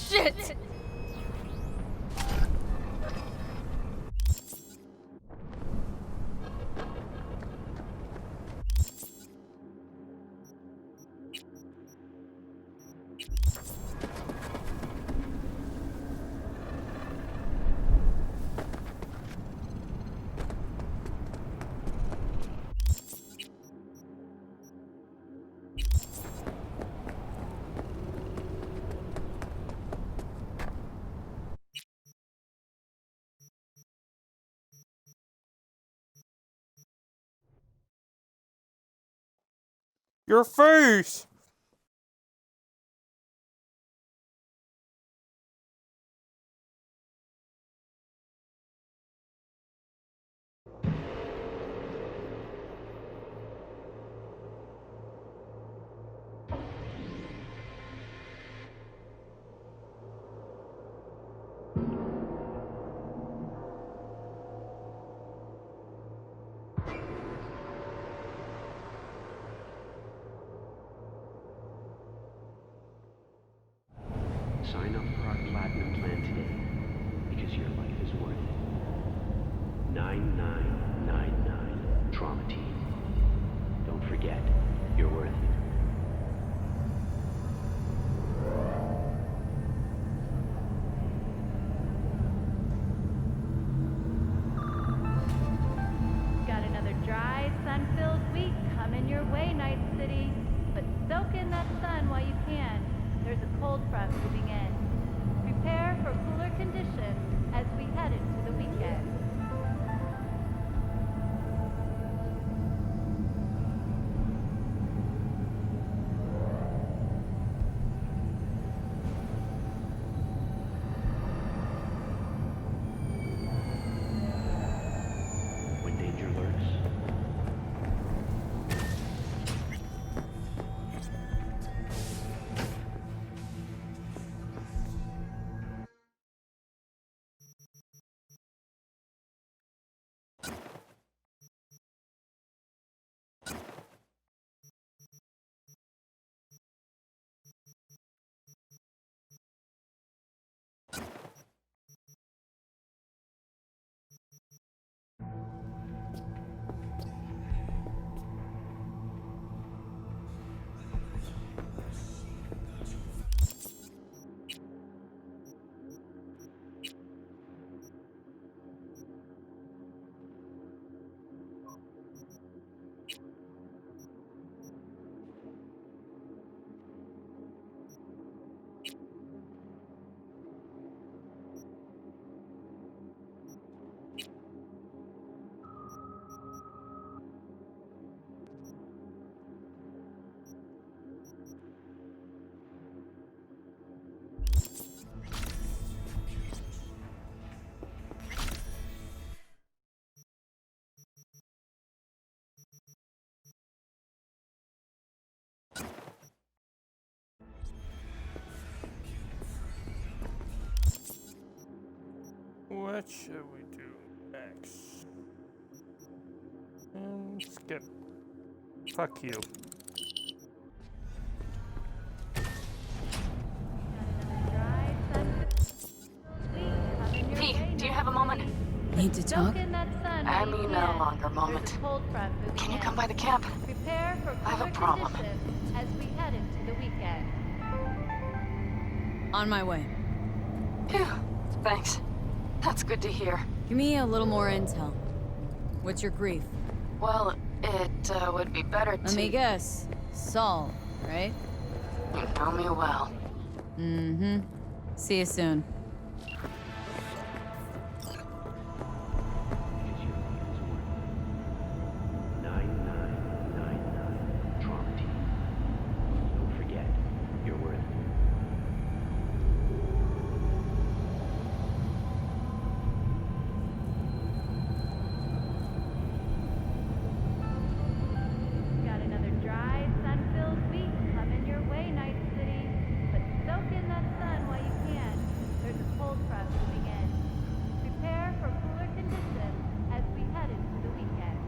Shit! Your face! Sign up for our platinum plan today, because your life is worth it. 9999 Trauma Team. forget, you're worth it. Got another dry, sun-filled week coming your way, Night City. But soak in that sun while you can. There's a cold front moving in. Prepare for cooler conditions as we head into the weekend. When danger lurks, What should we do next? Skip. Fuck you. Pete, do you have a moment? Need to talk? I mean, no longer moment. Can you come by the camp? Prepare for I have a cooler problem. conditions as we head into the weekend. On my way. Phew, thanks. That's good to hear. Give me a little more intel. What's your grief? Well, it would be better to... Let me guess. Saul, right? You know me well. Mm-hmm. See you soon. Got another dry, sun-filled week coming your way, Night City. But soak in that sun while you can. There's a cold front moving in. Prepare for cooler conditions as we head into the weekend.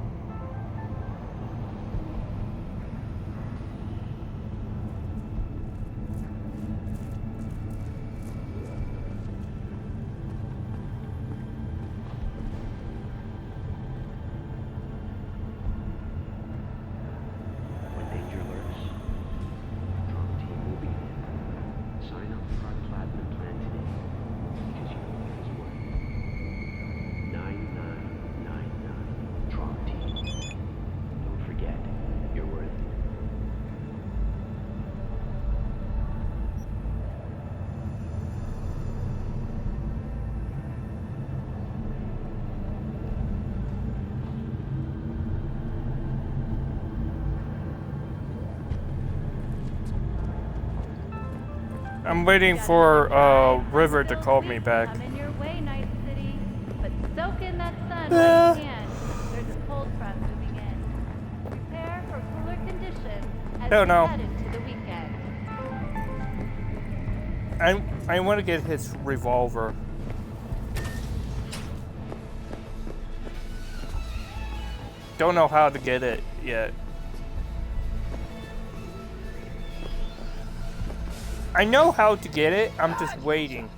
when danger lurks, Drama Team will be there. Sign up for our Platinum plan today, because you know it is worth it. 9999 Drama Team. Don't forget, you're worth it. I'm waiting for River to call me back. Coming your way, Night City. But soak in that sun while you can. There's a cold front moving in. Prepare for cooler conditions as Hell we no. head into the weekend. I want to get his revolver. Don't know how to get it yet. I know how to get it, I'm just waiting.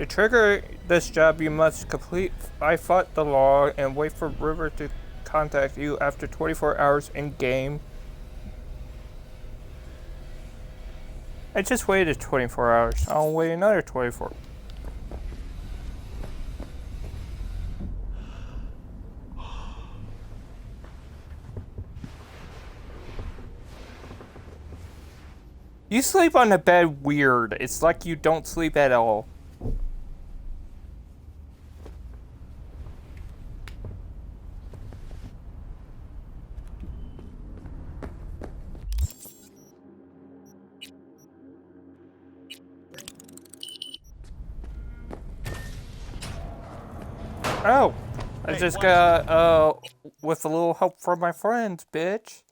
To trigger this job, you must complete I Fought the Law and wait for River to contact you after 24 hours in-game. I just waited 24 hours. I'll wait another 24. You sleep on the bed weird. It's like you don't sleep at all. Oh, I just got, with a little help from my friends, bitch.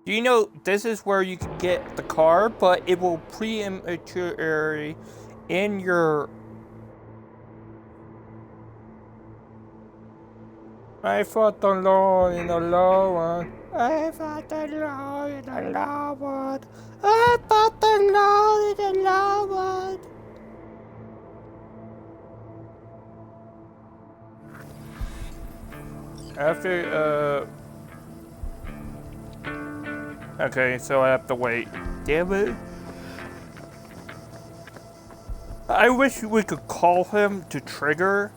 Do you know this is where you can get the car, but it will prematurely in your... I fought the law in the law one. I fought the law in the law one. I fought the law in the law one. After, okay, so I have to wait. Damn it. I wish we could call him to trigger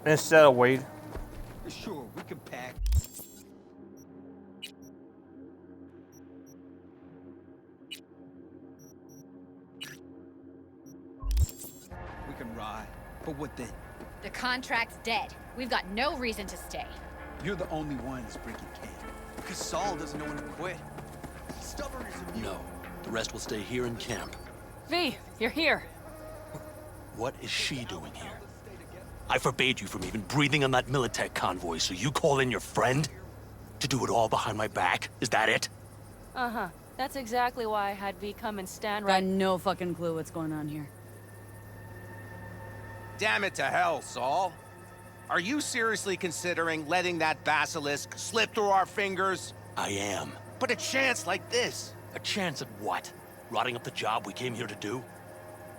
instead of wait. Sure, we can pack. We can ride. But what then? The contract's dead. We've got no reason to stay. You're the only ones breaking camp. Because Saul doesn't know when to quit. Stubborn as a mule. No, the rest will stay here in camp. V, you're here. What is she doing here? I forbade you from even breathing on that Militech convoy, so you call in your friend? To do it all behind my back? Is that it? Uh-huh. That's exactly why I had V come and stand Got right... no fucking clue what's going on here. Damn it to hell, Saul. Are you seriously considering letting that basilisk slip through our fingers? I am. But a chance like this. A chance at what? Rotting up the job we came here to do?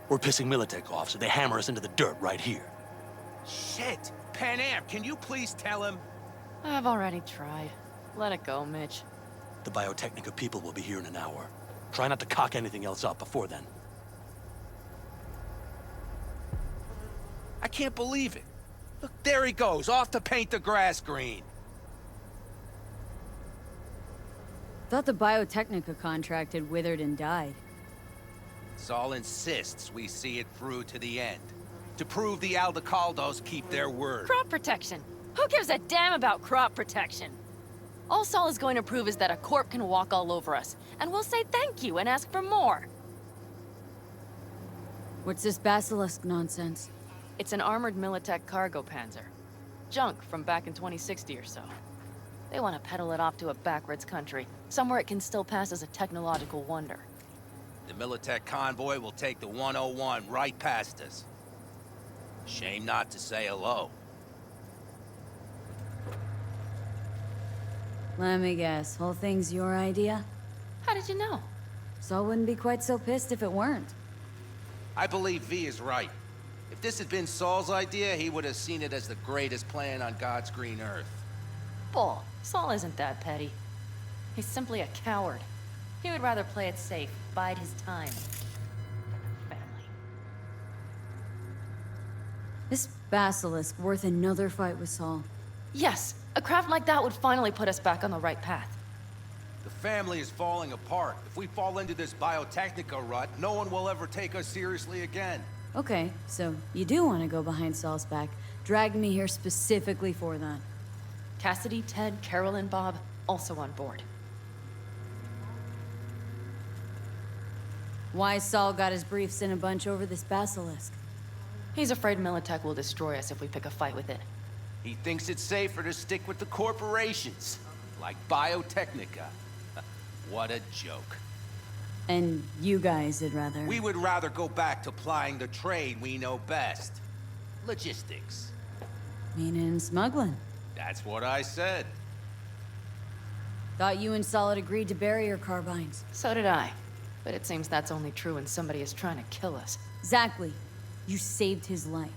We're pissing Militech off, so they hammer us into the dirt right here. Shit! Pan Am, can you please tell him? I've already tried. Let it go, Mitch. The Biotechnica people will be here in an hour. Try not to cock anything else up before then. I can't believe it. Look, there he goes, off to paint the grass green. Thought the Biotechnica contract had withered and died. Saul insists we see it through to the end. To prove the Aldecaldos keep their word. Crop protection! Who gives a damn about crop protection? All Saul is going to prove is that a corp can walk all over us, and we'll say thank you and ask for more. What's this basilisk nonsense? It's an armored Militech cargo panzer. Junk from back in 2060 or so. They want to peddle it off to a backwards country, somewhere it can still pass as a technological wonder. The Militech convoy will take the 101 right past us. Shame not to say hello. Let me guess, whole thing's your idea? How did you know? Saul wouldn't be quite so pissed if it weren't. I believe V is right. If this had been Saul's idea, he would have seen it as the greatest plan on God's green earth. Bull. Saul isn't that petty. He's simply a coward. He would rather play it safe, bide his time. Family. This basilisk worth another fight with Saul. Yes, a craft like that would finally put us back on the right path. The family is falling apart. If we fall into this Biotechnica rut, no one will ever take us seriously again. Okay, so you do want to go behind Saul's back. Dragged me here specifically for that. Cassidy, Ted, Carol, and Bob also on board. Why Saul got his briefs in a bunch over this basilisk? He's afraid Militech will destroy us if we pick a fight with it. He thinks it's safer to stick with the corporations, like Biotechnica. What a joke. And you guys would rather... We would rather go back to plying the trade we know best. Logistics. Meaning smuggling. That's what I said. Thought you and Solid agreed to bury your carbines. So did I. But it seems that's only true when somebody is trying to kill us. Exactly. You saved his life.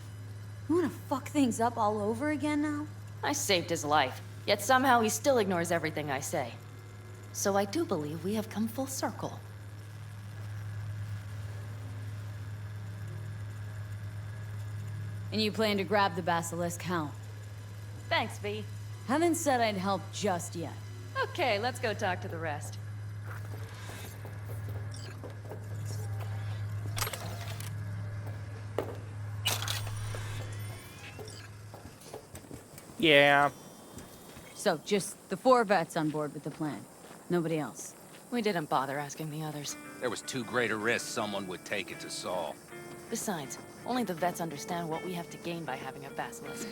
You wanna fuck things up all over again now? I saved his life, yet somehow he still ignores everything I say. So I do believe we have come full circle. And you plan to grab the Basilisk how? Thanks, V. Haven't said I'd help just yet. Okay, let's go talk to the rest. Yeah. So, just the 4 vets on board with the plan. Nobody else. We didn't bother asking the others. There was too great a risk someone would take it to Saul. Besides, only the vets understand what we have to gain by having a basilisk.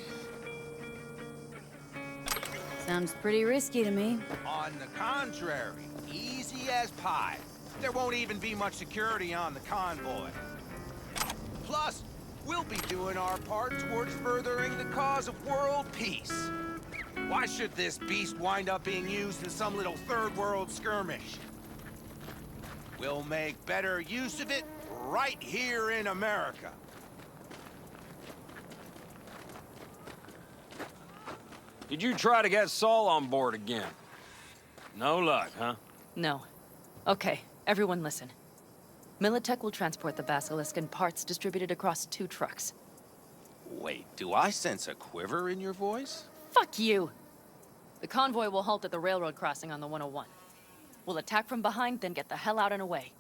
Sounds pretty risky to me. On the contrary, easy as pie. There won't even be much security on the convoy. Plus, we'll be doing our part towards furthering the cause of world peace. Why should this beast wind up being used in some little third world skirmish? We'll make better use of it right here in America. Did you try to get Saul on board again? No luck, huh? No. Okay, everyone listen. Militech will transport the Basilisk in parts distributed across 2 trucks. Wait, do I sense a quiver in your voice? Fuck you! The convoy will halt at the railroad crossing on the 101. We'll attack from behind, then get the hell out and away.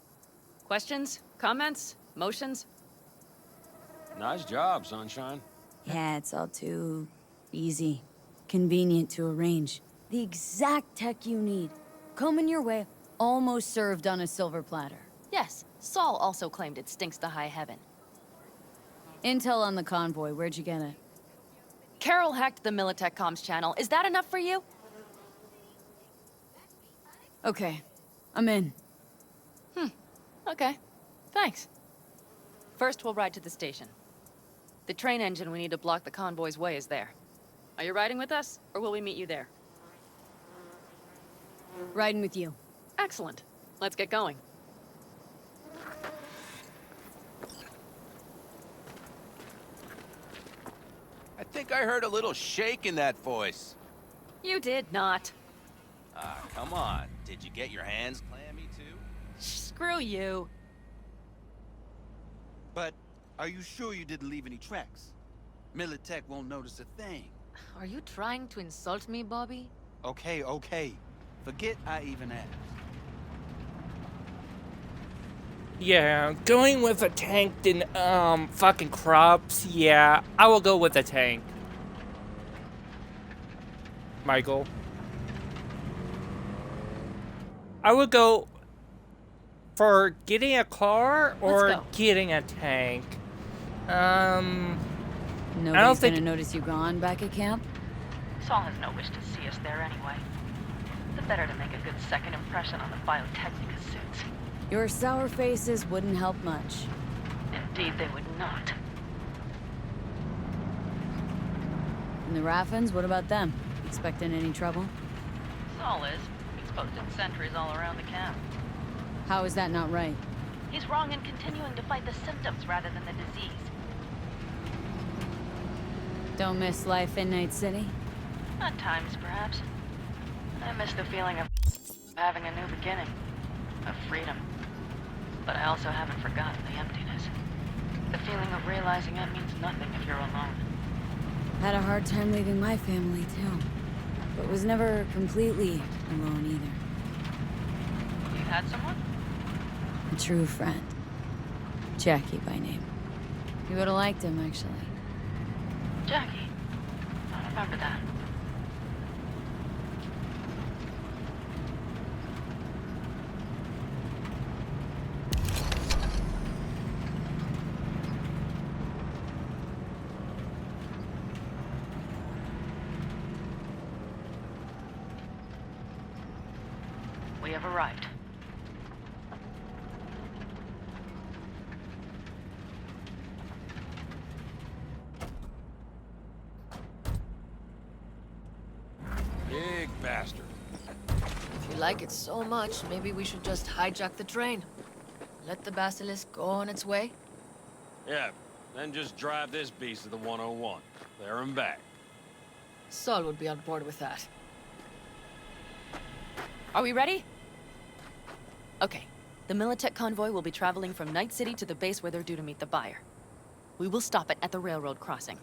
Questions? Comments? Motions? Nice job, Sunshine. Yeah, it's all too easy. Convenient to arrange. The exact tech you need. Coming your way, almost served on a silver platter. Yes, Saul also claimed it stinks to high heaven. Intel on the convoy, where'd you get it? Carol hacked the Militech comms channel. Is that enough for you? Okay, I'm in. Okay. Thanks. First, we'll ride to the station. The train engine we need to block the convoy's way is there. Are you riding with us, or will we meet you there? Riding with you. Excellent. Let's get going. I think I heard a little shake in that voice. You did not. Ah, come on. Did you get your hands clammy too? Screw you. But are you sure you didn't leave any tracks? Militech won't notice a thing. Are you trying to insult me, Bobby? Okay, okay. Forget I even asked. Yeah, going with a tank than, fucking crops. Yeah, I will go with a tank. Michael. I would go for getting a car or getting a tank. Nobody's gonna notice you gone back at camp? Saul has no wish to see us there anyway. It's better to make a good second impression on the Biotechnica suits. Your sour faces wouldn't help much. Indeed, they would not. And the Raffens, what about them? Expecting any trouble? Saul is. He's posted sentries all around the camp. How is that not right? He's wrong in continuing to fight the symptoms rather than the disease. Don't miss life in Night City? At times, perhaps. I miss the feeling of having a new beginning. Of freedom. But I also haven't forgotten the emptiness. The feeling of realizing it means nothing if you're alone. Had a hard time leaving my family, too. But was never completely alone, either. You had someone? A true friend. Jackie by name. You would've liked him, actually. Jackie. I remember that. We have arrived. Big bastard. like it so much, maybe we should just hijack the train. Let the Basilisk go on its way. Yeah, then just drive this beast to the 101. There and back. Saul would be on board with that. Are we ready? Okay. The Militech convoy will be traveling from Night City to the base where they're due to meet the buyer. We will stop it at the railroad crossing.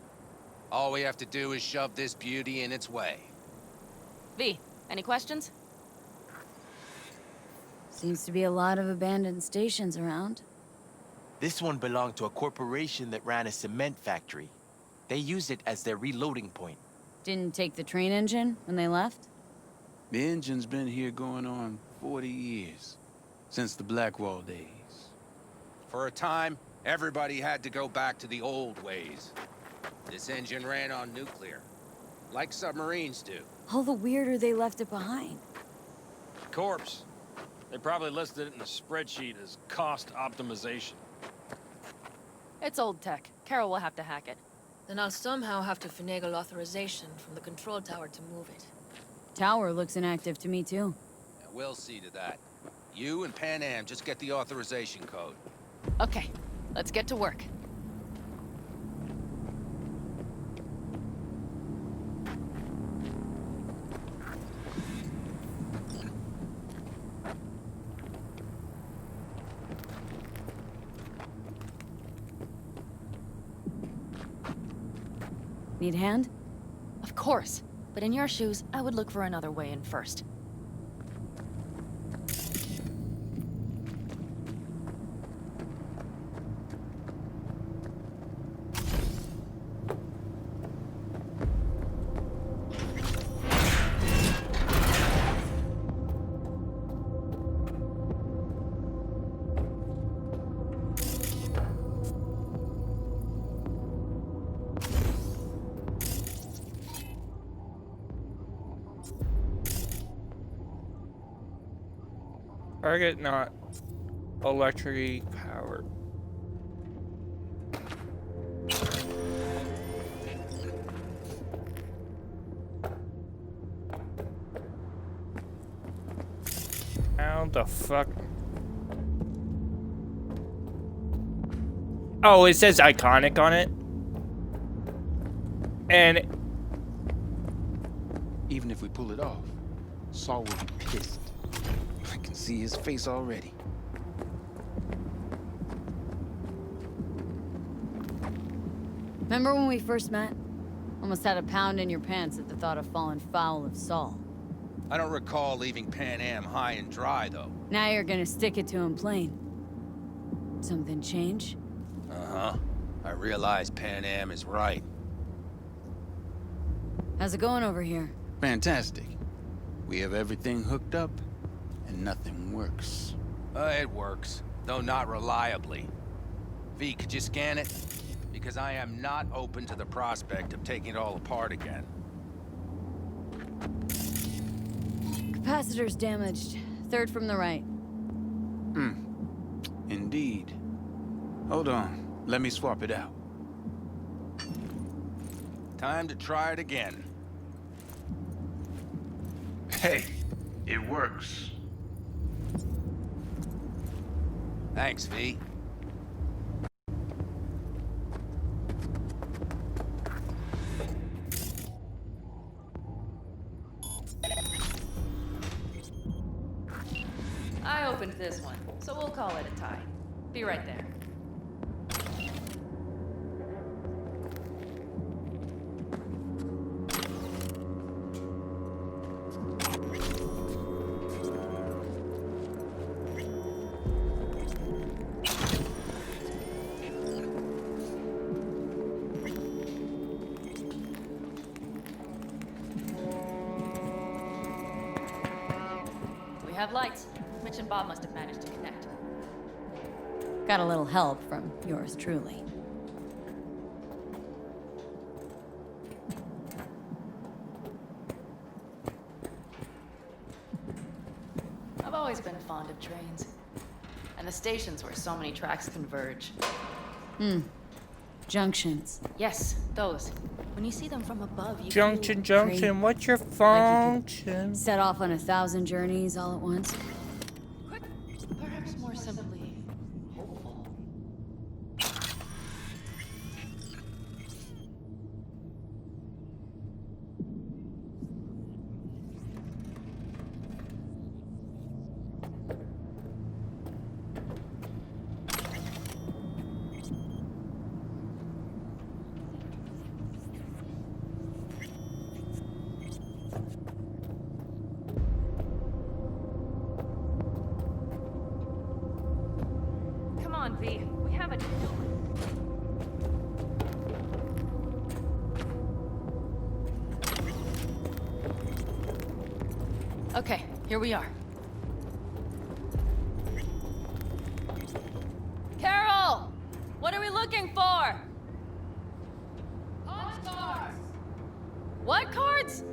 All we have to do is shove this beauty in its way. V, any questions? Seems to be a lot of abandoned stations around. This one belonged to a corporation that ran a cement factory. They used it as their reloading point. Didn't take the train engine when they left? The engine's been here going on 40 years. Since the Blackwall days. For a time, everybody had to go back to the old ways. This engine ran on nuclear, like submarines do. All the weirder they left it behind. Corpse. They probably listed it in the spreadsheet as cost optimization. It's old tech. Carol will have to hack it. Then I'll somehow have to finagle authorization from the control tower to move it. Tower looks inactive to me, too. And we'll see to that. You and Pan Am just get the authorization code. Okay, let's get to work. Need a hand? Of course. But in your shoes, I would look for another way in first. Target not electrically powered. How the fuck? Oh, it says iconic on it. And Even if we pull it off, Saul will be pissed. I can see his face already. Remember when we first met? Almost had a pound in your pants at the thought of falling foul of Saul. I don't recall leaving Pan Am high and dry, though. Now you're gonna stick it to him plain. Something change? Uh-huh. I realize Pan Am is right. How's it going over here? Fantastic. We have everything hooked up, and nothing works. It works, though not reliably. V, could you scan it? Because I am not open to the prospect of taking it all apart again. Capacitor's damaged. Third from the right. Indeed. Hold on. Let me swap it out. Time to try it again. Hey, it works. Thanks, V. I opened this one, so we'll call it a tie. Be right there. We have lights. Mitch and Bob must have managed to connect. Got a little help from yours truly. I've always been fond of trains. And the stations where so many tracks converge. Junctions. Yes, those. When you see them from above, you Junction, feel junction, what's your Like you function? could set off on 1,000 journeys all at once. perhaps more simply hopeful. Come on, V. We have a deal. Okay, here we are. Carol! What are we looking for? Cards! What cards?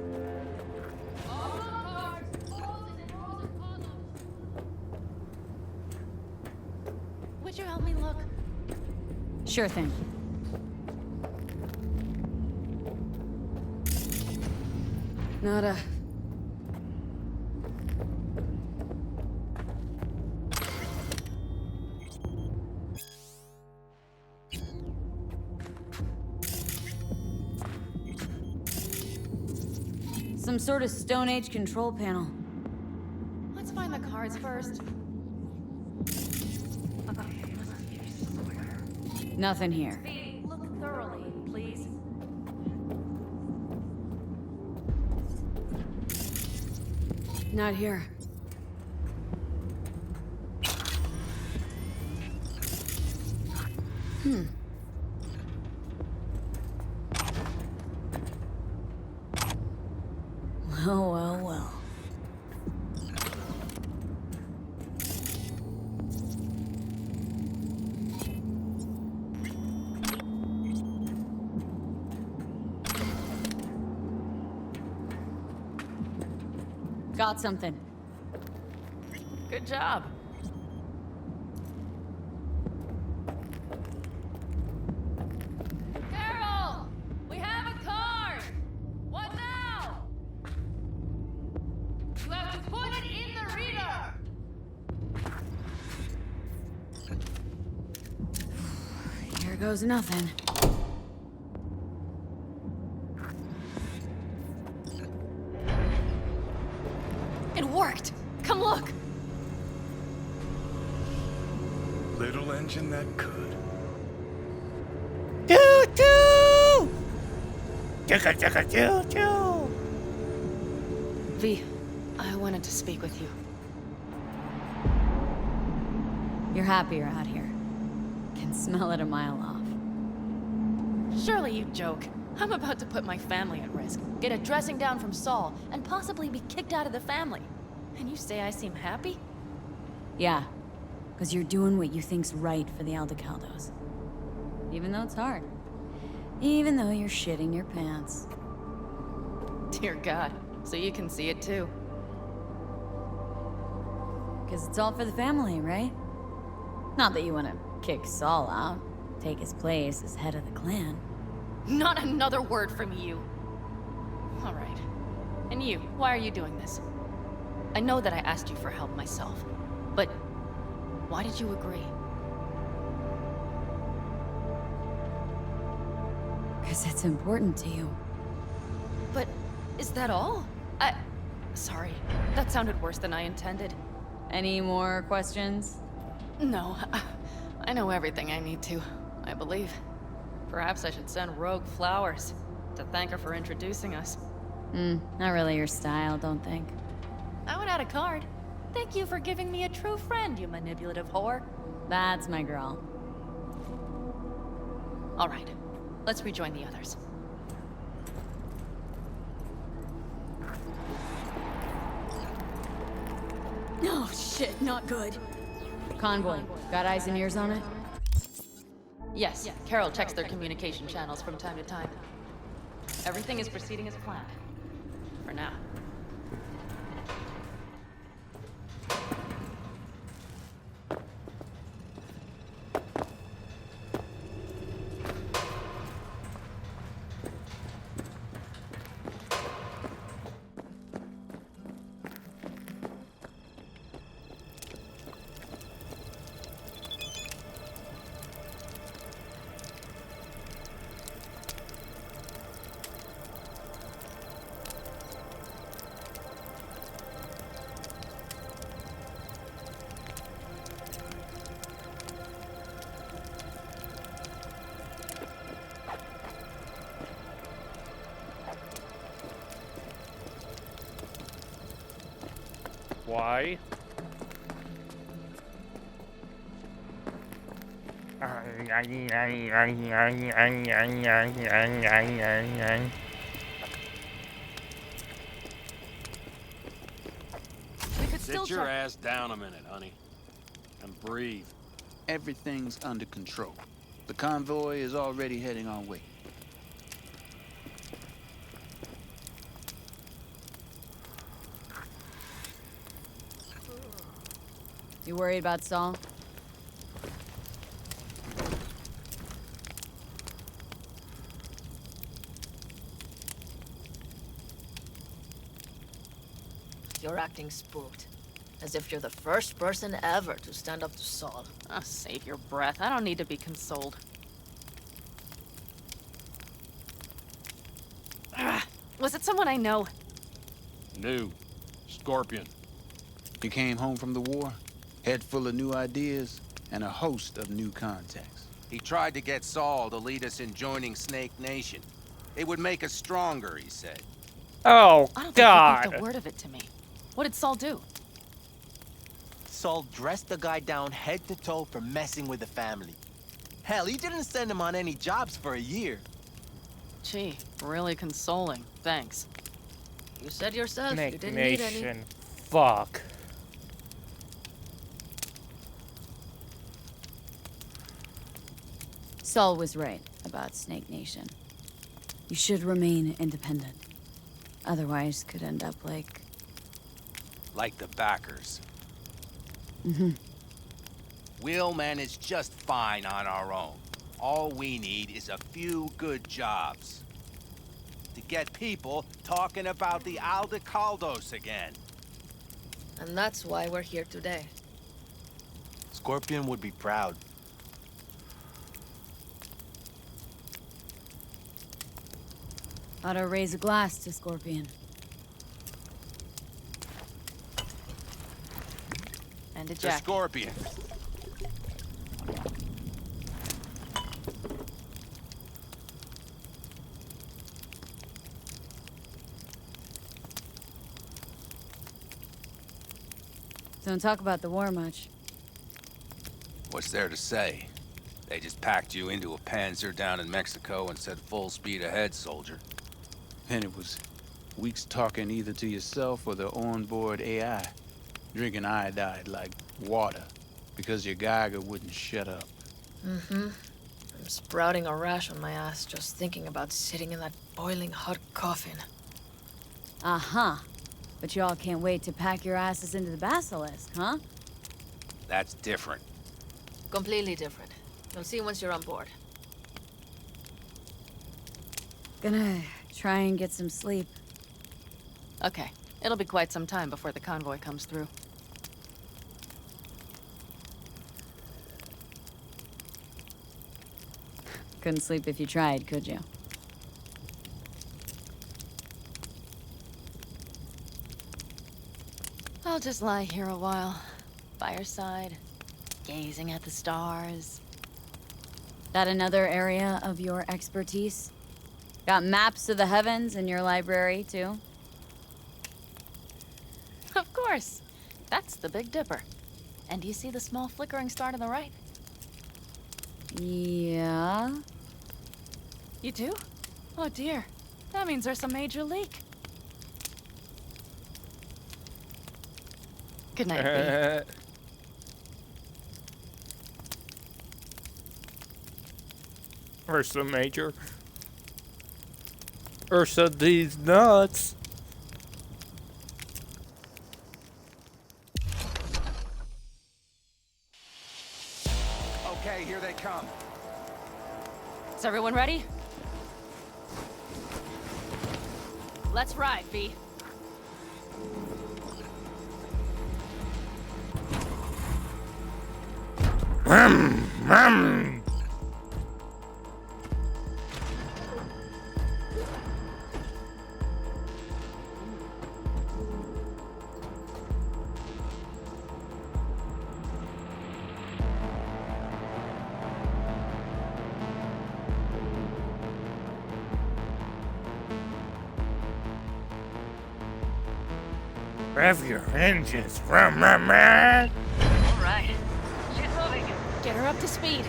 Would you help me look? Sure thing. Nada. Some sort of Stone Age control panel. Let's find the cards first. Nothing here. V, look thoroughly, please. Not here. Hmm. Well, well, well. Got something. Good job. Carol! We have a card! What now? You have to put it in the reader! Here goes nothing. It worked! Come look! Little engine that could. Choo choo! Chugga chugga choo choo! V, I wanted to speak with you. You're happier out here. Can smell it a mile off. Surely you joke. I'm about to put my family at risk, get a dressing down from Saul, and possibly be kicked out of the family. And you say I seem happy? Yeah, because you're doing what you think's right for the Aldecaldos. Even though it's hard. Even though you're shitting your pants. Dear God, so you can see it too. Because it's all for the family, right? Not that you want to kick Saul out, take his place as head of the clan. Not another word from you. All right. And you, why are you doing this? I know that I asked you for help myself, but why did you agree? Because it's important to you. But is that all? Sorry, that sounded worse than I intended. Any more questions? No, I know everything I need to, I believe. Perhaps I should send Rogue flowers to thank her for introducing us. Not really your style, don't think. I would add a card. Thank you for giving me a true friend, you manipulative whore. That's my girl. All right, let's rejoin the others. Oh, shit, not good. Convoy, got eyes and ears on it? Yes, Carol checks their communication channels from time to time. Everything is proceeding as planned. For now. Why? We could still Sit your try. ass down a minute, honey. And breathe. Everything's under control. The convoy is already heading our way. You worried about Saul? You're acting spooked. As if you're the first person ever to stand up to Saul. Oh, save your breath. I don't need to be consoled. Ugh. Was it someone I know? New. Scorpion. He came home from the war, head full of new ideas, and a host of new contacts. He tried to get Saul to lead us in joining Snake Nation. It would make us stronger, he said. Oh, I don't God. think you think a word of it to me. What did Saul do? Saul dressed the guy down head to toe for messing with the family. Hell, he didn't send him on any jobs for a year. Gee, really consoling. Thanks. You said yourself you Snake didn't need any. Nation. Fuck. Saul was right about Snake Nation. You should remain independent. Otherwise, could end up like... Like the backers. Mm-hmm. We'll manage just fine on our own. All we need is a few good jobs. To get people talking about the Aldecaldos again. And that's why we're here today. Scorpion would be proud. Ought to raise a glass to Scorpion. And a To jacket. Scorpion. Don't talk about the war much. What's there to say? They just packed you into a Panzer down in Mexico and said full speed ahead, soldier. And it was weeks talking either to yourself or the onboard AI. Drinking iodide like water because your Geiger wouldn't shut up. Mm-hmm. I'm sprouting a rash on my ass just thinking about sitting in that boiling hot coffin. Uh-huh. But y'all can't wait to pack your asses into the Basilisk, huh? That's different. Completely different. You'll see once you're on board. Gonna try and get some sleep. Okay. It'll be quite some time before the convoy comes through. Couldn't sleep if you tried, could you? I'll just lie here a while. By your side. Gazing at the stars. That another area of your expertise? Got maps of the heavens in your library, too? Of course. That's the Big Dipper. And do you see the small flickering star to the right? Yeah. You do? Oh dear. That means there's some major leak. Good night, V. Ursa Major. Ursa these nuts. Okay, here they come. Is everyone ready? Let's ride, V. Rev your engines from my mind. All right. She's moving. Get her up to speed.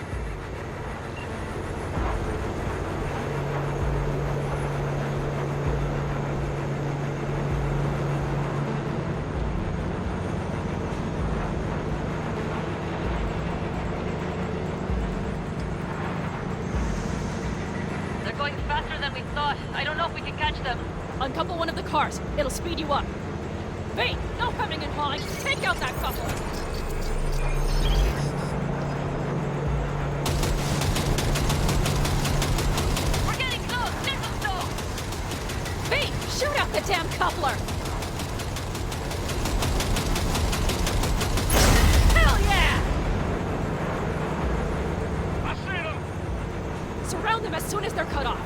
They're going faster than we thought. I don't know if we can catch them. Uncouple one of the cars. It'll speed you up. Wait, no hemming and hawing. Take out that coupler. We're getting close. There's some Hey, shoot out the damn coupler. Hell yeah! I see them! Surround them as soon as they're cut off.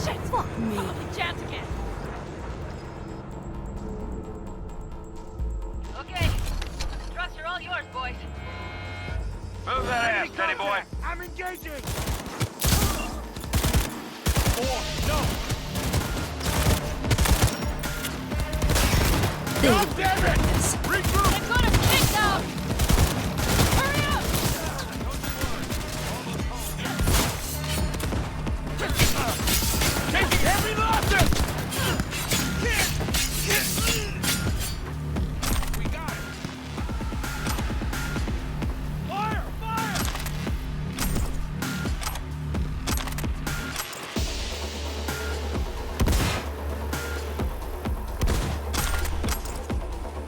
Shit, fuck me. Jammed again. Okay. Trucks are all yours, boys. Move that ass, steady boy. I'm engaging! God damn it! Regroup! They've got him kicked out! Hurry up! Taking heavy losses! We got it! Fire! Fire!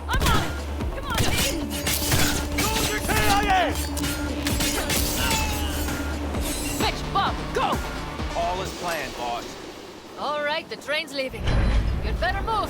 I'm on it! Come on, Pete! Mitch, Bob, go! All is planned, boss. All right, the train's leaving. You'd better move.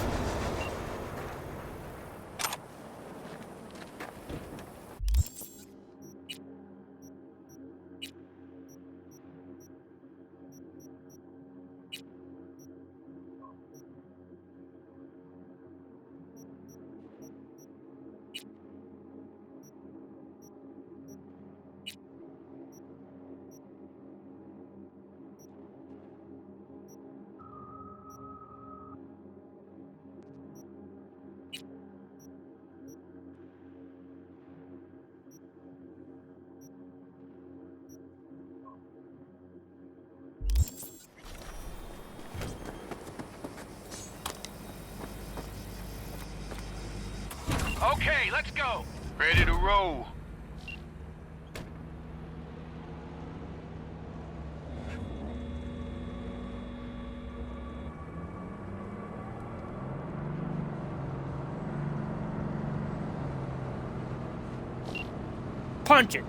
Okay, let's go. Ready to roll. Punch it.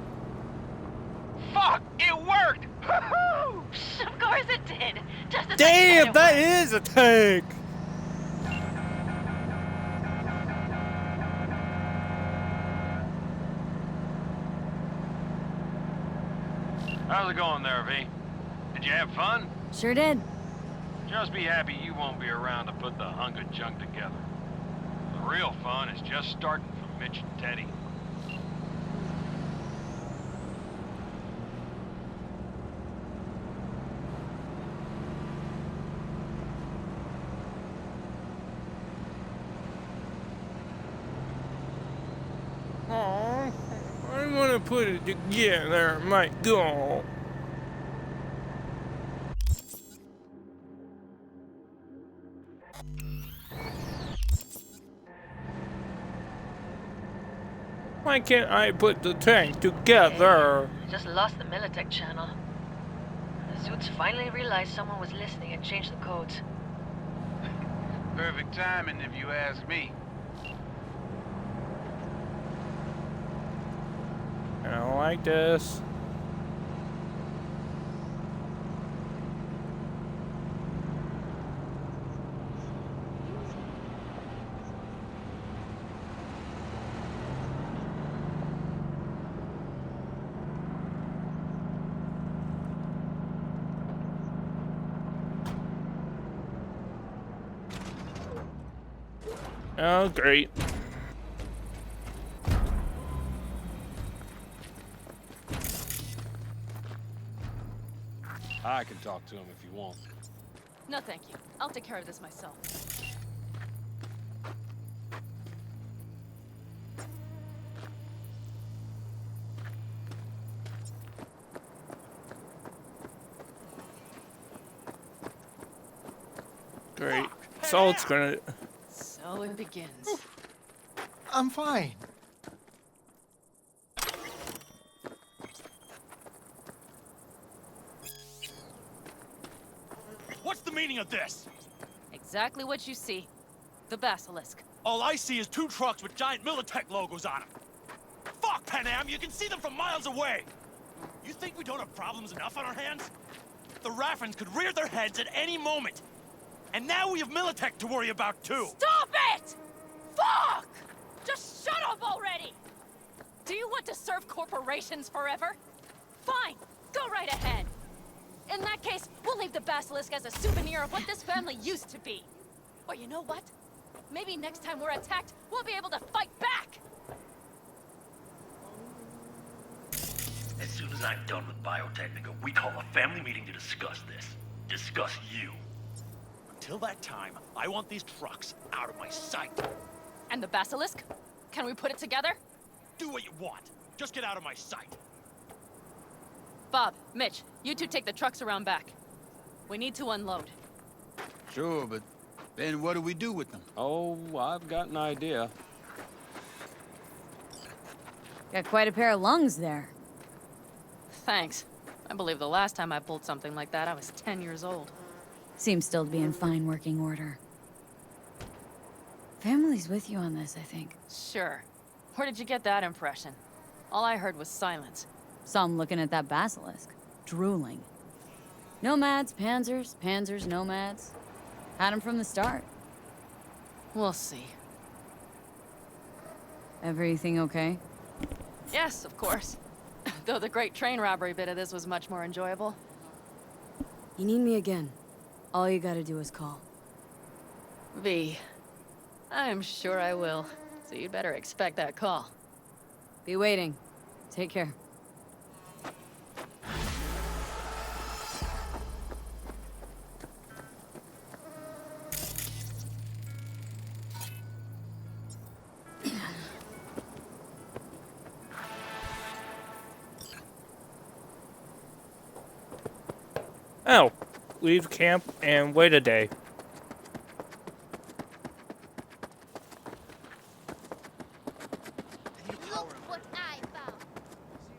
Fuck! It worked! Of course it did. Just as I said Damn, it that would. is a tank. How's it going there, V? Did you have fun? Sure did. Just be happy you won't be around to put the hunk of junk together. The real fun is just starting for Mitch and Teddy. Aw, I want to put it together, my God. Why can't I put the tank together? Just lost the Militech channel. The suits finally realized someone was listening and changed the codes. Perfect timing if you ask me. I don't like this. Oh, great. I can talk to him if you want. No, thank you. I'll take care of this myself. Great. Salt's gonna. So it begins. I'm fine. What's the meaning of this? Exactly what you see. The basilisk. All I see is 2 trucks with giant Militech logos on them. Fuck, Panam, you can see them from miles away. You think we don't have problems enough on our hands? The Raffens could rear their heads at any moment. And now we have Militech to worry about, too. Stop it! Fuck! Just shut up already! Do you want to serve corporations forever? Fine, go right ahead. In that case, we'll leave the basilisk as a souvenir of what this family used to be. Or you know what? Maybe next time we're attacked, we'll be able to fight back! As soon as I'm done with Biotechnica, we call a family meeting to discuss this. Discuss you. Until that time, I want these trucks out of my sight. And the basilisk? Can we put it together? Do what you want. Just get out of my sight. Bob, Mitch, you two take the trucks around back. We need to unload. Sure, but then what do we do with them? Oh, I've got an idea. Got quite a pair of lungs there. Thanks. I believe the last time I pulled something like that, I was 10 years old. Seems still to be in fine working order. Family's with you on this, I think. Sure. Where did you get that impression? All I heard was silence. Saw him looking at that basilisk, drooling. Nomads, panzers, panzers, nomads. Had him from the start. We'll see. Everything okay? Yes, of course. Though the great train robbery bit of this was much more enjoyable. You need me again. All you gotta do is call. V. I'm sure I will. So you'd better expect that call. Be waiting. Take care. Oh, leave camp and wait a day. Look what I found.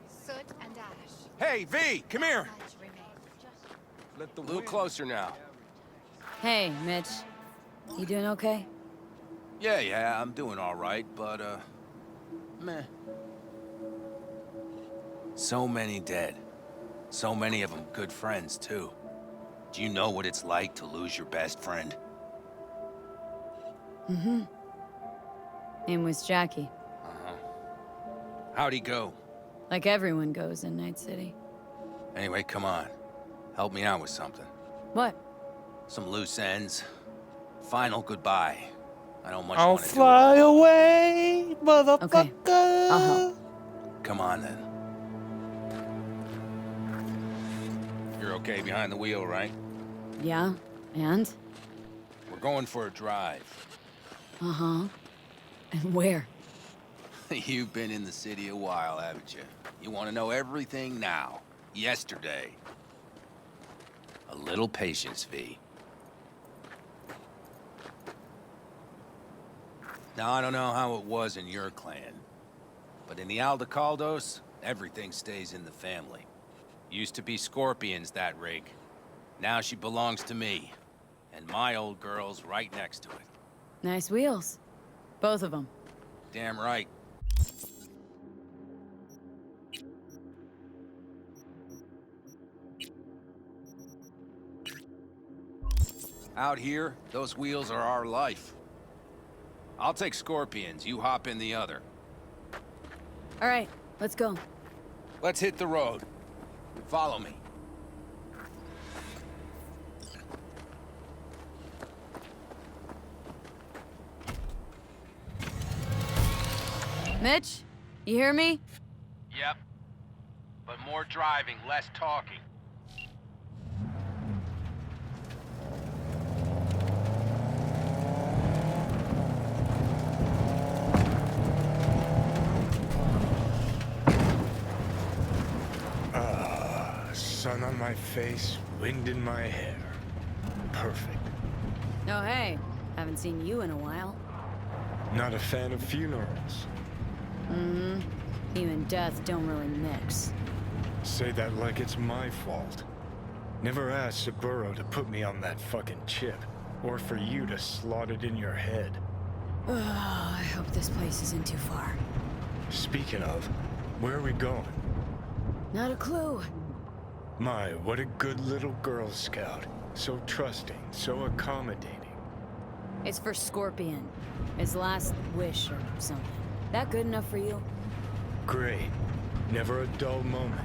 Soot and ash. Hey, V, come here. Much remains. A little closer now. Hey, Mitch. You doing okay? Yeah, I'm doing all right, but, meh. So many dead. So many of them good friends, too. Do you know what it's like to lose your best friend? Mm-hmm. Name was Jackie. Uh-huh. How'd he go? Like everyone goes in Night City. Anyway, come on. Help me out with something. What? Some loose ends. Final goodbye. I don't much I'll want to do fly away, motherfucker. Okay. I'll help. it. Come on, then. You're okay behind the wheel, right? Yeah? And? We're going for a drive. Uh-huh. And where? You've been in the city a while, haven't you? You want to know everything now. Yesterday. A little patience, V. Now, I don't know how it was in your clan, but in the Aldecaldos, everything stays in the family. Used to be Scorpions, that rig. Now she belongs to me, and my old girl's right next to it. Nice wheels. Both of them. Damn right. Out here, those wheels are our life. I'll take Scorpions, you hop in the other. All right, let's go. Let's hit the road. Follow me. Mitch, you hear me? Yep. But more driving, less talking. sun on my face, wind in my hair. Perfect. Oh, hey. Haven't seen you in a while. Not a fan of funerals. Mm-hmm. You and death don't really mix. Say that like it's my fault. Never asked Saburo to put me on that fucking chip, or for you to slot it in your head. Oh, I hope this place isn't too far. Speaking of, where are we going? Not a clue. My, what a good little Girl Scout. So trusting, so accommodating. It's for Scorpion. His last wish or something. That good enough for you? Great. Never a dull moment.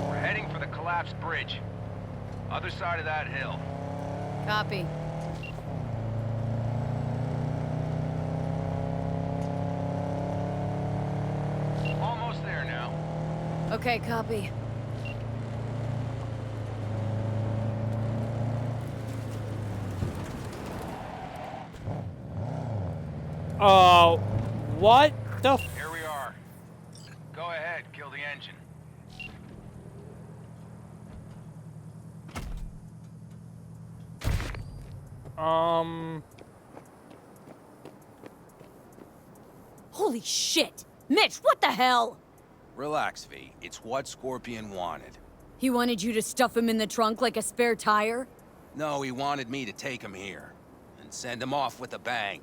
We're heading for the collapsed bridge. Other side of that hill. Copy. Almost there now. Okay, copy. Oh, what the f- Here we are. Go ahead, kill the engine. Holy shit! Mitch, what the hell? Relax, V. It's what Scorpion wanted. He wanted you to stuff him in the trunk like a spare tire? No, he wanted me to take him here and send him off with a bang.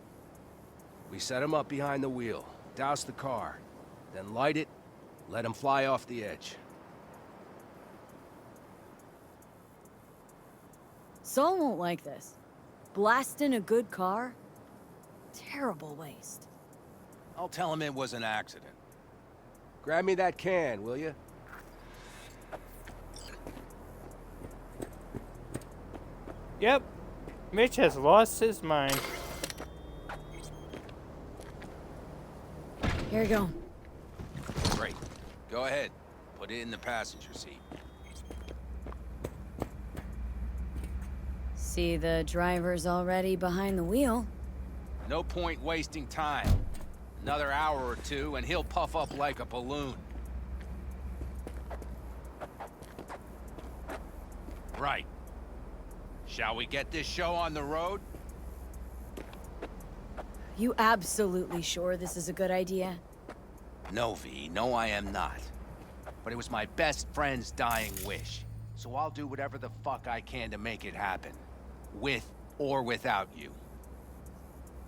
We set him up behind the wheel, douse the car, then light it, let him fly off the edge. Saul won't like this. Blasting a good car? Terrible waste. I'll tell him it was an accident. Grab me that can, will you? Yep. Mitch has lost his mind. Here you go. Great. Go ahead. Put it in the passenger seat. See, the driver's already behind the wheel. No point wasting time. Another hour or two, and he'll puff up like a balloon. Right. Shall we get this show on the road? You absolutely sure this is a good idea? No, V. No, I am not. But it was my best friend's dying wish. So I'll do whatever the fuck I can to make it happen. With or without you.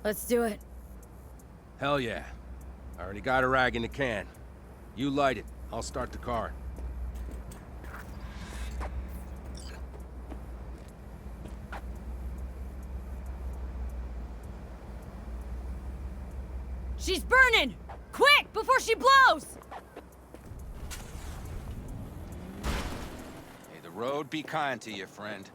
Let's do it. Hell yeah. I already got a rag in the can. You light it. I'll start the car. She's burning! Quick, before she blows! May the road be kind to you, friend.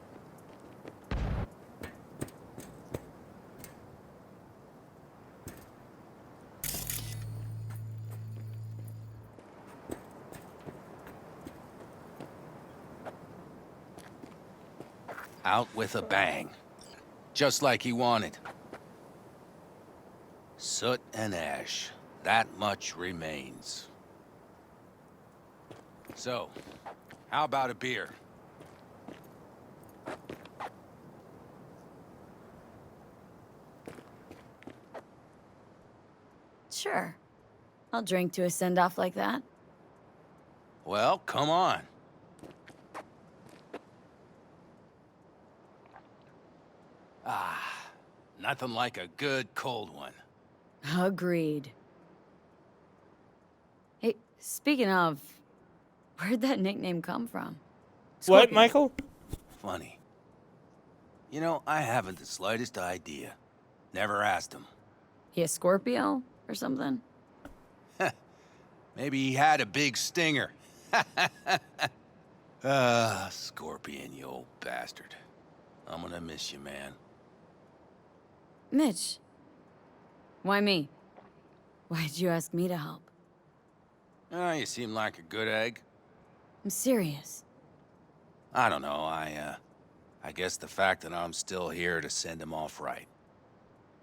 Out with a bang. Just like he wanted. Soot and ash. That much remains. So, how about a beer? Sure. I'll drink to a send-off like that. Well, come on. Ah, nothing like a good cold one. Agreed. Hey, speaking of, where'd that nickname come from? What, Scorpion. Michael? Funny. You know, I haven't the slightest idea. Never asked him. He a Scorpio or something? Maybe he had a big stinger. Scorpion, you old bastard. I'm gonna miss you, man. Mitch. Why me? Why'd you ask me to help? Oh, you seem like a good egg. I'm serious. I don't know, I guess the fact that I'm still here to send him off right.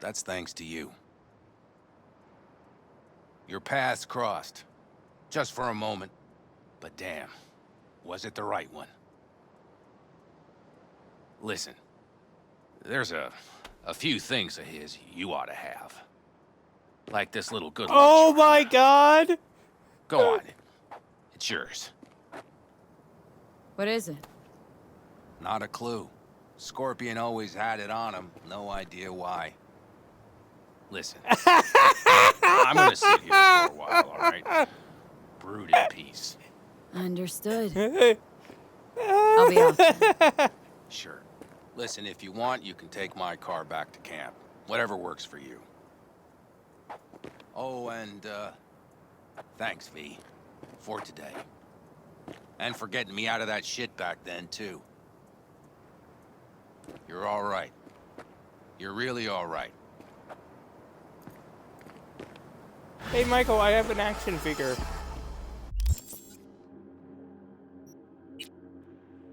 That's thanks to you. Your paths crossed. Just for a moment. But damn, was it the right one? Listen, there's a few things of his you ought to have. Like this little good luck Oh charm. my god! Go on. It's yours. What is it? Not a clue. Scorpion always had it on him. No idea why. Listen. I'm gonna sit here for a while, alright? Brood in peace. Understood. I'll be off. Sure. Listen, if you want, you can take my car back to camp. Whatever works for you. Oh, and, thanks, V. For today. And for getting me out of that shit back then, too. You're all right. You're really all right. Hey, Michael, I have an action figure.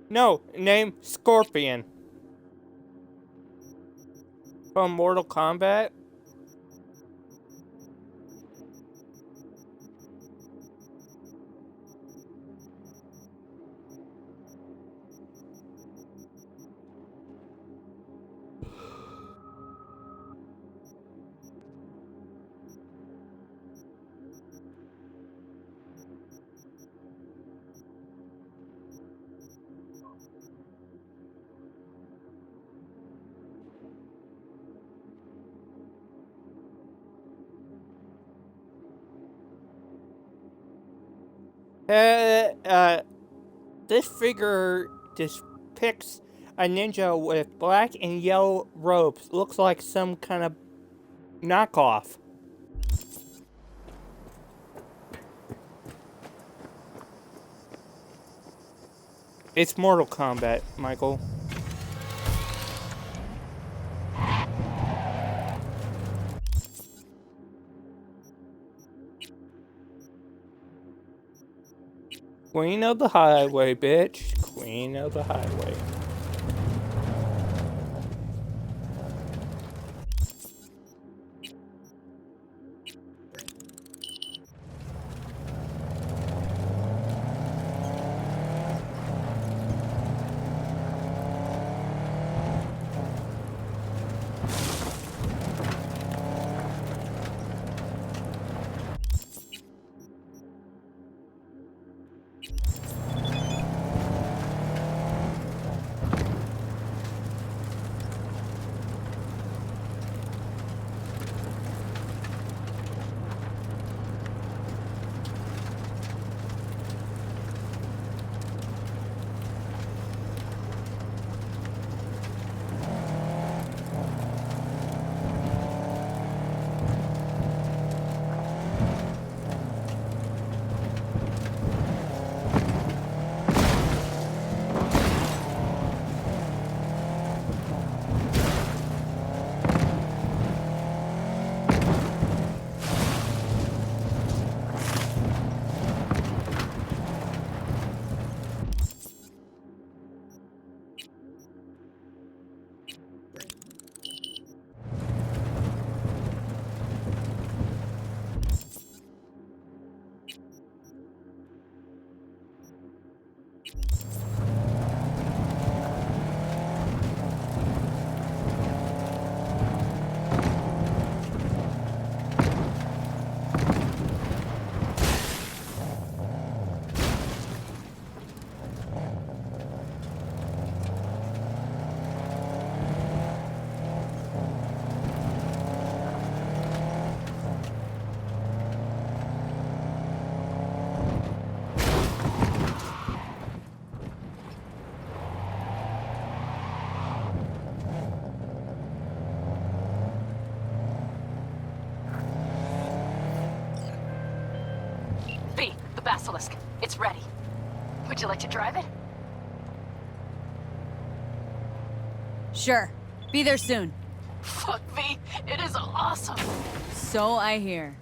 No, name Scorpion. From Mortal Kombat. This figure depicts a ninja with black and yellow robes. Looks like some kind of knockoff. It's Mortal Kombat, Michael. Queen of the highway, bitch. Queen of the highway. Basilisk. It's ready. Would you like to drive it? Sure. Be there soon. Fuck V, it is awesome. So I hear.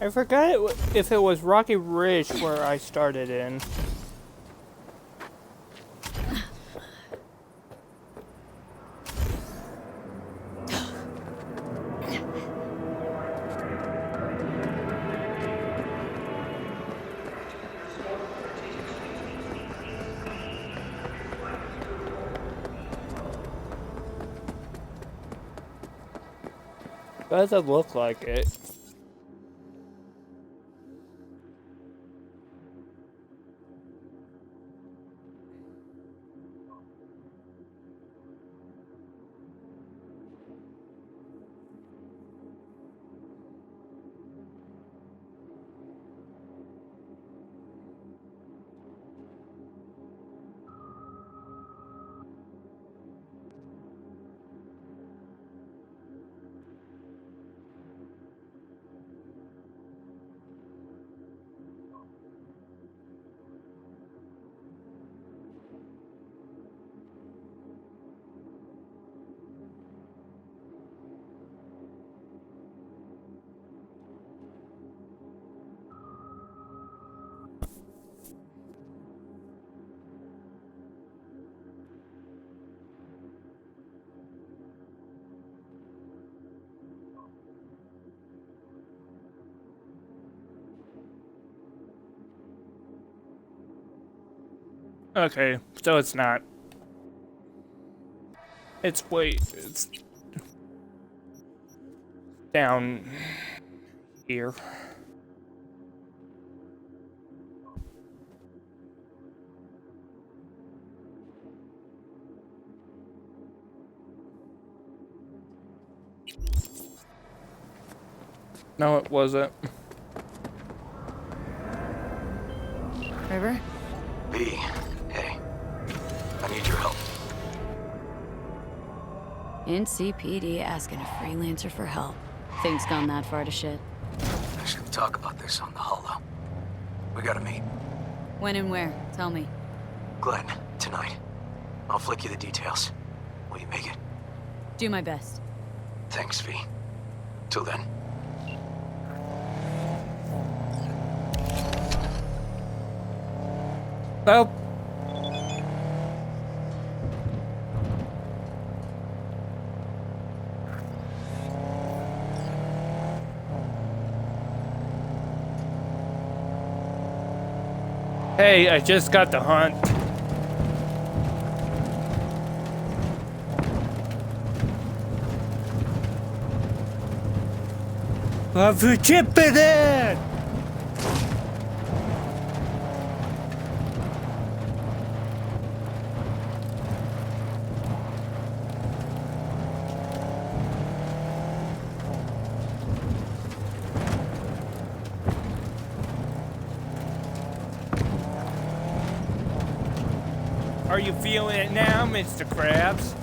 I forgot if it was Rocky Ridge where I started in. Doesn't look like it. Okay, so it's not. It's down here. No, it wasn't. River? B, hey. I need your help. NCPD asking a freelancer for help. Things gone that far to shit. I should talk about this on the holo. We gotta meet. When and where? Tell me. Glenn, tonight. I'll flick you the details. Will you make it? Do my best. Thanks, V. Till then. Well. Hey, I just got the hunt. Have a chip in it! Are you feeling it now, Mr. Krabs?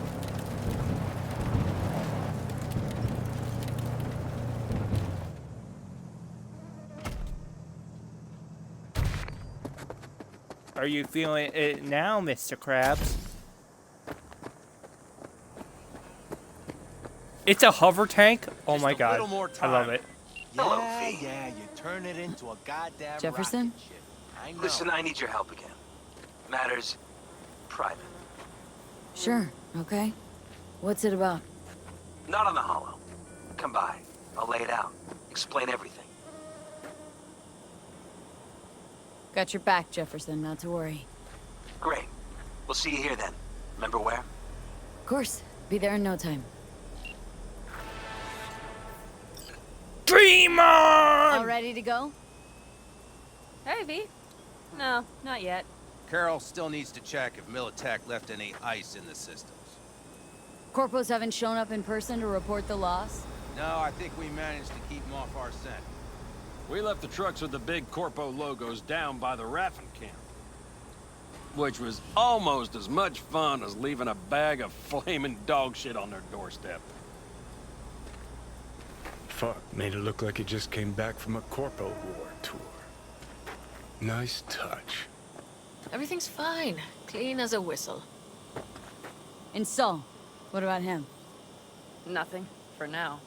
Are you feeling it now, Mr. Krabs? It's a hover tank? Oh Just my a god. little more I love time. it. Yeah, you turn it into a goddamn Jefferson? rocket ship. I know. Listen, I need your help again. Matters private. Sure, okay. What's it about? Not on the holo. Come by. I'll lay it out. Explain everything. Got your back, Jefferson, not to worry. Great. We'll see you here then. Remember where? Of course. Be there in no time. Dream on! All ready to go? Hey, V. No, not yet. Carol still needs to check if Militech left any ice in the systems. Corpos haven't shown up in person to report the loss? No, I think we managed to keep them off our scent. We left the trucks with the big Corpo logos down by the Raffin camp. Which was almost as much fun as leaving a bag of flaming dog shit on their doorstep. Fuck, made it look like it just came back from a Corpo War tour. Nice touch. Everything's fine. Clean as a whistle. And Saul, what about him? Nothing, for now.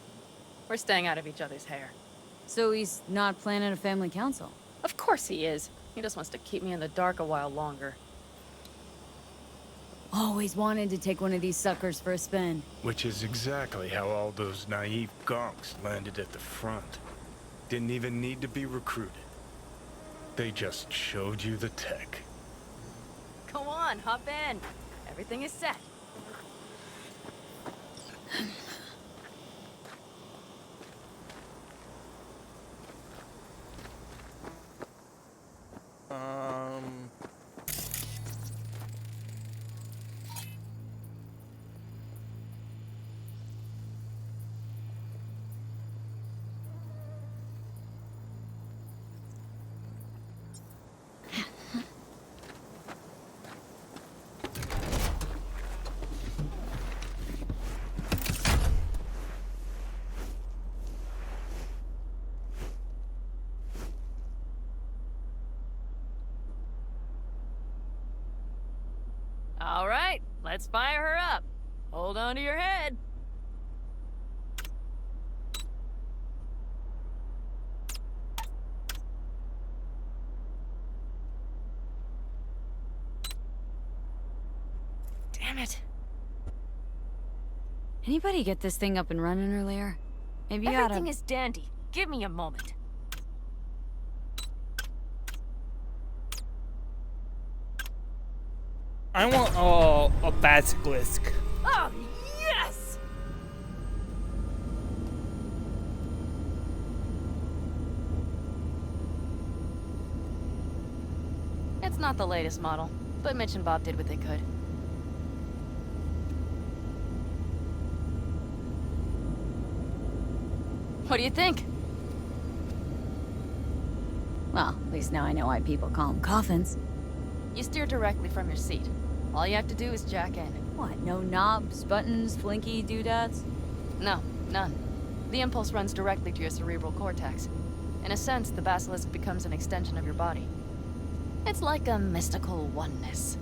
We're staying out of each other's hair. So he's not planning a family council? Of course he is. He just wants to keep me in the dark a while longer. Always wanted to take one of these suckers for a spin. Which is exactly how all those naive gonks landed at the front. Didn't even need to be recruited. They just showed you the tech. Go on, hop in. Everything is set. All right, let's fire her up. Hold on to your head. Damn it. Anybody get this thing up and running earlier? Maybe you Everything is dandy. Give me a moment. I want a basilisk. Oh, yes! It's not the latest model, but Mitch and Bob did what they could. What do you think? Well, at least now I know why people call them coffins. You steer directly from your seat. All you have to do is jack in. What, no knobs, buttons, flinky doodads? No, none. The impulse runs directly to your cerebral cortex. In a sense, the basilisk becomes an extension of your body. It's like a mystical oneness.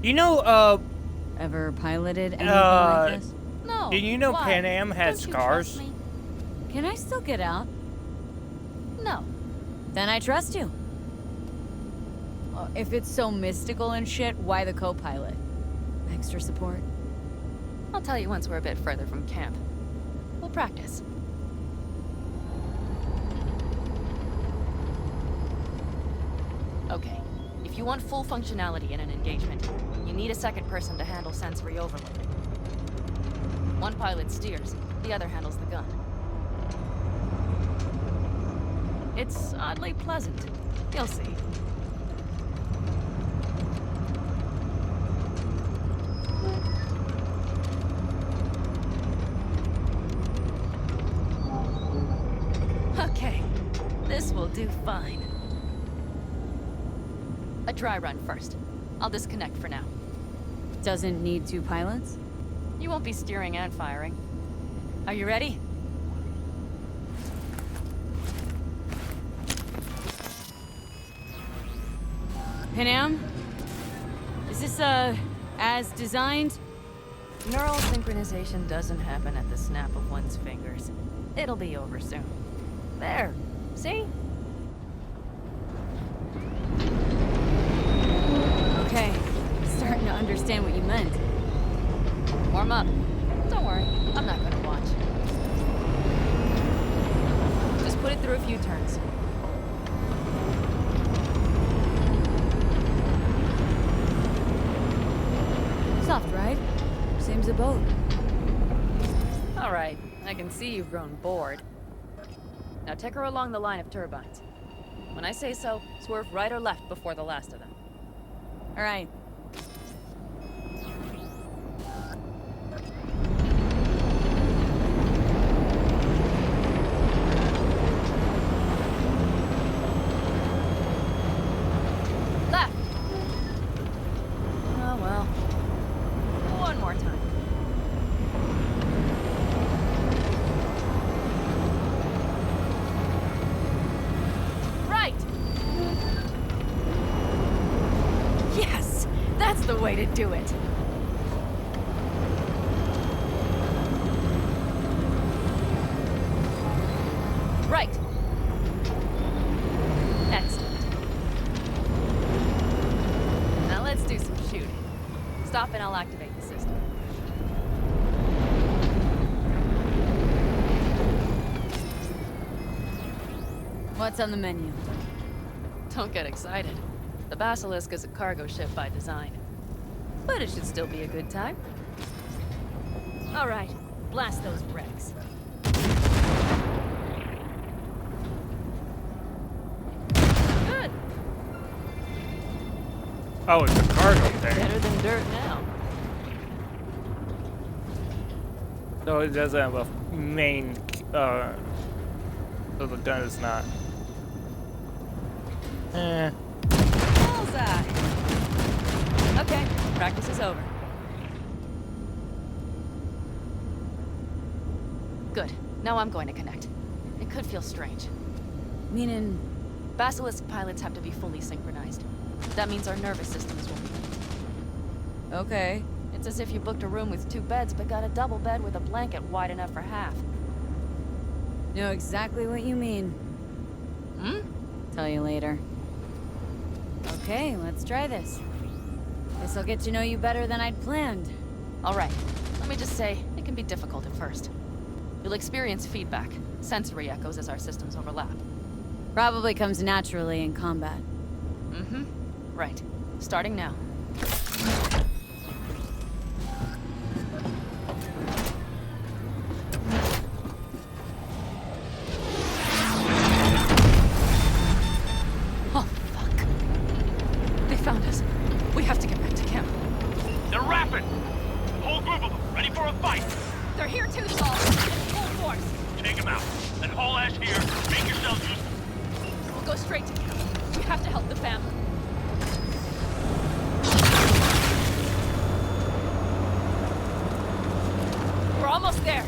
You know, Ever piloted anything like this? No. did you know why? Pan Am had Don't you scars? trust me? Can I still get out? No. Then I trust you. If it's so mystical and shit, why the co-pilot? Extra support? I'll tell you once we're a bit further from camp. We'll practice. Okay. If you want full functionality in an engagement, you need a second person to handle sensory overload. One pilot steers, the other handles the gun. It's oddly pleasant. You'll see. Okay, this will do fine. A dry run first. I'll disconnect for now. Doesn't need two pilots? You won't be steering and firing. Are you ready? Pan Am? Is this, as designed? Neural synchronization doesn't happen at the snap of one's fingers. It'll be over soon. There. See? Okay. Starting to understand what you meant. Warm up. Don't worry. I'm not gonna watch. Just put it through a few turns. Soft, right? Same's a boat. All right. I can see you've grown bored. Now take her along the line of turbines. When I say so, swerve right or left before the last of them. All right. Left! Oh well. One more time. Right! Yes! That's the way to do it! Right! Stop and I'll activate the system. What's on the menu? Don't get excited. The Basilisk is a cargo ship by design. But it should still be a good time. All right, blast those wrecks. Good. Oh, it's a cargo thing. Better than dirt now. No, it doesn't have a main, so the gun is not. Bullseye! Okay, practice is over. Good. Now I'm going to connect. It could feel strange. Meaning? Basilisk pilots have to be fully synchronized. That means our nervous systems will be. Okay. It's as if you booked a room with 2 beds, but got a double bed with a blanket wide enough for half. Know exactly what you mean. Hmm? Tell you later. Okay, let's try this. Guess I'll get to know you better than I'd planned. All right. Let me just say, it can be difficult at first. You'll experience feedback, sensory echoes as our systems overlap. Probably comes naturally in combat. Mm-hmm. Right. Starting now. Oh, fuck. They found us. We have to get back to camp. They're rapid! Whole group of them, ready for a fight! They're here too, Saul. Full force. Take them out, then haul ass here, make yourselves useful. We'll go straight to camp. We have to help the family. We're almost there.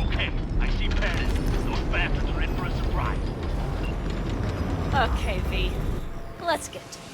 Okay, I see Patton. Those bastards are in for a surprise. Okay, V. Let's get to work.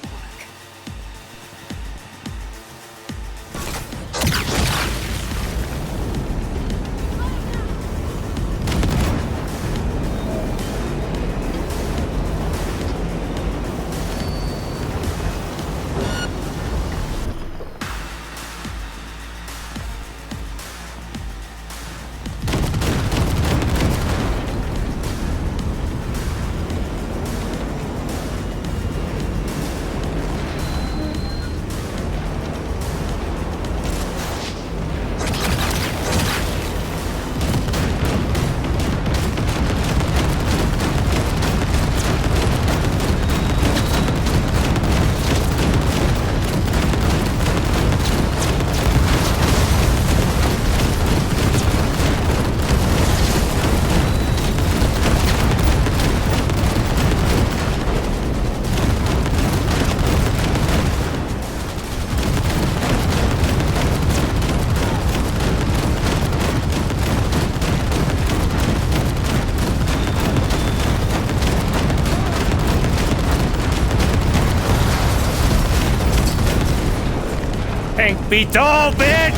Tank beats all, bitch!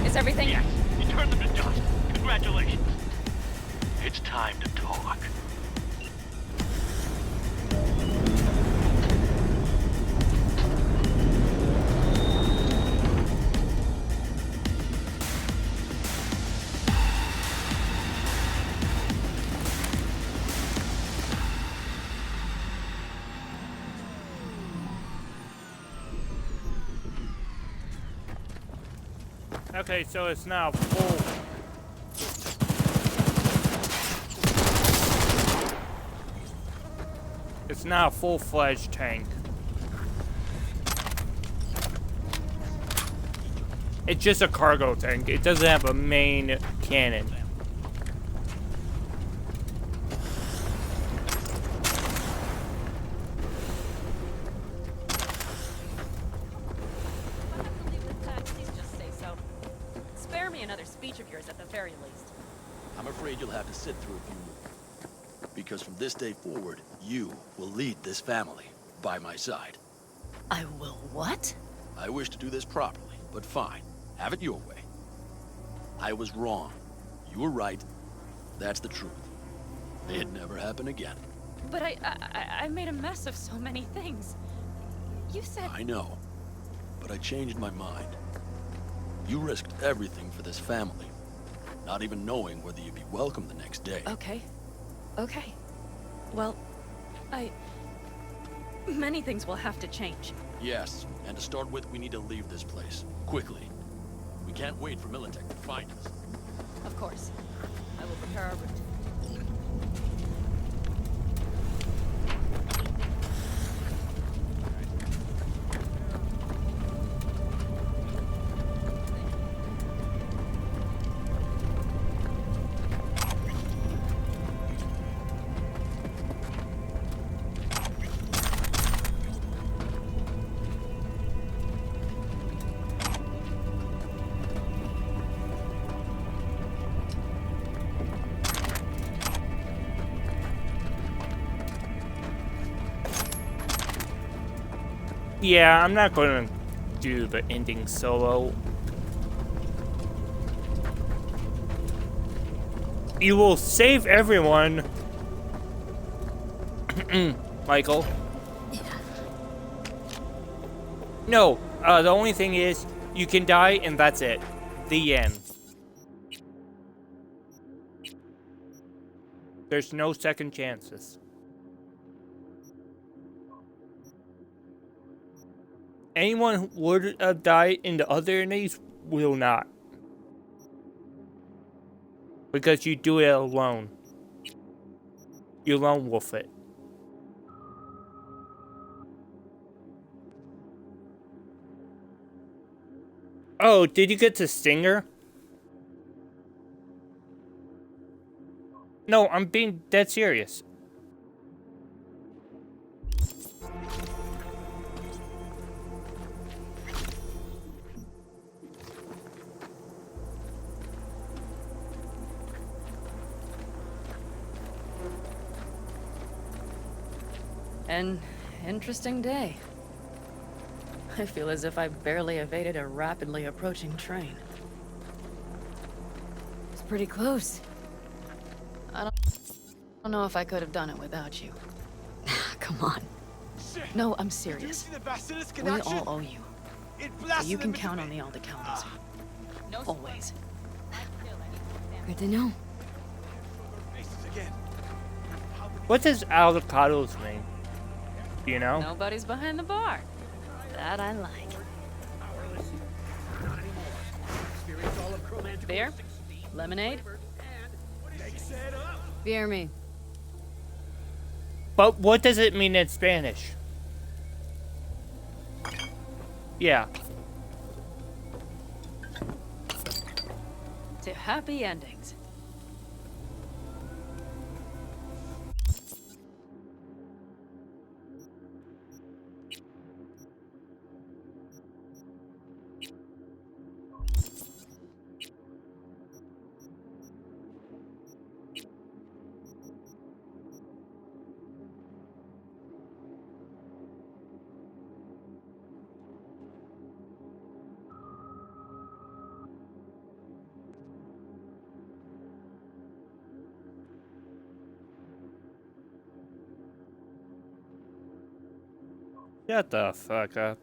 Is everything? Yes, you turned them to dust. Congratulations. It's time to talk. Okay, so it's now full. It's now a full-fledged tank. It's just a cargo tank. It doesn't have a main cannon. Spare me another speech of yours at the very least. I'm afraid you'll have to sit through a few more. Because from this day forward, you will lead this family by my side. I will what? I wish to do this properly, but fine. Have it your way. I was wrong. You were right. That's the truth. It'd never happen again. But I made a mess of so many things. You said... I know. But I changed my mind. You risked everything for this family. Not even knowing whether you'd be welcome the next day. Okay. Okay. Well, many things will have to change. Yes, and to start with, we need to leave this place. Quickly. We can't wait for Militech to find us. Of course. I will prepare our route. Yeah, I'm not going to do the ending solo. You will save everyone. Michael. No, the only thing is, you can die and that's it. The end. There's no second chances. Anyone who would have died in the other enemies will not. Because you do it alone. You lone wolf it. Oh, did you get to Stinger? No, I'm being dead serious. An interesting day. I feel as if I barely evaded a rapidly approaching train. It's pretty close. I don't know if I could have done it without you. Come on. No, I'm serious. We all owe you. So you can count on the Aldecaldos. Always. Good to know. What does avocados mean? Do you know? Nobody's behind the bar. That I like. Beer? Lemonade? Beer me. But what does it mean in Spanish? Yeah. To happy endings. Shut the fuck up.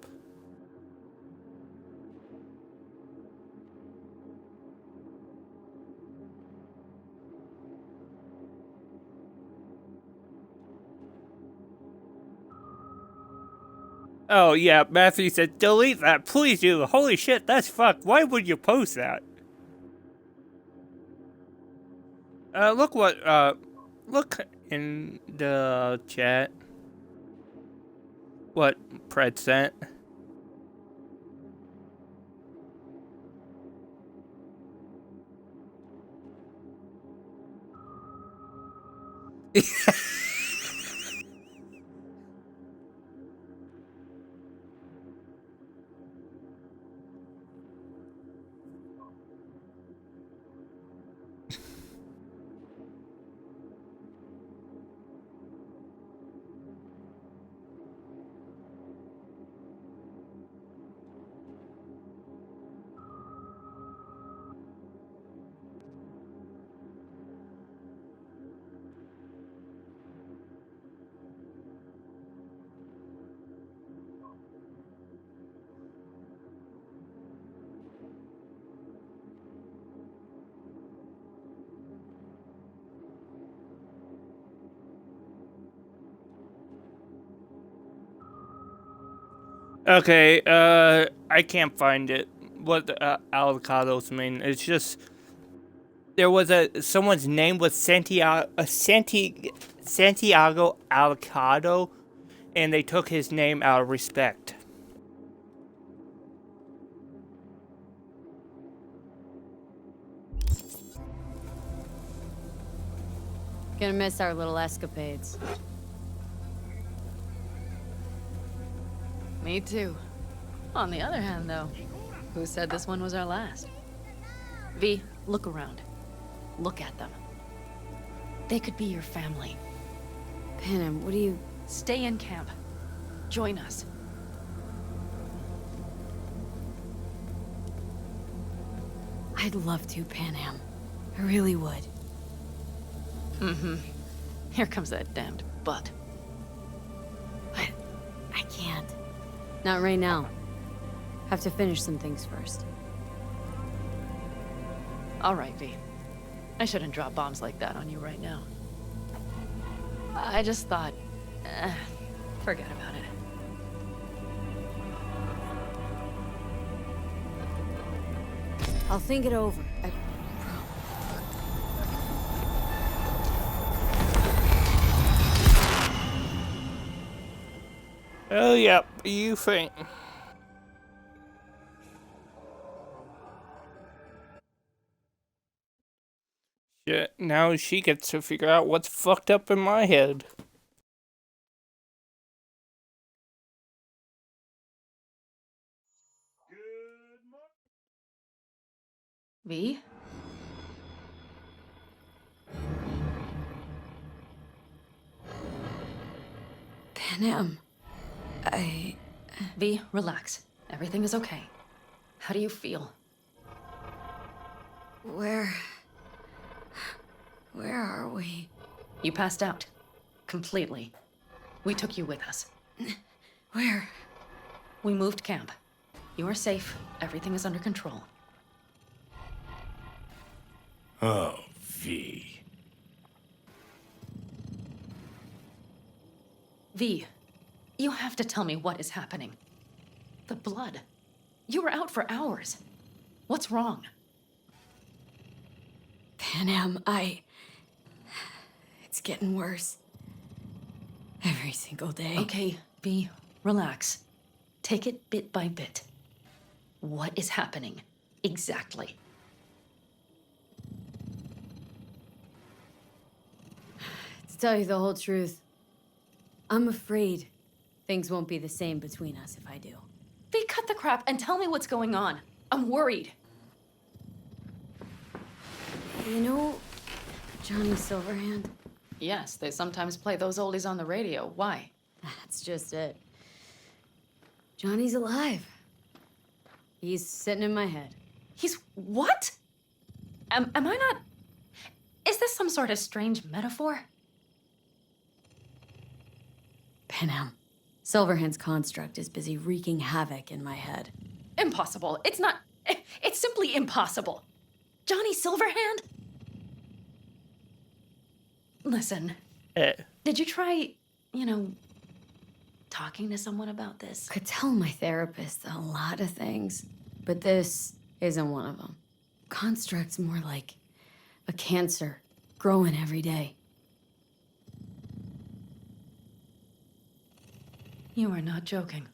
Oh yeah, Matthew said, delete that, please do. Holy shit, that's fucked. Why would you post that? Look in the chat. What Pred sent. Okay, I can't find it. What the avocados mean? It's just there was someone's name was Santiago Avocado, and they took his name out of respect. Gonna miss our little escapades. Me too. On the other hand, though, who said this one was our last? V, look around. Look at them. They could be your family. Panem, what do you... Stay in camp. Join us. I'd love to, Panem. I really would. Mm-hmm. Here comes that damned butt. But I can't. Not right now. Have to finish some things first. All right, V. I shouldn't drop bombs like that on you right now. I just thought... forget about it. I'll think it over. Oh, yep, you think. Shit, now she gets to figure out what's fucked up in my head. V? Panem, V, relax. Everything is okay. How do you feel? Where are we? You passed out. Completely. We took you with us. Where? We moved camp. You are safe. Everything is under control. Oh, V. V, you have to tell me what is happening. The blood. You were out for hours. What's wrong? Panem, it's getting worse. Every single day. Okay, V, relax. Take it bit by bit. What is happening? Exactly. To tell you the whole truth, I'm afraid things won't be the same between us if I do. V, cut the crap and tell me what's going on. I'm worried. You know Johnny Silverhand? Yes, they sometimes play those oldies on the radio. Why? That's just it. Johnny's alive. He's sitting in my head. He's what? Am I not... Is this some sort of strange metaphor? Panem, Silverhand's construct is busy wreaking havoc in my head. Impossible. It's not... It's simply impossible. Johnny Silverhand? Listen. Did you try, talking to someone about this? Could tell my therapist a lot of things, but this isn't one of them. Construct's more like a cancer growing every day. You are not joking.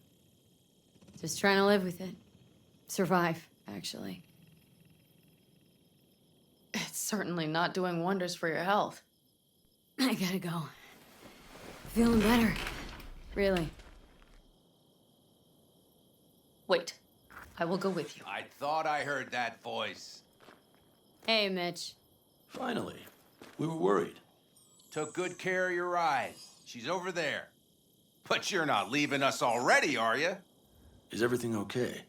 Just trying to live with it. Survive, actually. It's certainly not doing wonders for your health. I gotta go. Feeling better. Really. Wait. I will go with you. I thought I heard that voice. Hey, Mitch. Finally. We were worried. Took good care of your ride. She's over there. But you're not leaving us already, are you? Is everything okay?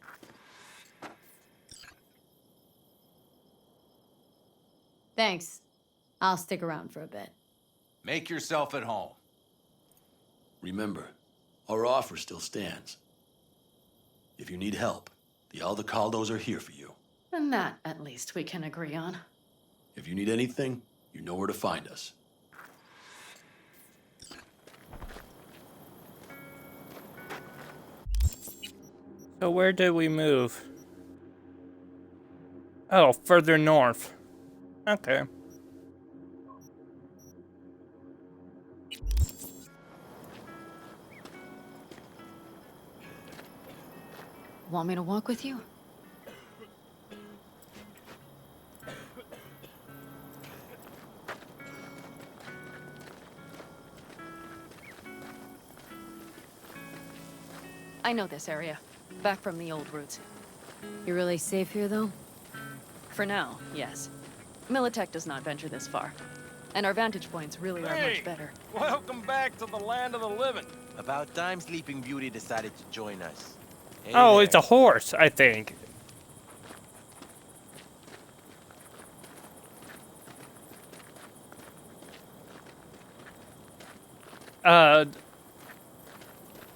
Thanks. I'll stick around for a bit. Make yourself at home. Remember, our offer still stands. If you need help, the Aldecaldos are here for you. And that, at least, we can agree on. If you need anything, you know where to find us. So where did we move? Oh, further north. Okay. Want me to walk with you? I know this area. Back from the old routes. You're really safe here, though? For now, yes. Militech does not venture this far. And our vantage points really are much better. Welcome back to the land of the living. About time Sleeping Beauty decided to join us. Hey Oh, there. it's a horse, I think.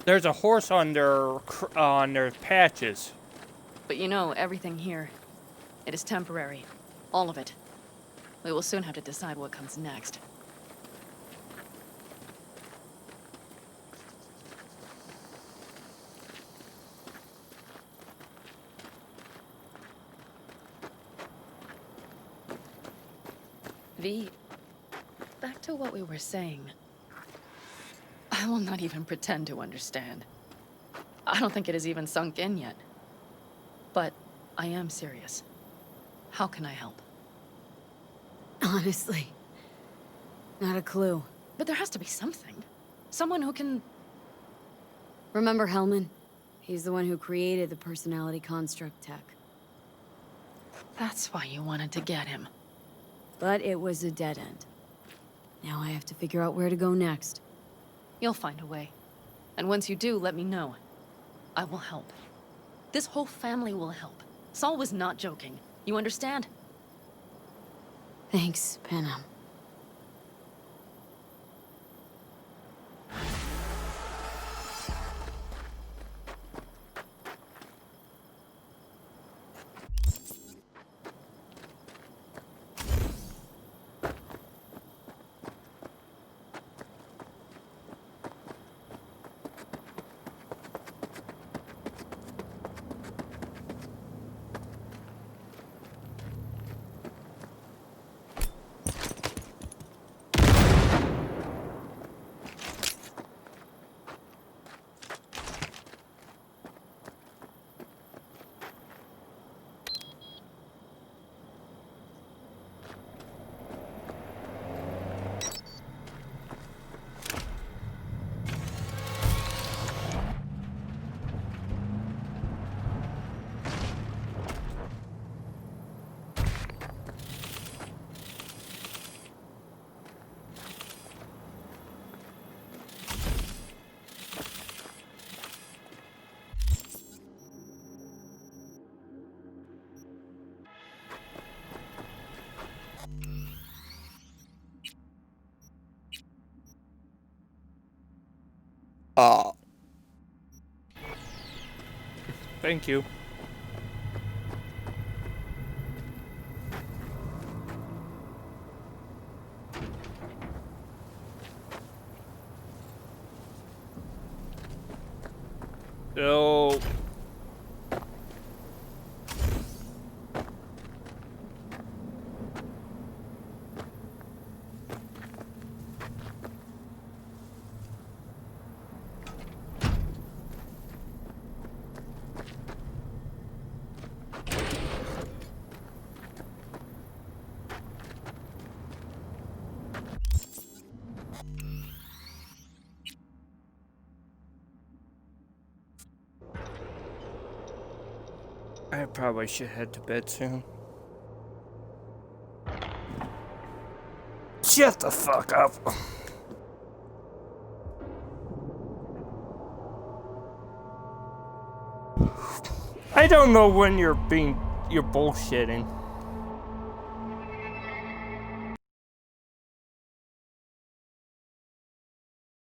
There's a horse on their patches. But you know, everything here, it is temporary. All of it. We will soon have to decide what comes next. V, back to what we were saying. I will not even pretend to understand. I don't think it has even sunk in yet. But I am serious. How can I help? Honestly, not a clue. But there has to be something. Someone who can... Remember Hellman? He's the one who created the personality construct tech. That's why you wanted to get him. But it was a dead end. Now I have to figure out where to go next. You'll find a way. And once you do, let me know. I will help. This whole family will help. Saul was not joking. You understand? Thanks, Panam. Thank you. So... I probably should head to bed soon. Shut the fuck up. I don't know when you're bullshitting.